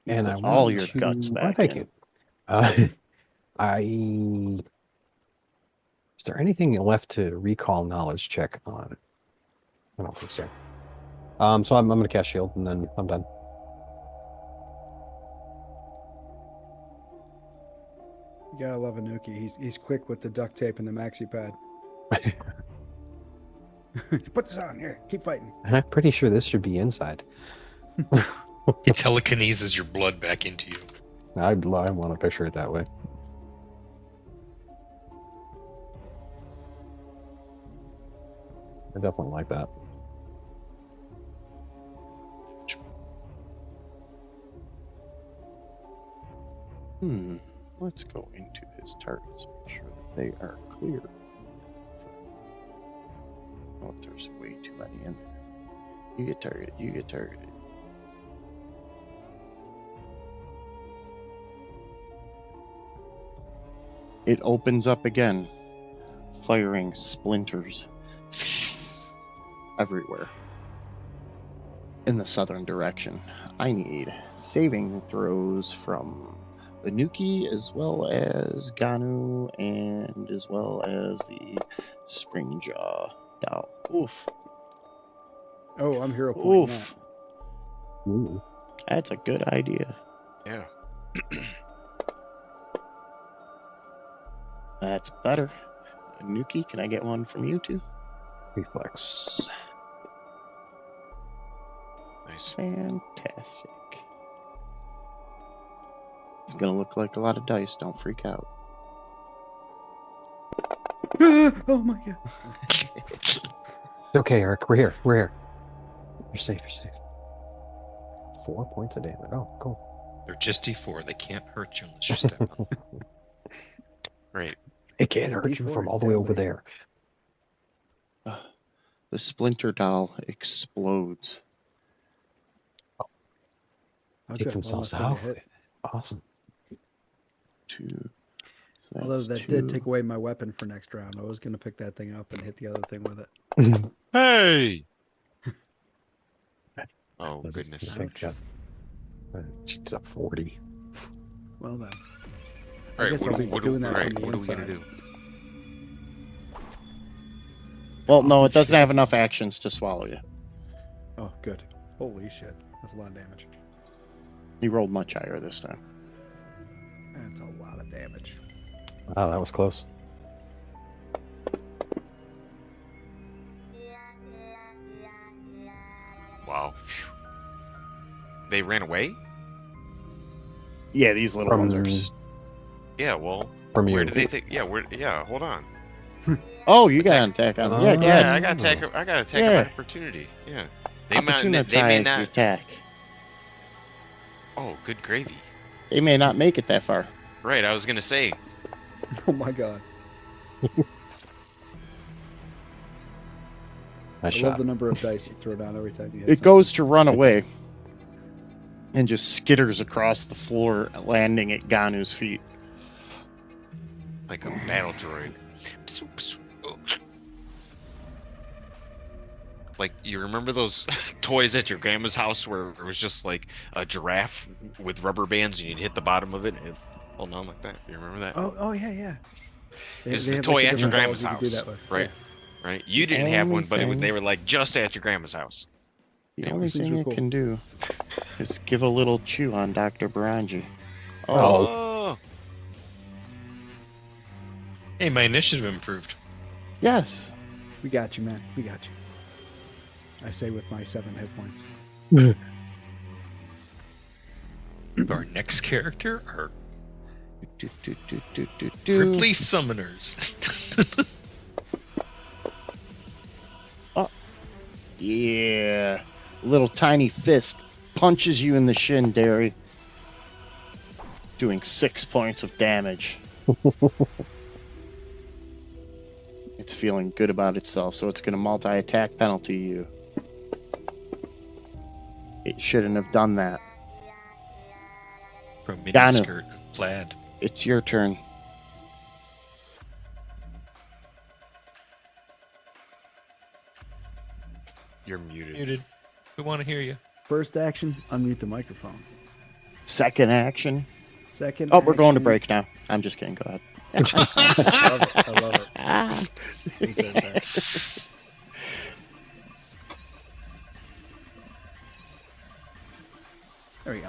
and I put all want your to- guts oh, back thank in. you. Is there anything left to recall knowledge check on? I don't think so. So I'm going to cast shield and then I'm done. You gotta love Anuki. He's quick with the duct tape and the maxi pad. Put this on here. Keep fighting. I'm pretty sure this should be inside. It telekinesis your blood back into you. I want to picture it that way. I definitely like that. Let's go into his targets, make sure that they are clear. Oh, there's way too many in there. You get targeted, you get targeted. It opens up again, firing splinters everywhere in the southern direction. I need saving throws from the Nuki as well as Ganu and as well as the Springjaw Doll. Oof. Oh, I'm hero pointing Oof. that. Ooh. That's a good idea. Yeah. That's better. Nuki, can I get one from you too? Reflex. Nice. Fantastic. It's gonna look like a lot of dice. Don't freak out. Oh my god. Okay, Eric, we're here. We're here. You're safe. You're safe. 4 points of damage. Oh, cool. They're just D4. They can't hurt you unless you step on them. Right. It can't hurt you D4 from all the way over deadly. there. The Splinter Doll explodes. Oh, Take good. themselves Almost out. got a hit. Awesome. 2. So Although that's that 2. did take away my weapon for next round. I was gonna pick that thing up and hit the other thing with it. Hey. Oh This is goodness. like that. It's a 40. Well then. All right. guess I'll be doing that all from right, the what are we gonna inside. do? Well, no, it doesn't have enough actions to swallow you. Oh, good. Holy shit. That's a lot of damage. He rolled much higher this time. That's a lot of damage. Oh, that was close. Wow. Phew. They ran away? Yeah, these little ones are. From- Yeah, well, From you. where do they think? Yeah, hold on. Oh, you got an attack on. Yeah, go Yeah, ahead. I got attack. I got attack Yeah. of opportunity. Yeah, they may Opportunize not. the attack. Oh, good gravy. They may not make it that far. Right, I was gonna say. Oh my god. Nice I shot. love the number of dice you throw down every time you hit It something. goes to run away and just skitters across the floor, landing at Ganu's feet. Like a battle droid. Psoo, psoo. Oh. Like, you remember those toys at your grandma's house where it was just like a giraffe with rubber bands and you'd hit the bottom of it and it'd hold on like that? You remember that? Oh yeah, yeah. It's they the have, toy the at your different grandma's balls you can do house, that with. right? Yeah. Right? You The didn't have only one, but thing- they were like just at your grandma's house. The Yeah, only these things thing were it cool. can do is give a little chew on Dr. Baranji. Oh, Hey, my initiative improved. Yes. We got you, man. We got you. I say with my 7 hit points. Our next character, our Ripley summoners. Yeah. Little tiny fist punches you in the shin, Derry. Doing 6 points of damage. It's feeling good about itself, so it's going to multi-attack penalty you. It shouldn't have done that. From mini Danu. skirt of plaid. It's your turn. You're muted. Muted. We want to hear you. First action, unmute the microphone. Second action. Second. Oh, we're going to action- break now. I'm just kidding. Go ahead. I love it. I love it. He says that. There we go.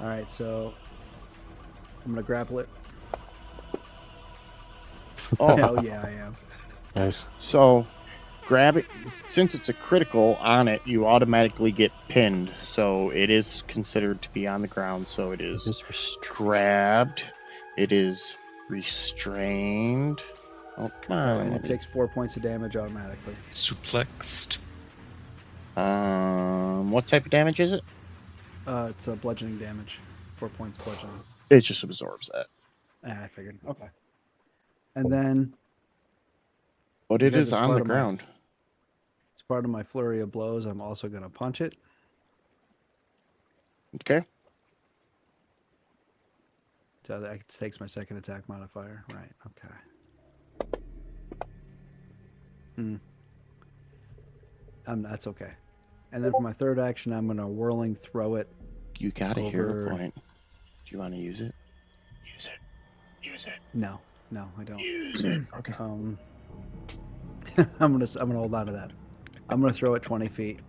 All right, so I'm gonna grapple it. Oh, Hell yeah, I am. Nice. so grab it. Since it's a critical on it, you automatically get pinned. So it is considered to be on the ground. So it is Just restrain. grabbed. It is restrained. Oh, come on. And it takes 4 points of damage automatically. Suplexed. What type of damage is it? It's a bludgeoning damage. 4 points bludgeoning. It just absorbs that. I figured. Okay. And then But it Because is it's on part the of my- ground. as part of my flurry of blows, I'm also gonna punch it. Okay. So that takes my second attack modifier. Right. Okay. That's okay. And then for my third action, I'm gonna whirling throw it. You got a hero Over- point. Do you want to use it? Use it. Use it. No, I don't. Use it. Okay. I'm gonna hold on to that. I'm gonna throw it 20 feet.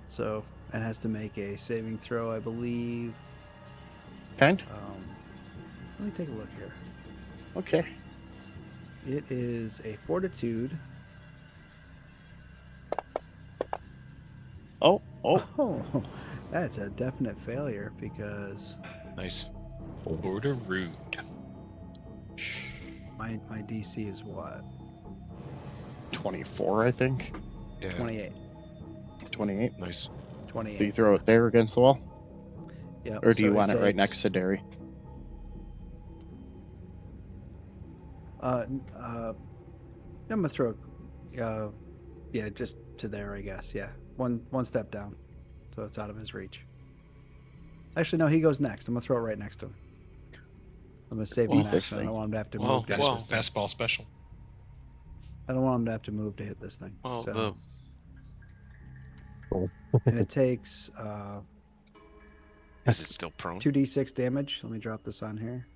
So it has to make a saving throw, I believe. Kind? Let me take a look here. Okay. It is a fortitude. Oh. Oh, that's a definite failure because Nice. Order rude. my DC is what? 24, I think. Yeah. 28. 28. Nice. So you 28. throw it there against the wall? Yeah. Or do you want it right next to Derry? I'm gonna throw. Yeah, just to there, I guess. Yeah, one step down, so it's out of his reach. Actually, no, he goes next. I'm gonna throw it right next to him. I'm gonna save Eat an this action. I thing. don't want him to have to Well, move to hit well. this thing. Fastball special. I don't want him to have to move to hit this thing. Well, so, the and it takes is it still prone? 2d6 damage. Let me drop this on here.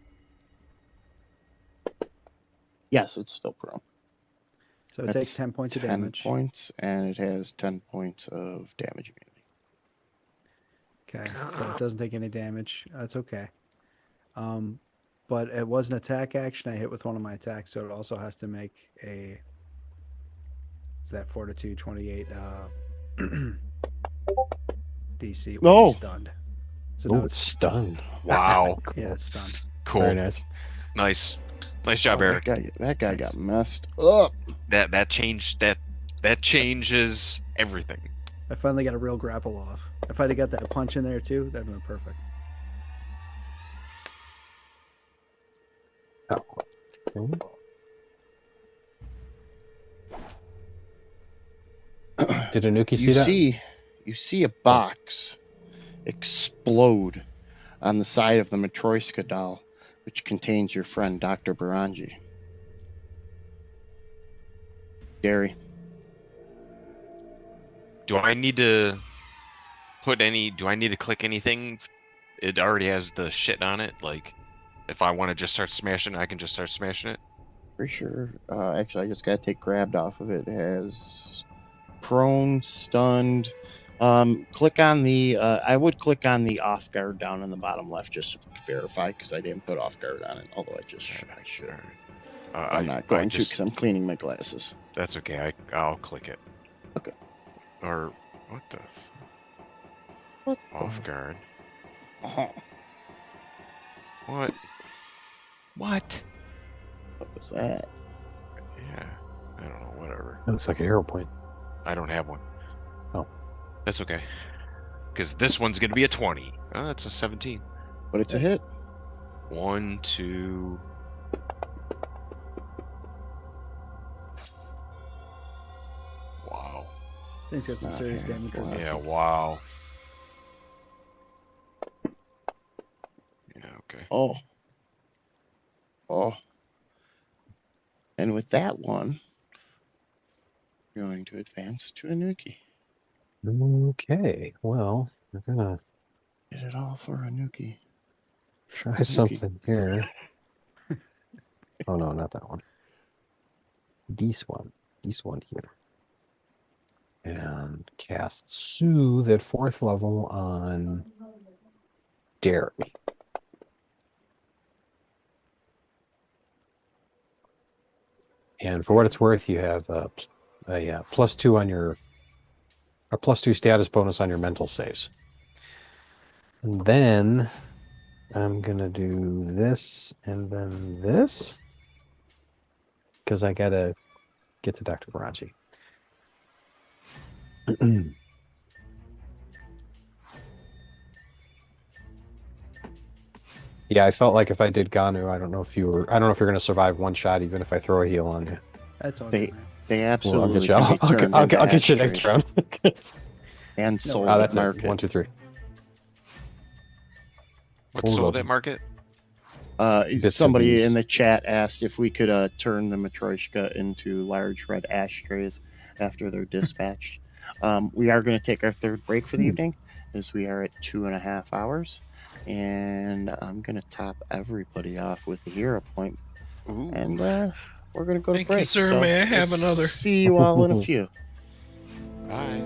Yes, it's still prone. So it That's takes 10 points of 10 damage. points, and it has 10 points of damage immunity. Okay, so it doesn't take any damage. That's okay. But it was an attack action. I hit with one of my attacks, so it also has to make a. It's that fortitude 28 DC. Will Oh. be stunned. So Oh, now it's it's stunned. Wow. yeah, it's stunned. Cool. Very nice. Nice. Nice job, Oh, Eric. that guy Thanks. got messed up. That changed that changes everything. I finally got a real grapple off. If I'd have got that punch in there too, that'd have been perfect. Okay. Did Anuki see that? You see a box explode on the side of the Matryoshka doll, which contains your friend Dr. Baranji. Gary. Do I need to do I need to click anything? It already has the shit on it. Like, if I want to just start smashing it, I can just start smashing it. Pretty sure. Actually, I just got to take grabbed off of it. It has prone, stunned. Click on the. I would click on the off guard down in the bottom left just to verify because I didn't put off guard on it. Although I should. Alright. I'm not going to because I'm cleaning my glasses. That's okay. I'll click it. Okay. Or what the What? off guard? Uh-huh. What? What? What was that? Yeah. I don't know. Whatever. It looks like an arrow point. I don't have one. Oh. That's okay. Because this one's gonna be a 20. Oh, it's a 17. But it's a hit. 1, 2. Wow. He's got It's some not serious here. damage Wow. Yeah, resistance. wow. Yeah, okay. Oh. Oh. And with that one, we're going to advance to Anuki. Okay, well, we're gonna Get it all for Anuki. try Anuki. something here. Oh no, not that one. This one. This one here. And cast Soothe at 4th level on Derry. And for what it's worth, you have a +2 on your a +2 status bonus on your mental saves. And then I'm gonna do this and then this because I gotta get to Dr. Baraji. Yeah, I felt like if I did Ganu, I don't know if you're going to survive one shot, even if I throw a heal on you. That's all They- good, man. They Well, I'll absolutely get you. can be turned I'll into get you next ashtrays round. and sold Oh, at that's it. market. 1, 2, 3. What's Hold sold on. at market? Bits of Somebody these. in the chat asked if we could turn the Matryoshka into large red ashtrays after they're dispatched. We are going to take our third break for the evening, as we are at 2.5 hours. And I'm going to top everybody off with a hero point. Ooh. And we're going to go to Thank you, break. sir. So May I have we'll another? See you all in a few. Bye.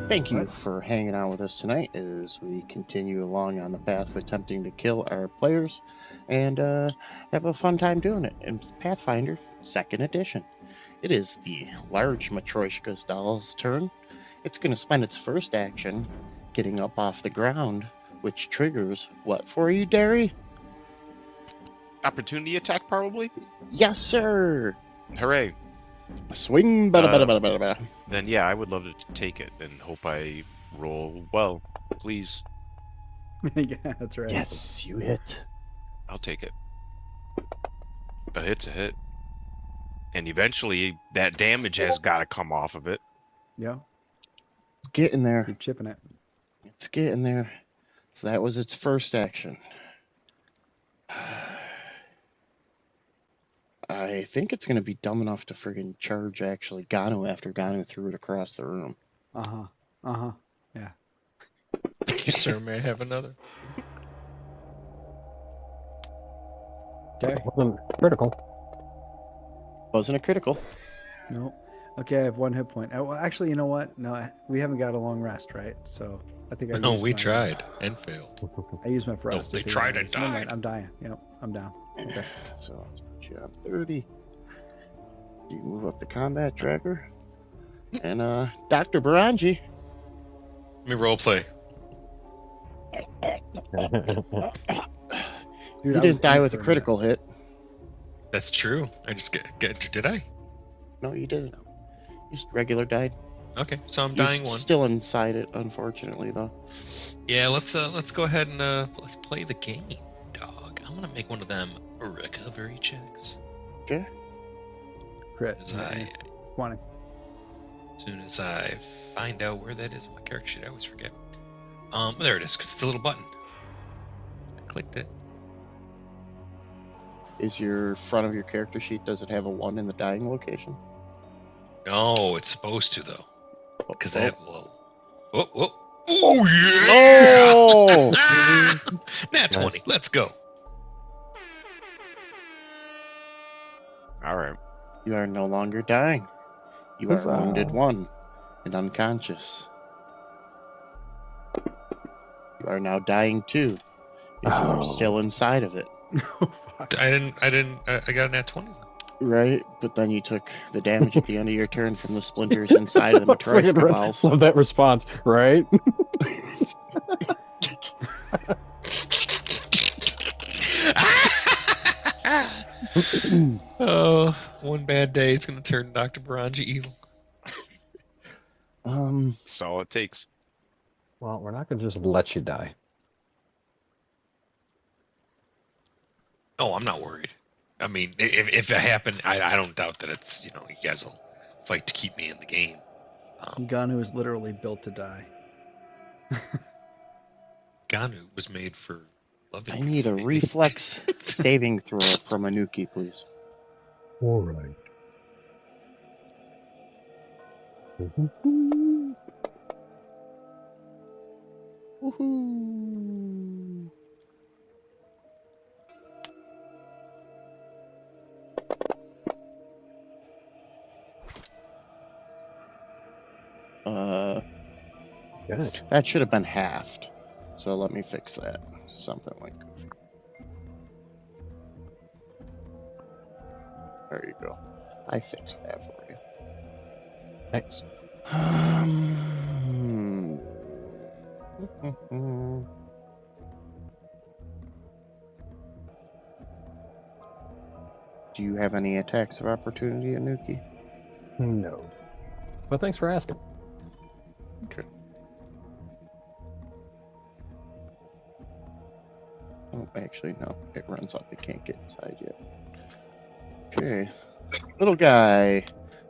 Thank you What? for hanging out with us tonight as we continue along on the path of attempting to kill our players and have a fun time doing it in Pathfinder 2nd Edition. It is the large Matryoshka's doll's turn. It's going to spend its first action getting up off the ground, which triggers what for you, Derry? Opportunity attack, probably. Yes, sir. Hooray! Swing, bada, bada, bada, bada, bada. Then yeah, I would love to take it and hope I roll well. Please, Yeah, that's right. Yes, you hit. I'll take it. A hit's a hit. And eventually, that damage has got to come off of it. Yeah. It's getting there. Keep chipping it. It's getting there. So that was its first action. I think it's going to be dumb enough to friggin' charge actually Ganu after Ganu threw it across the room. Yeah. Thank you, sir. May I have another? Okay. Wasn't critical. Wasn't a critical. No. Okay, I have 1 hit point. Well, actually, you know what? No, we haven't got a long rest, right? So I think I. No, used we my- tried and failed. I used my rest. they I think tried I and so never mind, died. I'm dying. Yep, I'm down. Okay. So let's put you on 30. You move up the combat tracker. And Dr. Baranji. Let me role play. Dude, You I was didn't die in with a for critical hit. That's true. I just get. Did I? No, you didn't. Just regular died. Okay, so I'm You're dying one. still inside it, unfortunately, though. Yeah, let's go ahead and let's play the game, dog. I'm gonna make one of them recovery checks. Okay. Crit. As I, 20. as soon as I find out where that is on my character sheet, I always forget. There it is, because it's a little button. I clicked it. Is your front of your character sheet, does it have a 1 in the dying location? No, it's supposed to though, because I Oh. have a little. Oh yeah! Oh! Nat 20. Nice. Let's go. All right. You are no longer dying. You Huzzah. are wounded 1 and unconscious. You are now dying 2. Because Oh. you're still inside of it. Oh, fuck. I got a nat 20. Right? But then you took the damage at the end of your turn from the splinters inside of the Friggin' Matryoshka balls. Love that response, right? Oh, one bad day, it's gonna turn Dr. Baranji evil. That's all it takes. Well, we're not going to just let you die. Oh, I'm not worried. I mean, if it happened, I don't doubt that it's, you guys will fight to keep me in the game. Ganu is literally built to die. Ganu was made for loving. I need a people. reflex saving throw from Anuki, please. All right. Woohoo! Good. That should have been halved. So let me fix that. Something like goofy. There you go. I fixed that for you. Thanks. Do you have any attacks of opportunity, Anuki? No. But thanks for asking. Okay. Oh, actually, no. It runs up. It can't get inside yet. Okay. Little guy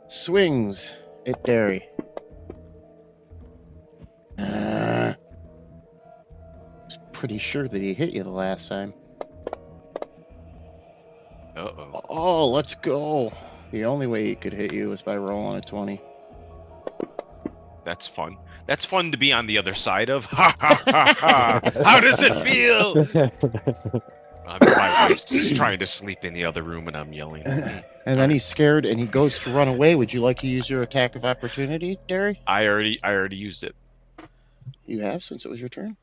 swings at Derry. Was pretty sure that he hit you the last time. Uh-oh. Oh, let's go. The only way he could hit you was by rolling a 20. That's fun. That's fun to be on the other side of. Ha ha ha ha! How does it feel? My wife's trying to sleep in the other room, and I'm yelling. And then he's scared and he goes to run away. Would you like to use your attack of opportunity, Derry? I already used it. You have since it was your turn?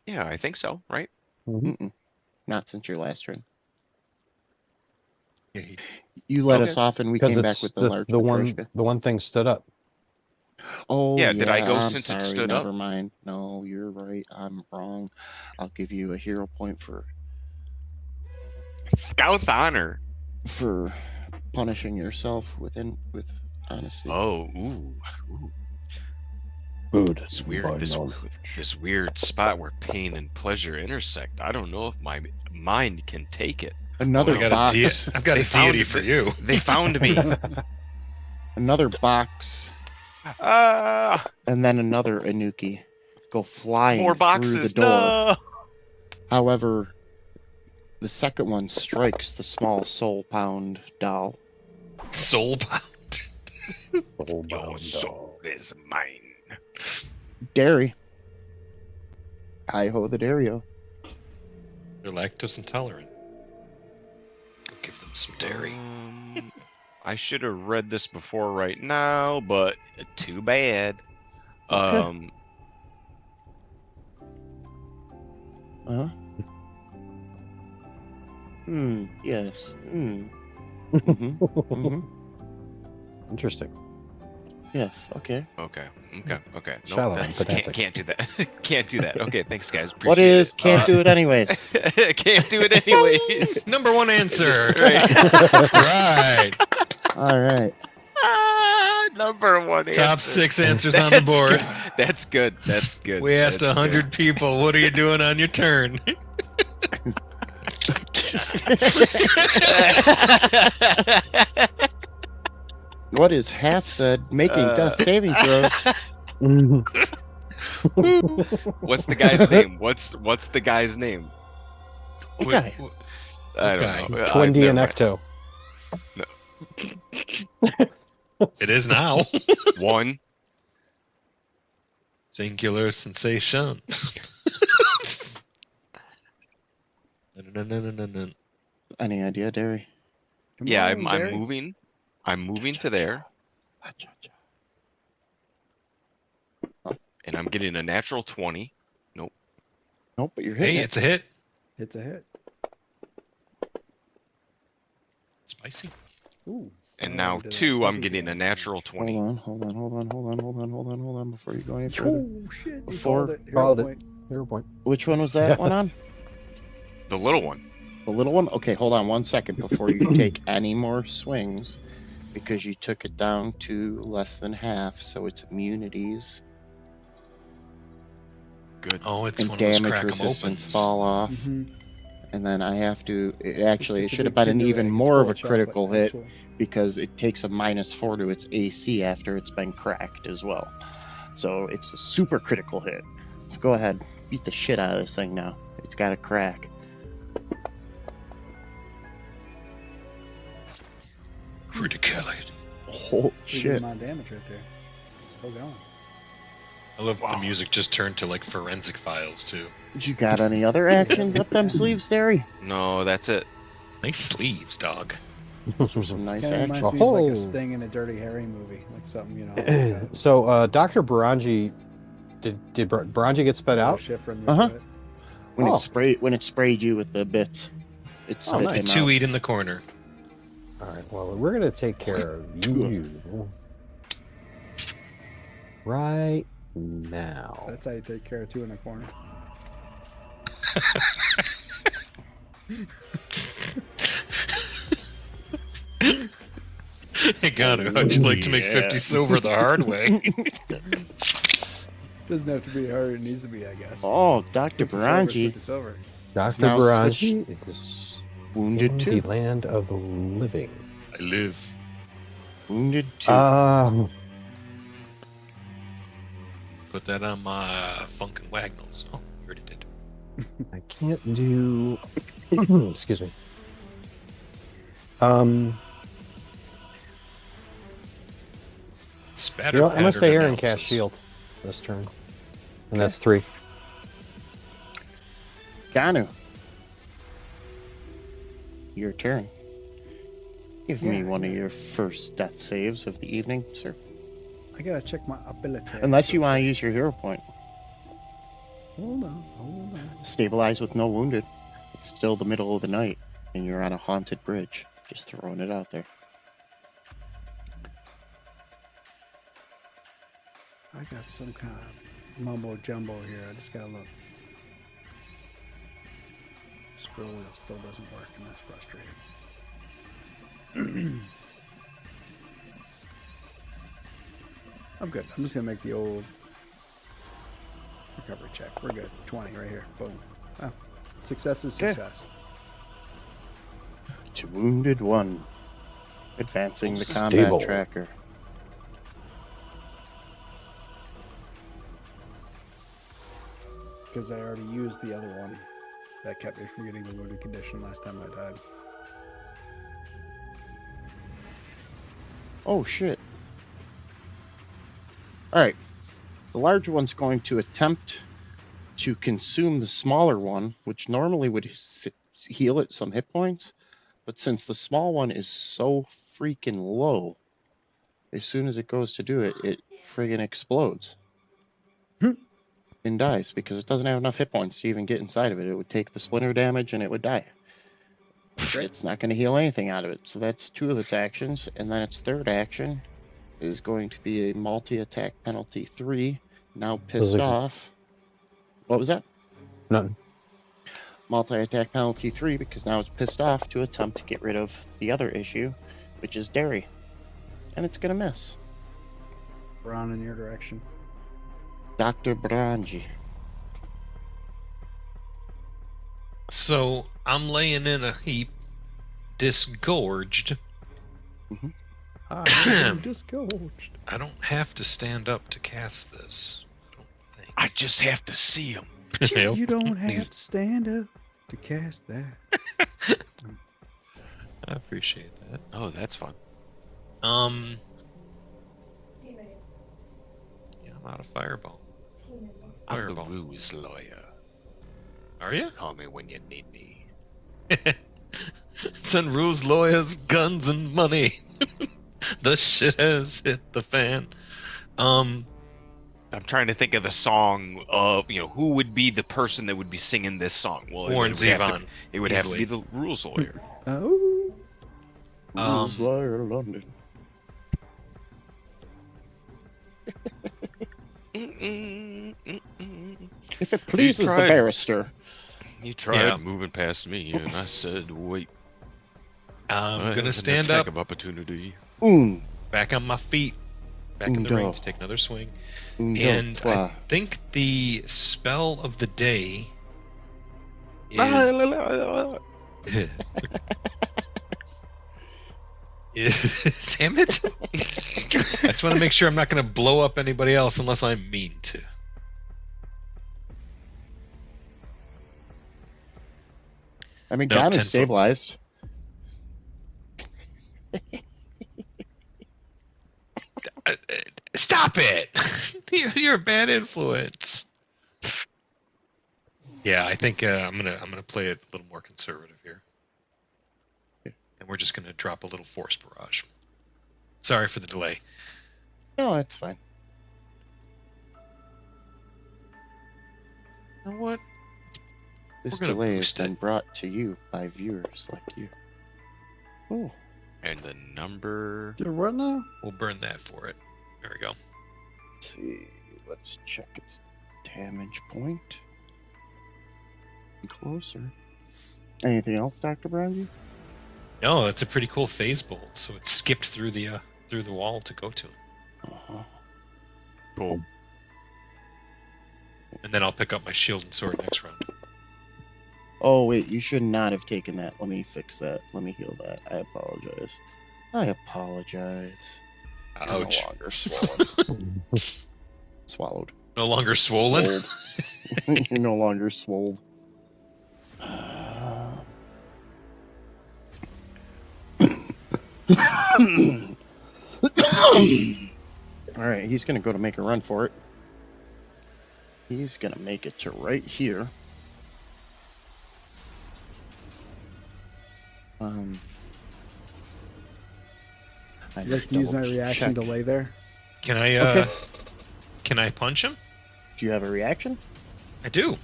Yeah, I think so, right? Mhm. Mm-mm. Not since your last turn. Yeah, You let Okay. us off and we Because came back it's with the large the Matryoshka. one thing stood up. Oh, Yeah, did I go I'm since it sorry. stood up? Never mind. No, you're right. I'm wrong. I'll give you a hero point for Scout's honor. punishing yourself with honesty. Oh, ooh. Food. It's weird. This weird spot where pain and pleasure intersect. I don't know if my mind can take it. Another I got box. I've got They a deity found for the- you. They found me. Another box. Ah, And then another Inuki go flying more through the boxes. door. No. However, the second one strikes the small soul pound doll. Soulbound. Your soul is mine. Dairy. Hi-ho the Dario. They're lactose intolerant. Go give them some dairy. I should have read this before right now, but too bad. Okay. Uh-huh. Yes. Mm-hmm. Interesting. Yes, okay. Okay. Nope, Shallow, can't, can't do that. Can't do that. Okay, thanks guys. What Appreciate is it. can't do it anyways? Can't do it anyways. Number one answer. Right. Right. Alright. Number one answer. Top 6 answers on the That's board. good. That's good. That's good. We asked That's 100 people, what are you doing on your turn? good. What is half said making death saving throws? What's the guy's name? What's the guy's name? Okay. I Okay. don't know. Twindy and Never mind. Ecto. It is now. One. Singular sensation. No. Any idea, Derry? Come Yeah, on, I'm Derry. moving. I'm moving to there, and I'm getting a natural 20. Nope, but you're hitting Hey, it. it's a hit. It's a hit. Spicy. Ooh. And Oh, now into the 2, I'm heavy getting a damage natural range. 20. Hold on before you go any further. Oh shit! You Before- called it. Hero Called it. point. Hero point. Which one was that one on? The little one. The little one? Okay, hold on 1 second before you take any more swings because you took it down to less than half, so its immunities Good. Oh, it's and one of those damage crack 'em resistance opens. fall off. Mhm. And then I have to. It Just a should have big been an Kinder even Egg. It's more full of a chocolate, critical hit actually. because it takes a -4 to its AC after it's been cracked as well. So it's a super critical hit. So go ahead, beat the shit out of this thing now. It's got a crack. Criticality. Oh Pretty good shit! amount of damage right there. Still going. I love the music just turned to like forensic files too. You got any other actions up them sleeves, Derry? No, that's it. Nice sleeves, dog. Those were some nice Kind of actions. reminds me of like Oh. a Sting in a Dirty Harry movie, like something like So, Dr. Baranji, did Baranji get sped out? Uh-huh. It. When Oh. it sprayed you with the bits, it Oh, spit nice. him Two out. eat in the corner. All right. Well, we're gonna take care of you right now. That's how you take care of 2 in a corner. Hey, Ganu, how'd you like to make 50 silver the hard way? Doesn't have to be hard. It needs to be, I guess. Oh, Dr. 50 silver, Baranji 50 silver. Dr. now Baranji is wounded in too. the land of the living. I live. Wounded too. Put that on my Funkin' Wagnalls. Oh, you already did. I can't do. Excuse me. Spatter. You know what? I'm gonna stay here and pattern cast analysis. shield this turn, and that's 3. Ganu. Your turn. Give me Yeah, one of yeah. your first death saves of the evening, sir. I gotta check my ability. Unless you want to use your hero point. Hold on, hold on. Stabilize with no wounded. It's still the middle of the night, and you're on a haunted bridge. Just throwing it out there. I got some kind of mumbo jumbo here. I just gotta look. Scroll wheel still doesn't work, and that's frustrating. I'm good. I'm just gonna make the old recovery check. We're good. 20 right here. Boom. Oh, success is Okay. success. To wounded one. Advancing the Stable. combat tracker. Because I already used the other one that kept me from getting the wounded condition last time I died. Oh shit. Alright. The larger one's going to attempt to consume the smaller one, which normally would heal it some hit points. But since the small one is so freaking low, as soon as it goes to do it, it friggin' explodes. And dies because it doesn't have enough hit points to even get inside of it. It would take the splinter damage and it would die. It's not going to heal anything out of it. So that's 2 of its actions. And then its third action is going to be a multi-attack penalty 3. Now pissed ex- off. What was that? Nothing. Multi-attack penalty 3 because now it's pissed off to attempt to get rid of the other issue, which is Derry. And it's going to miss. Brown in your direction. Dr. Brangi. So I'm laying in a heap, disgorged. I'm disgorged. I don't have to stand up to cast this. I don't think. I just have to see him. Yep. You don't have These- to stand up to cast that. I appreciate that. Oh, that's fun. Yeah, I'm out of fireball. I'm the Fireball. ruse lawyer. Are you? Call me when you need me. Send rules, lawyers, guns, and money. The shit has hit the fan. I'm trying to think of the song of, who would be the person that would be singing this song. Well, Warren it would have to- Zevon. It would have to be easily. the rules lawyer. Oh. Rules Lawyer London. If it pleases the tried. barrister. He tried Yeah. moving past me, and I said, "Wait, I I'm have gonna an stand attack up, of opportunity." back on my feet, back in the Undo. rings, take another swing. Undo, And I trois. think the spell of the day is. Damn it! I just want to make sure I'm not going to blow up anybody else unless I mean to. I mean, Nope, Gon 10 is foot. stabilized. Stop it! You're a bad influence. Yeah, I think I'm gonna play it a little more conservative here, and we're just gonna drop a little force barrage. Sorry for the delay. No, it's fine. You know what? This We're gonna delay has boost been it. brought to you by viewers like you. Oh, And the number. Did it what now? We'll burn that for it. There we go. let's see. Let's check its damage point. Closer. Anything else, Dr. Brandy? No, that's a pretty cool phase bolt. So it skipped through the wall to go to him, Uh-huh. Cool. and then I'll pick up my shield and sword next round. Oh, wait, you should not have taken that. Let me fix that. Let me heal that. I apologize. I apologize. You're Ouch! no longer swollen. Swallowed. No longer swollen. Swolled. You're no longer swole. All right, he's gonna go to make a run for it. He's gonna make it to right here. I'd I'd like to use my double reaction check. delay there. Can I Okay. can I punch him? Do you have a reaction? I do. You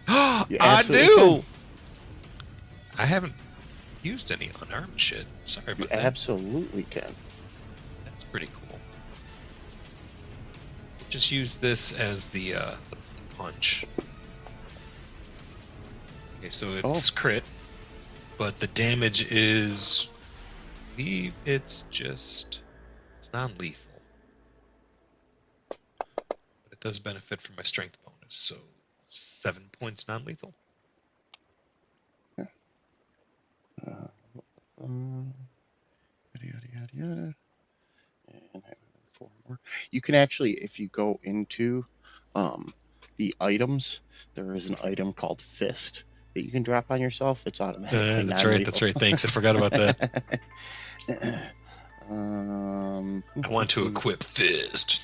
I absolutely do. can. I haven't used any unarmed shit. Sorry You about that. absolutely can. That's pretty cool. Just use this as the punch. Okay, so it's crit, but the damage is, I believe it's non-lethal, but it does benefit from my strength bonus. So 7 points non-lethal. Uh, yada yada yada yada. And have 4 more. You can actually, if you go into the items, there is an item called Fist that you can drop on yourself. That's automatically That's right. That's right. Thanks. I forgot about that. I want to equip Fist.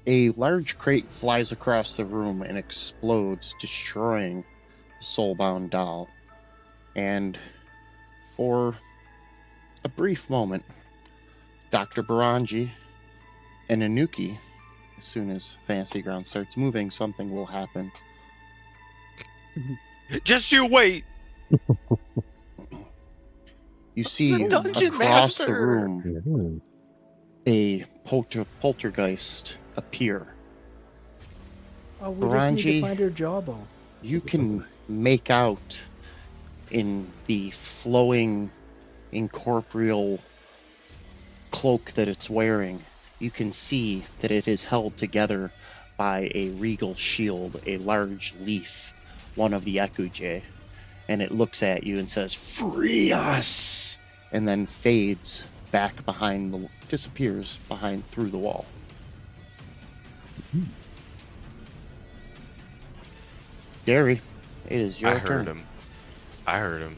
A large crate flies across the room and explodes, destroying the soulbound doll. And for a brief moment, Dr. Baranji and Anuki, as soon as Fantasy Ground starts moving, something will happen. Just you wait. You see Dungeon across the Master! room Mhm. a poltergeist appear. Oh, we just need to Baranji. find her jawbone. You can make out in the flowing incorporeal cloak that it's wearing, you can see that it is held together by a regal shield, a large leaf, one of the Ekuje, and it looks at you and says, "Free us!" and then fades back disappears behind through the wall. Gary, it is your I turn. heard him. I heard him.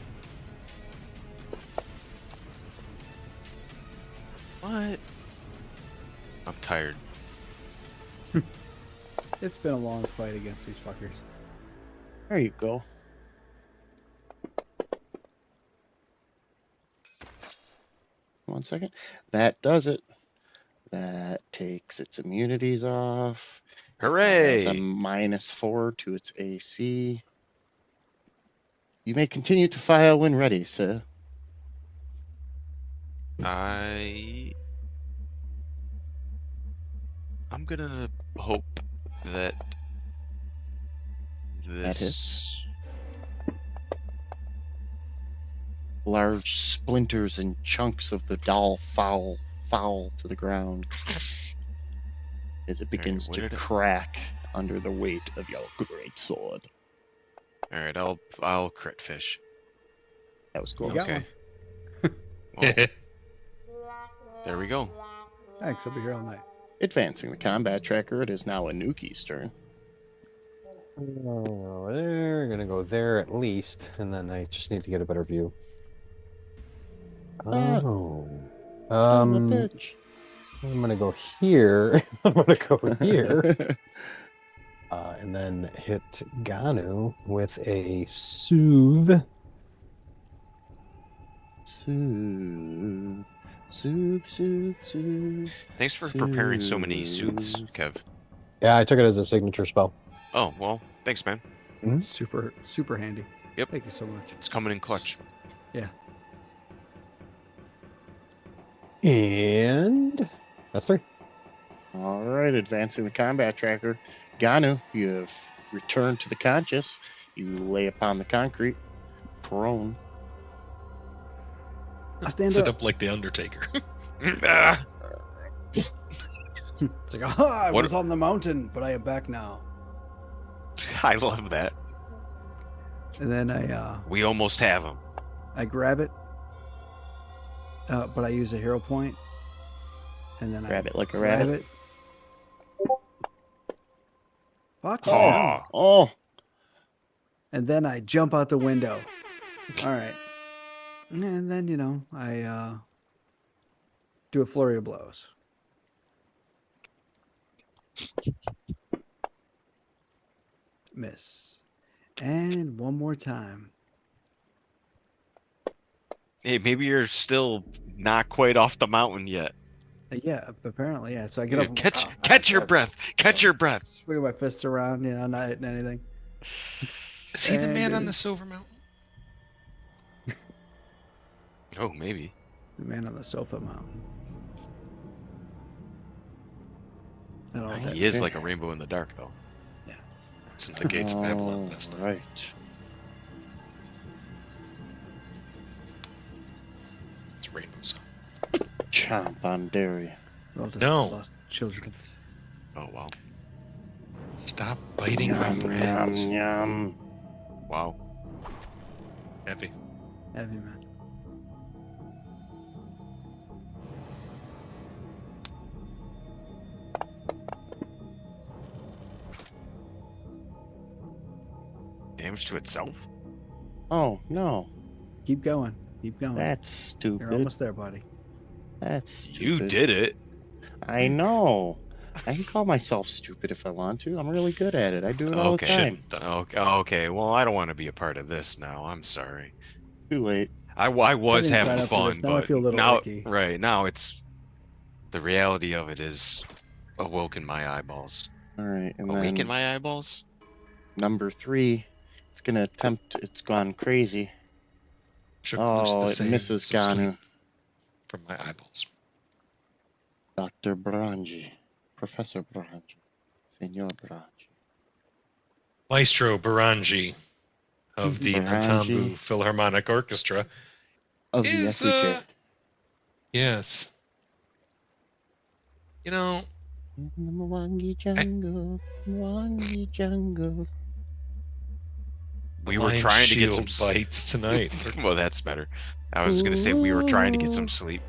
What? I'm tired. It's been a long fight against these fuckers. There you go. One second. That does it. That takes its immunities off. It's a Hooray! -4 to its AC. You may continue to fire when ready, sir. I'm gonna hope that That hits. this. Large splinters and chunks of the doll fall to the ground as it begins what to did it- crack under the weight of your great sword. All right, I'll crit fish. That was cool. You got Okay. one. Well, there we go. Thanks. I'll be here all night. Advancing the combat tracker, it is now Anuki's turn. Oh, they're gonna go there at least, and then I just need to get a better view. Ah, Oh, Son of a bitch. I'm gonna go here. I'm gonna go here, and then hit Ganu with a soothe. Soothe. Thanks for preparing so many suits, Soothe. Kev. Yeah, I took it as a signature spell. Oh well, thanks, man. Super, super handy. Yep. Thank you so much. It's coming in clutch. Yeah. And that's 3. All right, advancing the combat tracker. Ganu, you have returned to the conscious. You lay upon the concrete, prone. I stand Sit up. up like the Undertaker. Ah, It's like, ah, I What- was on the mountain, but I am back now. I love that. And then I We almost have him. grab it, but I use a hero point, and then Grab I it like a grab rabbit. it. Fuck Oh. yeah. Oh, And then I jump out the window. All right. And then, I do a flurry of blows. Miss. And one more time. Hey, maybe you're still not quite off the mountain yet. Yeah, apparently, yeah. So I get Yeah, up. And, catch "Oh, catch your ah, breath. Catch your breath. swinging my fists around, not hitting anything. Is he the And man it on the is. Silver Mountain? Oh, maybe. The man on the sofa mountain. I don't know what that He is means. like a rainbow in the dark, though. It's in the Gates of Babylon. That's not. Right. It's Rainbow Song. Chomp on Derry. We're all just No. lost children of this. Oh, wow. Stop biting my Yum, friends. yum, yum. Wow. Heavy. Heavy man. Damage to itself? Oh, no. Keep going. Keep going. That's You're stupid. almost there, buddy. That's stupid. You did it. I know. I can call myself stupid if I want to. I'm really good at it. I do it all Okay. the time. Shouldn't have done it. Okay. Well, I don't want to be a part of this now. I'm sorry. Too late. I was didn't sign having up for fun, this. Now I but feel a little now, icky. right now, it's the reality of it is awoken my eyeballs. All right. And Awaken then my eyeballs? number 3, it's going to attempt. It's gone crazy. Shook loose Oh, the it sands misses of sleep Ganu. from my eyeballs. Dr. Brangi. Professor Brangi. Senor Brangi. Maestro Baranji of the Baranji. Nantambu Philharmonic Orchestra. Of the Is, SEJ. Yes. You know, In the Mwangi jungle. Mwangi jungle. We were Lion trying to get Shield some bites tonight. I'm Well, that's better. I was gonna say we were trying to get some sleep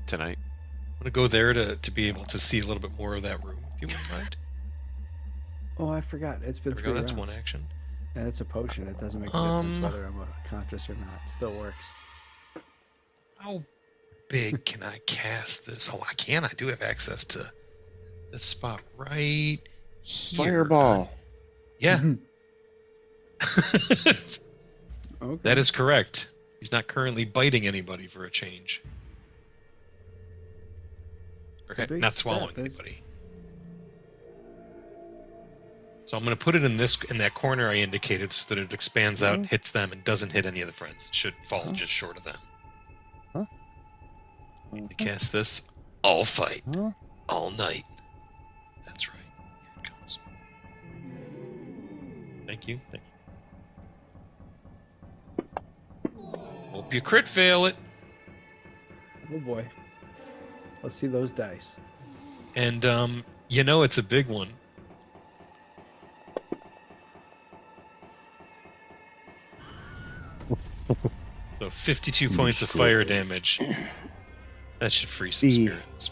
tonight. gonna go there to be able to see a little bit more of that room, if you wouldn't mind. Oh, I forgot. It's been There we 3 go. That's rounds. one action. And it's a potion. It doesn't make a difference Um, whether I'm conscious or not. It still works. How big can I cast this? Oh, I can. I do have access to this spot right here. Fireball. Yeah. Okay. That is correct. He's not currently biting anybody for a change. It's a Okay, big not step. swallowing It's- anybody. So I'm going to put it in that corner I indicated so that it expands out, Mhm. hits them, and doesn't hit any of the friends. It should fall Huh. just short of them. Uh-huh. I cast this. All fight. Huh? All night. That's right. Here it comes. Thank you. Thank you. Hope you crit fail it. Oh boy. Let's see those dice. And it's a big one. So 52 points of fire damage. That should free some The- spirits.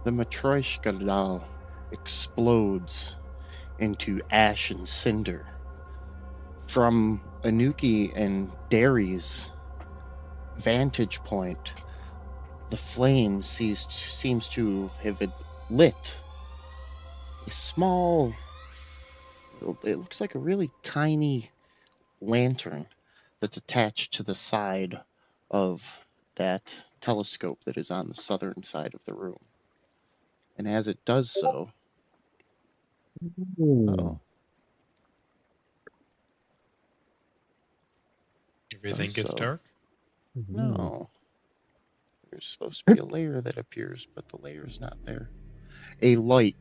The Matryoshka doll explodes into ash and cinder. From Anuki and Derry's vantage point, the flame seems to have lit a small, it looks like a really tiny lantern that's attached to the side of that telescope that is on the southern side of the room. And as it does so, uh-oh, Everything gets so. dark. no. There's supposed to be a layer that appears, but the layer is not there. A light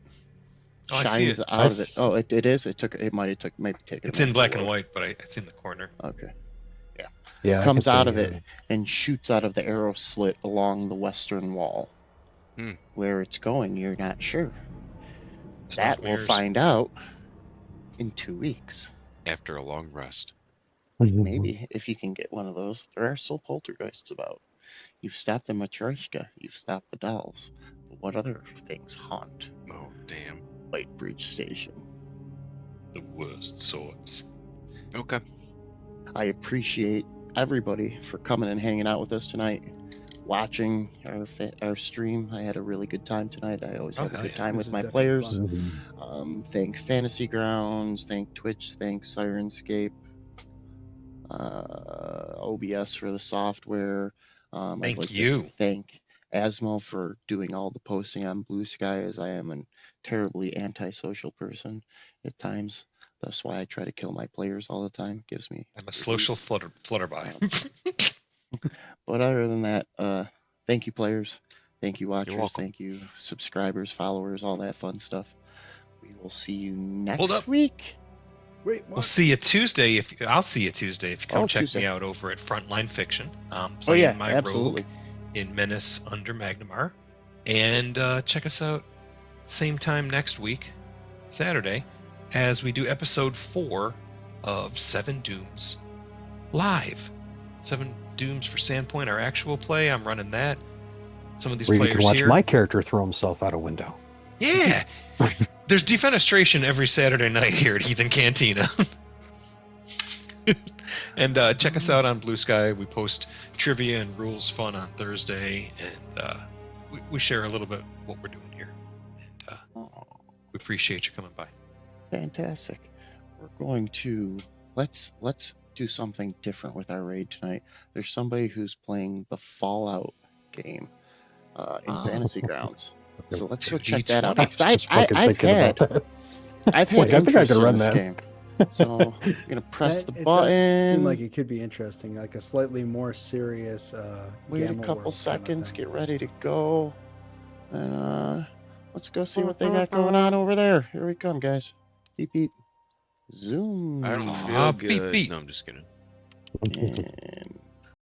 Oh, I see shines it. out of it. Oh, it is. It might have taken. It's in black and white, but it's in the corner. Okay. Yeah, I Comes can out see, of it and shoots out of the arrow slit along the western wall. Hmm. Where it's going, you're not sure. It's That enough we'll mirrors. find out in 2 weeks. After a long rest. Maybe if you can get one of those. There are still poltergeists about. You've stopped the Matryoshka. You've stopped the dolls. But what other things haunt Oh, damn. White Bridge Station? The worst sorts. Okay. I appreciate everybody for coming and hanging out with us tonight. watching our stream. I had a really good time tonight. I always Oh, have a hell good yeah. time This with is my definitely players. fun. Thank Fantasy Grounds, thank Twitch, thank Sirenscape, OBS for the software. I'd Thank like to you. thank Asmo for doing all the posting on Blue Sky, as I am a terribly antisocial person at times. That's why I try to kill my players all the time. Gives me I'm a social reviews. flutterby. But other than that, thank you, players. Thank you, watchers. welcome. Thank you, subscribers, followers, all that fun stuff. We will see you Hold next up. week. Wait, We'll what? see you Tuesday. I'll see you Tuesday if you come Oh, check Tuesday. me out over at Frontline Fiction. I'm Oh playing yeah, my absolutely. rogue in Menace under Magnamar, and check us out same time next week, Saturday, as we do episode 4 of Seven Dooms live. Seven Dooms for Sandpoint, our actual play. I'm running that. Some of these Where you players can watch here. my character throw himself out a window. Yeah. There's defenestration every Saturday night here at Heathen Cantina. And check us out on Blue Sky. We post trivia and rules fun on Thursday, and we share a little bit what we're doing here. And we appreciate you coming by. Fantastic. We're going to let's do something different with our raid tonight. There's somebody who's playing the Fallout game in Fantasy Grounds. So let's go Dude, check it's that out. funny. Because Just fucking I've thinking had about that. I've It's had like, I think I interest could in run this that. game. So I'm gonna press the It button. does seem like it could be interesting, like a slightly more serious. Wait a Gamma couple World kind of seconds, thing. get ready to go, and let's go see what they got going on over there. Here we come, guys. Beep beep. Zoom. I don't Aw, feel beep, good. beep. No, I'm just kidding. And